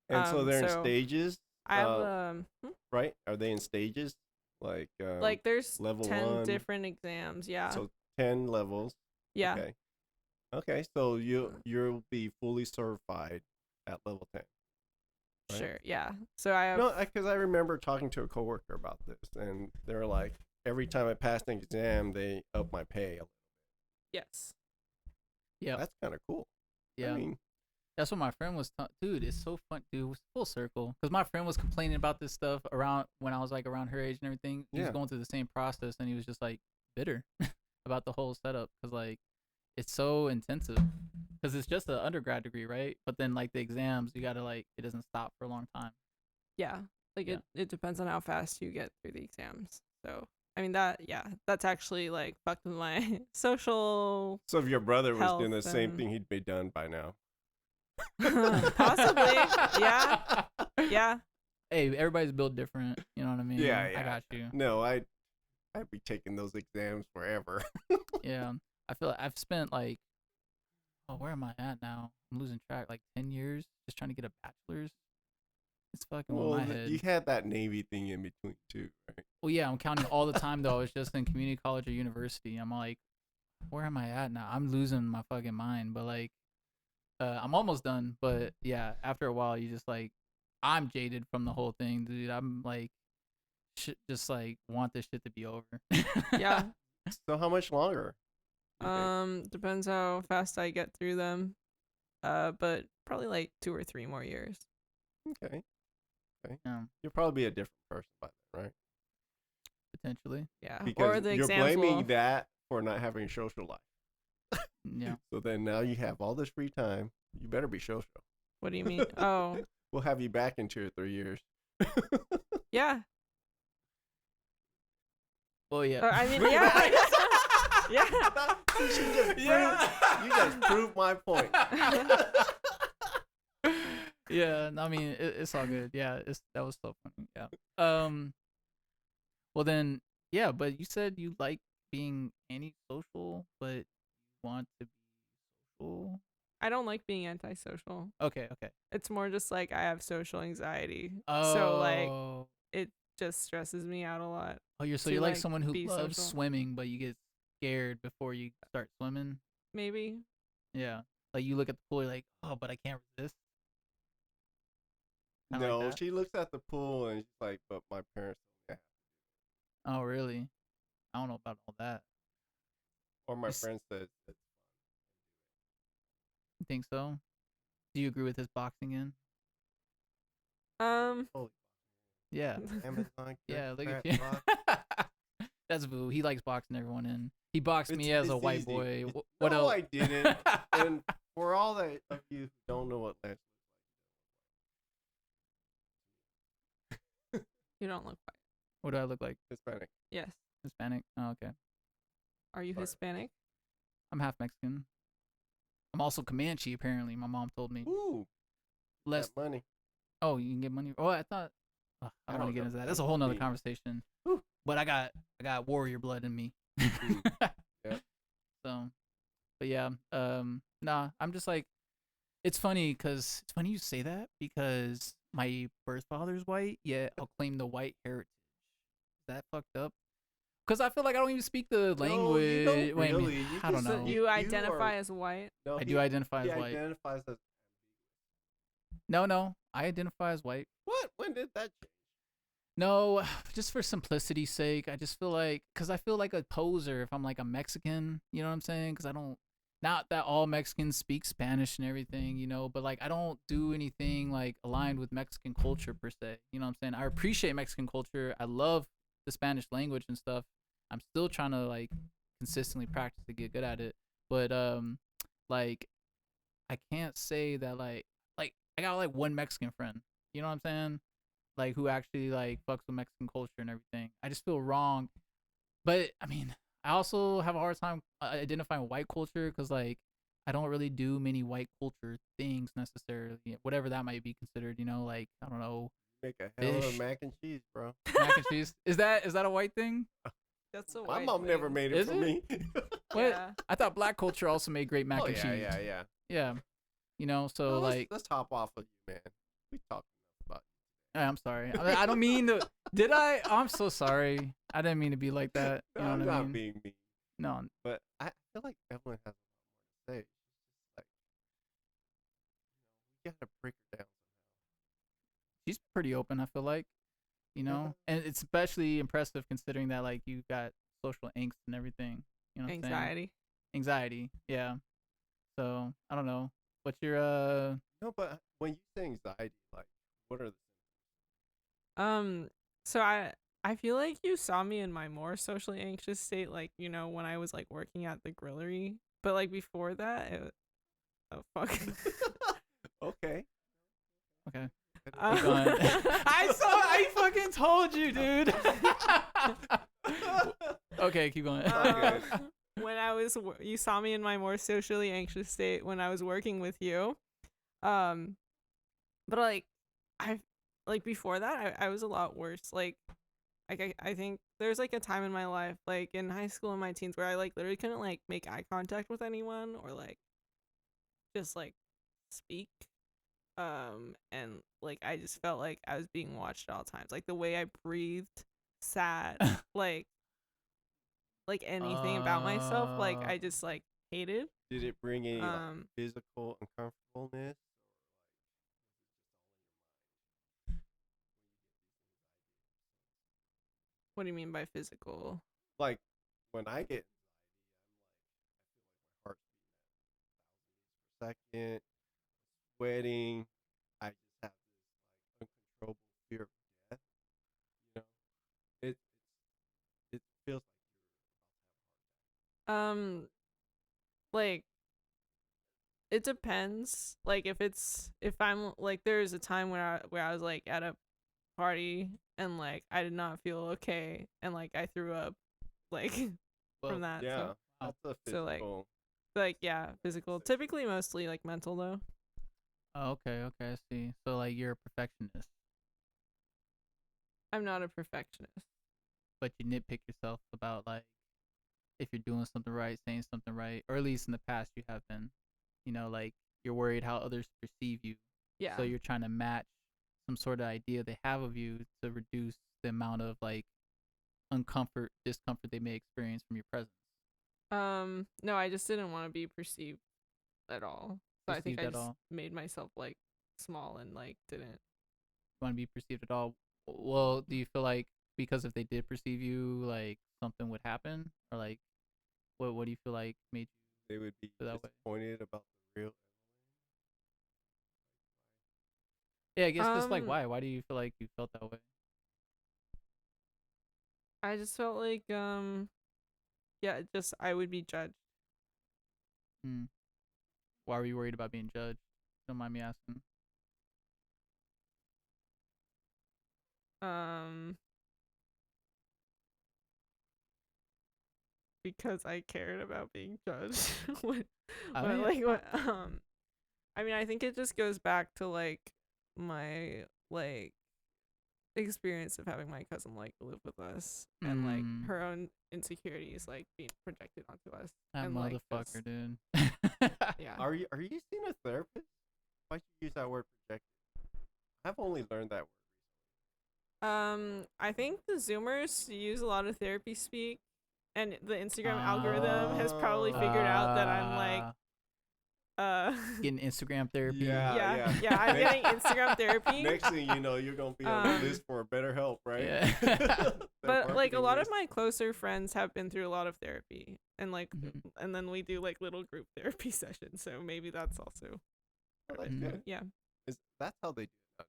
And so they're in stages. I have right? Are they in stages? Like there's level 10 1, different exams. Yeah. So 10 levels. Yeah. Okay. Okay. So you'll be fully certified at level 10. Right? Sure. Yeah. So I have. No, because I remember talking to a coworker about this, and they're like, every time I passed an exam, they up my pay. Yes. Yeah. That's kind of cool. Yeah. I mean, that's what my friend was dude, it's so fun, dude. It's full circle. Because my friend was complaining about this stuff around when I was like around her age and everything. He was going through the same process, and he was just like bitter about the whole setup, because like it's so intensive. Because it's just an undergrad degree, right? But then like the exams, you gotta like, it doesn't stop for a long time. Yeah. Like it depends on how fast you get through the exams. So I mean that's actually like fucked with my social. So if your brother was doing the health same thing, he'd be done by now. Possibly. Yeah. Yeah. Hey, everybody's built different. You know what I mean? Yeah. I got you. No, I'd be taking those exams forever. Yeah. I feel like I've spent like, where am I at now? I'm losing track. Like 10 years just trying to get a bachelor's. It's fucking with my head. You had that Navy thing in between too, right? Well, yeah, I'm counting all the time though. It's just in community college or university. I'm like, where am I at now? I'm losing my fucking mind. But like, I'm almost done. But yeah, after a while, you just like, I'm jaded from the whole thing, dude. I'm like, just like want this shit to be over. Yeah. So how much longer? Depends how fast I get through them. But probably like 2 or 3 more years. Okay. Yeah. You'll probably be a different person by then, right? Potentially. Yeah. Because or the you're exams blaming that for not having a social life. Yeah. So then now you have all this free time. You better be social. What do you mean? Oh. We'll have you back in 2 or 3 years. Yeah. Well, yeah. I mean, yeah. Yeah. You just proved my point. Yeah, I mean, it's all good. Yeah, that was so funny. Yeah. Well then, yeah, but you said you like being antisocial, but you want to be social. I don't like being antisocial. Okay. It's more just like I have social anxiety. Oh. So like it just stresses me out a lot. Oh, you're to, like someone who be loves social. swimming, but you get scared before you start swimming. Maybe. Yeah. Like you look at the pool, you're like, oh, but I can't resist. Kinda like No, that? she looks at the pool and she's like, but my parents don't have. Oh, really? I don't know about all that. Or my Just- friend says it's You think so? Do you agree with his boxing in? holy Yeah. Amazon. Yeah, look fat at you. fuck. That's Vu. He likes boxing everyone in. He boxed me It's- as a it's white easy. boy. It's- What no, else? I didn't. And for all that of you who don't know what Lantz You don't look white. What do I look like? Hispanic. Yes. Hispanic? Oh, okay. Are you Sorry. Hispanic? I'm half Mexican. I'm also Comanche, apparently. My mom told me. Ooh, Less. that money. Oh, you can get money. Oh, I thought. I I don't want don't to get know, into that. man. That's a whole nother Me. conversation. Whew. But I got warrior blood in me. Yeah. So, but yeah. Nah. I'm just like, it's funny because it's funny you say that because my birth father's white, yet I'll claim the white heritage. Is that fucked up? Because I feel like I don't even speak the language. you don't Wait, really. You I don't just- know. You you identify are- as white? No, I do identify he as white. identifies as No, I identify as white. what? When did that change? No, just for simplicity's sake, I just feel like, because I feel like a poser if I'm like a Mexican, you know what I'm saying? Because I don't, not that all Mexicans speak Spanish and everything, you know, but like I don't do anything like aligned with Mexican culture per se, you know what I'm saying? I appreciate Mexican culture. I love the Spanish language and stuff. I'm still trying to like consistently practice to get good at it. But like I can't say that like I got like one Mexican friend, you know what I'm saying? Like who actually like fucks with Mexican culture and everything. I just feel wrong. But I mean, I also have a hard time identifying white culture because like I don't really do many white culture things necessarily, whatever that might be considered. You know, like I don't know, Make a hell of Fish. mac and cheese, bro. mac and cheese. Is that a white thing? That's a My white mom thing. never made it Is for it? me. What? Yeah. I thought black culture also made great mac oh and yeah, cheese. yeah. Yeah. You know, so Well, like, let's hop off of you, man. We talked enough about I'm sorry. I don't mean to. Did I? I'm so sorry. I didn't mean to be like that. you. You know I'm what I not mean? being mean, No. but I feel like Evelyn has a lot more to say. She's just like, we gotta break her down somehow. She's pretty open, I feel like, you know, and it's especially impressive considering that like you got social angst and everything, you know what I'm saying? Anxiety. Yeah. So I don't know, what's your No, but when you say anxiety, like, what are the So I feel like you saw me in my more socially anxious state, like, you know, when I was like working at the grillery. But like before that, oh fuck. Okay. okay? Um, Keep going. I fucking told you, dude. Okay, keep going. Okay. When I was, you saw me in my more socially anxious state when I was working with you. But like, like before that, I was a lot worse. Like I think there's like a time in my life, like in high school and my teens, where I like literally couldn't like make eye contact with anyone or like just like speak. And like I just felt like I was being watched at all times. Like the way I breathed, sat, like anything about myself, like I just like hated. Did it bring any like, Um, physical uncomfortableness? what do you mean by physical? Like when I get anxiety, I'm like, I feel like my heart's beating at 1,000 beats per second, sweating. I just have this like uncontrollable fear of death. You know, it feels like Like it depends. Like if I'm like there's a time where I was like at a party and like I did not feel okay and like I threw up like Whoa. from that. you're about to have a heart attack. Yeah, So, that's a like- physical. Yeah, physical. Typically mostly like mental though. Oh, okay, I see. So like you're a perfectionist, I'm not a perfectionist. but you nitpick yourself about like if you're doing something right, saying something right, or at least in the past you have been. You know, like you're worried how others perceive you. Yeah. So you're trying to match some sort of idea they have of you to reduce the amount of like discomfort they may experience from your presence. No, I just didn't want to be perceived at all. So I think Perceived I at just all. made myself like small and like didn't. Want to be perceived at all. Well, do you feel like because if they did perceive you, like something would happen, or like what do you feel like made They would be you feel that way? disappointed about the real. Yeah, I guess just like Um, why do you feel like you felt that way? I just felt like yeah, just I would be judged. Hmm. Why were you worried about being judged? Don't mind me asking. Um, because I cared about being judged. what, I what mean, like what I mean, I think it just goes back to like my like experience of having my cousin like live with us and like mm, her own insecurities like being projected onto us that and like motherfucker, dude. yeah. Are you seeing a therapist? Why'd you use that word projected? I've only learned that word. I think the Zoomers use a lot of therapy speak, and the Instagram algorithm has probably figured out that I'm like uh getting Instagram therapy. Yeah. I'm getting Instagram therapy. Next thing you know, you're gonna be on the list for better help, right? Yeah. Their But like a marketing lot of list. my closer friends have been through a lot of therapy, and like Mhm. and then we do like little group therapy sessions, so maybe that's also Oh, part of that's it. good. Yeah. That's how they do it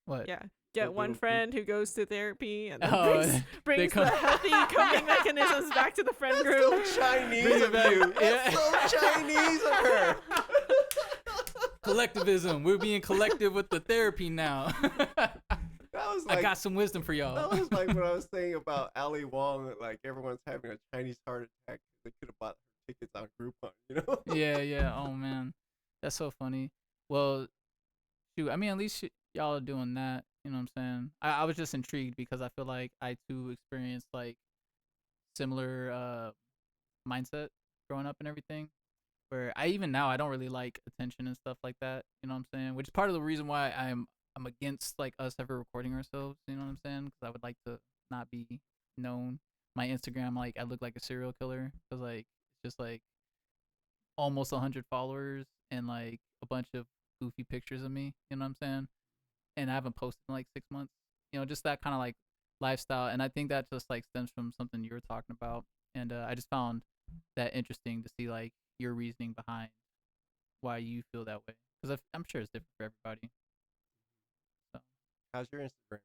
What? Yeah. Get one little friend who goes to therapy and then Oh, brings come- the healthy coping mechanisms back to the friend group. nowadays. So Chinese Bring it of back. you. Yeah. That's so Chinese of her. Collectivism. We're being collective with the therapy now. That was I like got some wisdom for y'all. that was like what I was saying about Ali Wong. Like everyone's having a Chinese heart attack. They could have bought her tickets on Groupon, you know? Yeah. Oh man, that's so funny. Well, shoot. I mean, at least y'all are doing that. You know what I'm saying? I was just intrigued because I feel like I too experienced like similar mindset growing up and everything. Where I even now I don't really like attention and stuff like that. You know what I'm saying? Which is part of the reason why I'm against like us ever recording ourselves. You know what I'm saying? Because I would like to not be known. My Instagram, like I look like a serial killer because like it's just like almost 100 followers and like a bunch of goofy pictures of me. You know what I'm saying? And I haven't posted in like 6 months. You know, just that kind of like lifestyle. And I think that just like stems from something you were talking about. And I just found that interesting to see like your reasoning behind why you feel that way. Because I'm sure it's different for everybody. So How's your Instagram?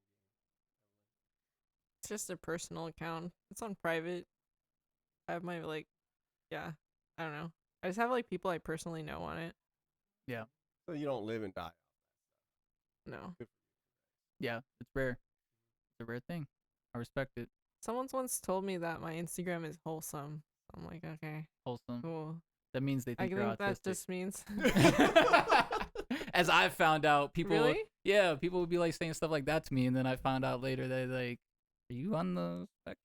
It's just a personal account. It's on private. I have my like yeah, I don't know. I just have like people I personally know on it. yeah, So you don't live and die. No. yeah, it's rare. It's a rare thing. I respect it. Someone's once told me that my Instagram is wholesome. I'm like, okay, Wholesome. cool. That means they I think you're think that autistic. just means As I've found out, people Really? yeah, people would be like saying stuff like that to me, and then I found out later that like, are you on the spectrum?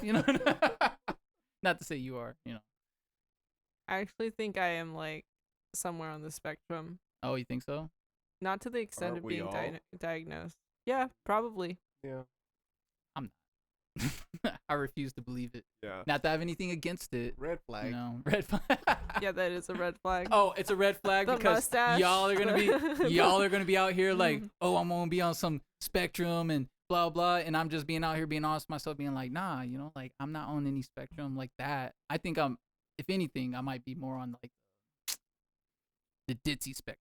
You know, not to say you are. You know. I actually think I am like somewhere on the spectrum. Oh, you think so? Not to the extent Aren't of we being all? diagnosed. Yeah, probably. Yeah. I'm not. I refuse to believe it. Yeah. Not to have anything against it. Red flag. You know, red flag. Yeah, that is a red flag. Oh, it's a red flag The because mustache, y'all are gonna be y'all are gonna be out here like, Mhm. oh, I'm gonna be on some spectrum and blah blah, and I'm just being out here being honest with myself, being like, nah, you know, like I'm not on any spectrum like that. I think I'm, if anything, I might be more on like the ditzy spectrum.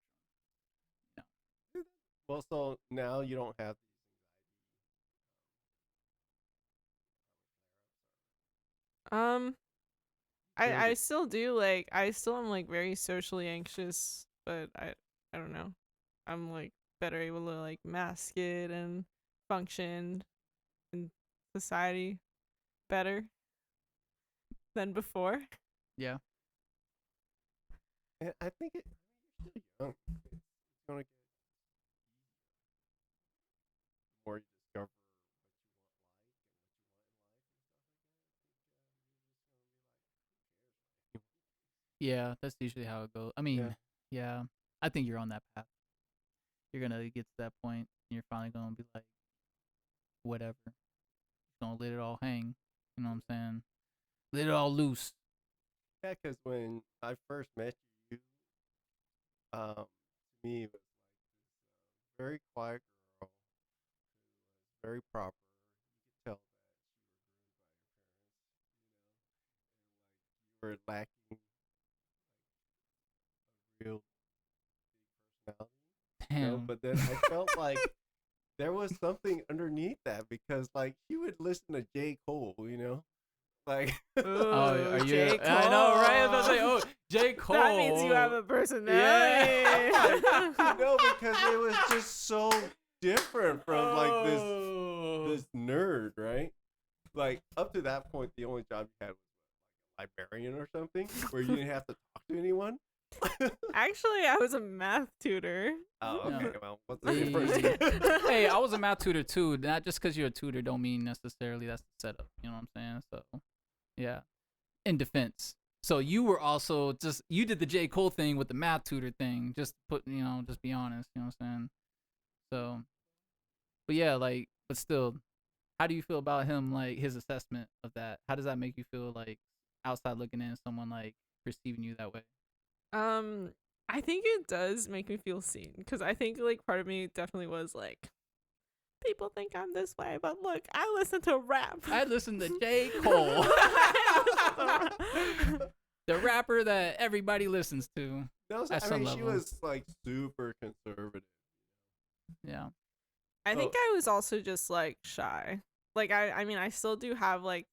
Well, so now you don't have Um, Really? I still do like I still am like very socially anxious, but I don't know. I'm like better able to like mask it and function in society better than before. Yeah. And I think you're still young. It's gonna get the more you discover Yeah, that's usually how it goes. I mean, Yeah. yeah, I think you're on that path. You're gonna get to that point, and you're finally gonna be like, whatever. Just gonna let it all hang. You know what I'm saying? Let it all loose. Yeah, because when I first met you, To me, it was very quiet girl, very proper. You could tell that you were lacking real personality, Damn. But then I felt like there was something underneath that because, like, she would listen to J. Cole, like. Oh, Ooh, are you? J. I know, right? I was about to say, Cole. oh, J. Cole. That means you have a personality. No, because it was just so different from like this nerd, right? Like up to that point, the only job you had was like a librarian or something, where you didn't have to talk to anyone. Actually, I was a math tutor. Oh, okay. Yeah. Well, what's the difference? Hey, I was a math tutor too. Not just because you're a tutor don't mean necessarily that's the setup. You know what I'm saying? So, yeah. In defense, so you were also you did the J. Cole thing with the math tutor thing. Just just be honest. You know what I'm saying? So, but yeah, like, but still, how do you feel about him? Like his assessment of that. How does that make you feel? Like outside looking in, someone like perceiving you that way. I think it does make me feel seen because I think like part of me definitely was like, people think I'm this way, but look, I listen to rap. I listen to J. Cole, the rapper that everybody listens to. I mean, she was like super conservative. Yeah. I think I was also just like shy. Like I mean, I still do have like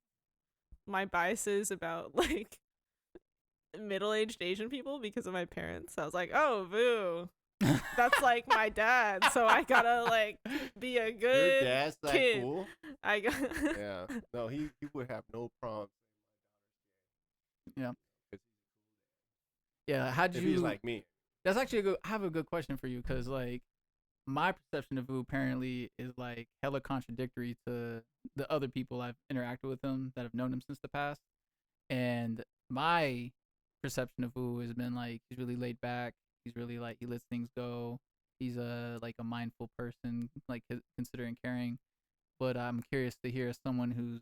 my biases about like middle-aged Asian people because of my parents. I was like, oh, Vu, that's like my dad, so I gotta like be a good Your dad's that kid. cool? I got Yeah. No, he would have no problem. Yeah. Yeah. How'd If you? he's like me. That's actually a good. I have a good question for you because like my perception of Vu apparently is like hella contradictory to the other people I've interacted with him that have known him since the past, and my perception of Vu has been like he's really laid back. He's really like he lets things go. He's like a mindful person, like considering caring. But I'm curious to hear someone who's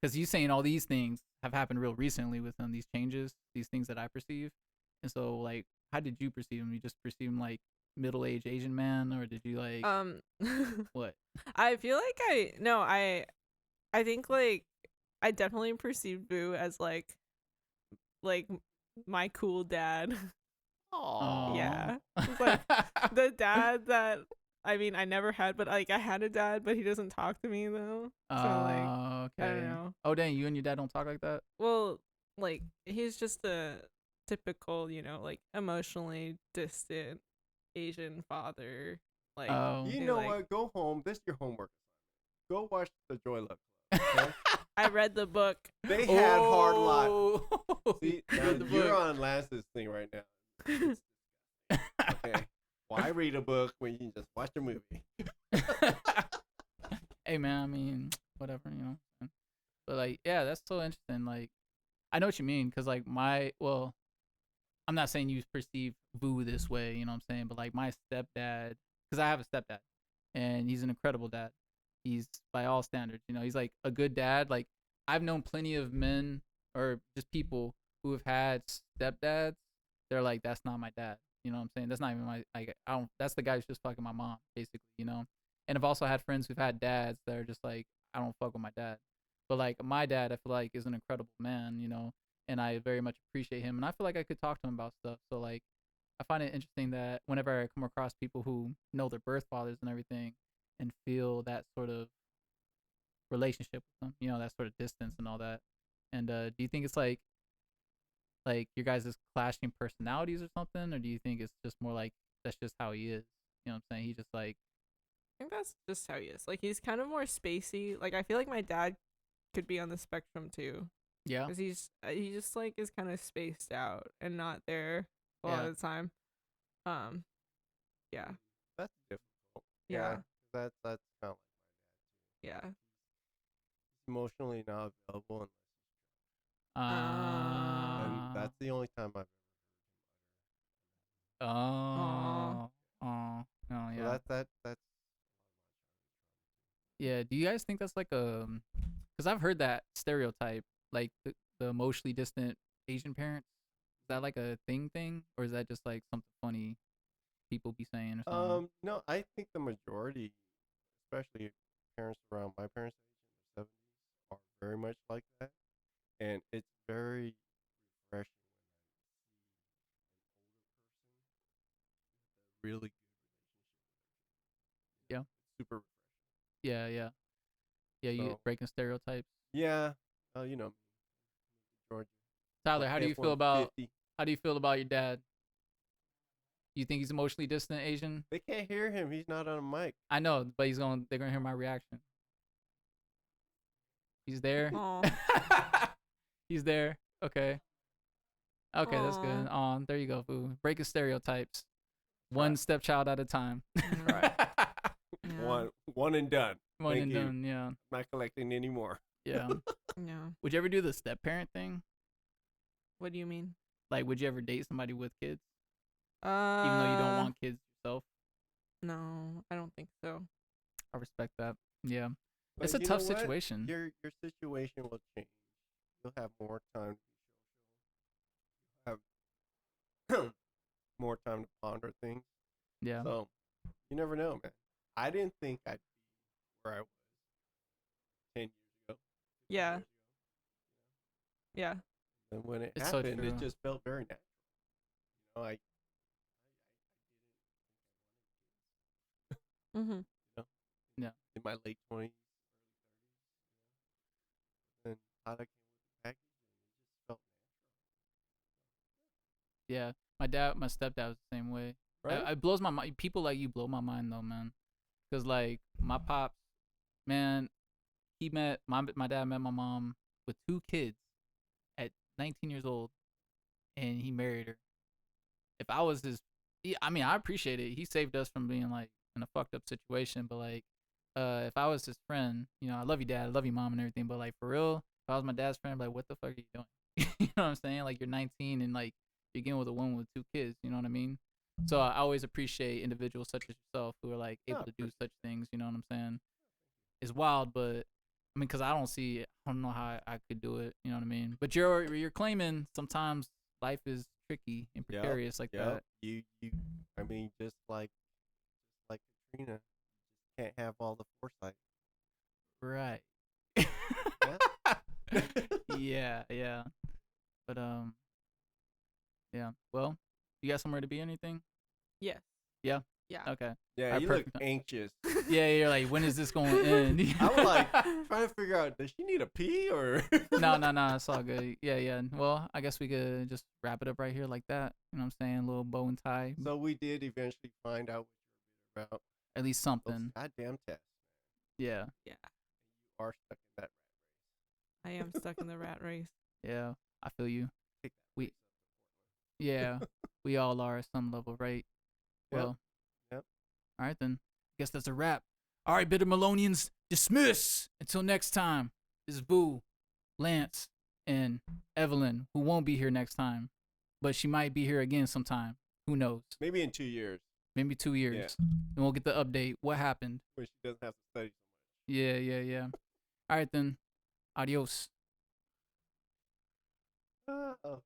because you saying all these things have happened real recently with him. These changes, these things that I perceive, and so like, how did you perceive him? You just perceive him like middle-aged Asian man, or did you like what? I feel like I think like I definitely perceived Vu as like my cool dad. Aww. Yeah. It's like the dad that I mean I never had, but like I had a dad, but he doesn't talk to me though. So like Okay. I don't know. Oh dang, you and your dad don't talk like that? Well, like he's just a typical, like emotionally distant Asian father. Like Oh. You know like, what? Go home. This is your homework assignment. Go watch the Joy Luck Club. Okay? I read the book. They had hard lives. Oh. See, You now read the you're book. on Lance's thing right now. Okay. Why read a book when you can just watch a movie? Hey man, I mean, whatever, But like, yeah, that's so interesting. Like, I know what you mean, cause like I'm not saying you perceive Vu this way, you know what I'm saying? But like my stepdad, cause I have a stepdad, and he's an incredible dad. He's by all standards, he's like a good dad. Like I've known plenty of men or just people who have had stepdads. They're like, that's not my dad. You know what I'm saying? That's not even my like. I don't. That's the guy who's just fucking my mom, basically. And I've also had friends who've had dads that are just like, I don't fuck with my dad. But like my dad, I feel like is an incredible man, and I very much appreciate him. And I feel like I could talk to him about stuff. So like, I find it interesting that whenever I come across people who know their birth fathers and everything, and feel that sort of relationship with them, that sort of distance and all that. And do you think it's like your guys' clashing personalities or something, or do you think it's just more like that's just how he is? You know what I'm saying? He just like. I think that's just how he is. Like he's kind of more spacey. Like I feel like my dad could be on the spectrum too. Yeah. Because he just like is kind of spaced out and not there a lot of the time. Yeah. That's difficult. Yeah. That's kind of like Yeah. he's emotionally not available, Uh, and that's the only time I've Oh. Oh. Oh. Yeah. So that's Yeah. Do you guys think that's like because I've heard that stereotype, like the emotionally distant Asian parents. Is that like a thing, or is that just like something funny people be saying or something. No, I think the majority, especially parents around my parents' age in their 70s, are very much like that, and it's very refreshing when I see an older person with a really good relationship. Yeah. It's super refreshing. Yeah, yeah, yeah. You So breaking stereotypes. yeah, you know, Georgia. Tyler, how do you feel about F-150. your dad? You think he's emotionally distant Asian? They can't hear him. He's not on a mic. I know, but they're gonna hear my reaction. He's there. Aw. He's there. Okay. Okay, that's Aw. good. There you go, Vu. Breaking stereotypes. One Right. stepchild at a time. Right. Yeah. One and done. One Thank and you. done, yeah. Not collecting anymore. Yeah. Yeah. Would you ever do the step parent thing? What do you mean? Like, would you ever date somebody with kids, even though you don't want kids yourself? No, I don't think so. I respect that. Yeah. But It's a you tough know what? situation. Your situation will change. You'll have more time to be social. Have more time to ponder things. Yeah. So you never know, man. I didn't think I'd be where I was 10 years ago. 15 Yeah. years ago. Yeah. And when it It's so happened, true. it just felt very natural. You know, I Mm-hmm. Yeah. in my late 20s, early 30s, and product came with the package, and it just felt Yeah. My stepdad was the same way. natural. Right? It blows my mind. People like you blow my mind though, man. Cause like my pops, man, my dad met my mom with 2 kids at 19 years old, and he married her. If I was I mean, I appreciate it. He saved us from being like in a fucked up situation, but like, if I was his friend, I love you, dad, I love you, mom, and everything, but like for real, if I was my dad's friend, I'd be like, what the fuck are you doing? You know what I'm saying? Like you're 19 and like you're getting with a woman with 2 kids. You know what I mean? So I always appreciate individuals such as yourself who are like able Yeah, to do such things. You know what I'm saying? It's wild, but I mean, cause I don't know how I could do it. You know what I mean? But you're claiming sometimes life is tricky and Yep, precarious like yep. that. I mean, just like Katrina, you just can't have all the foresight. Right. Yeah. Yeah, yeah. But yeah. Well, you got somewhere to be? Anything? Yes. Yeah. Yeah. Okay. Yeah, Alright, you look perfect. anxious. Yeah, you're like, when is this going to end? I was like trying to figure out, does she need a pee or? No, it's all good. Yeah, yeah. Well, I guess we could just wrap it up right here like that. You know what I'm saying? A little bow and tie. So we did eventually find out what you were bitter about. At least Those something. goddamn tests. Yeah. Yeah. You are stuck in that rat race. I am stuck in the rat race. Yeah. I feel you. Take that We- race up to Portland. Yeah. We all are at some level, right? Yep. Well. Yep. All right, then. Guess that's a wrap. All right, Bitter Melonians, dismiss. Until next time, this is Vu, Lantz, and Evelyn, who won't be here next time, but she might be here again sometime. Who knows? Maybe in 2 years Maybe 2 years. Yeah. And we'll get the update. What happened? when she doesn't have to study so Yeah, yeah, yeah. All right, then. Adios. much. Oh.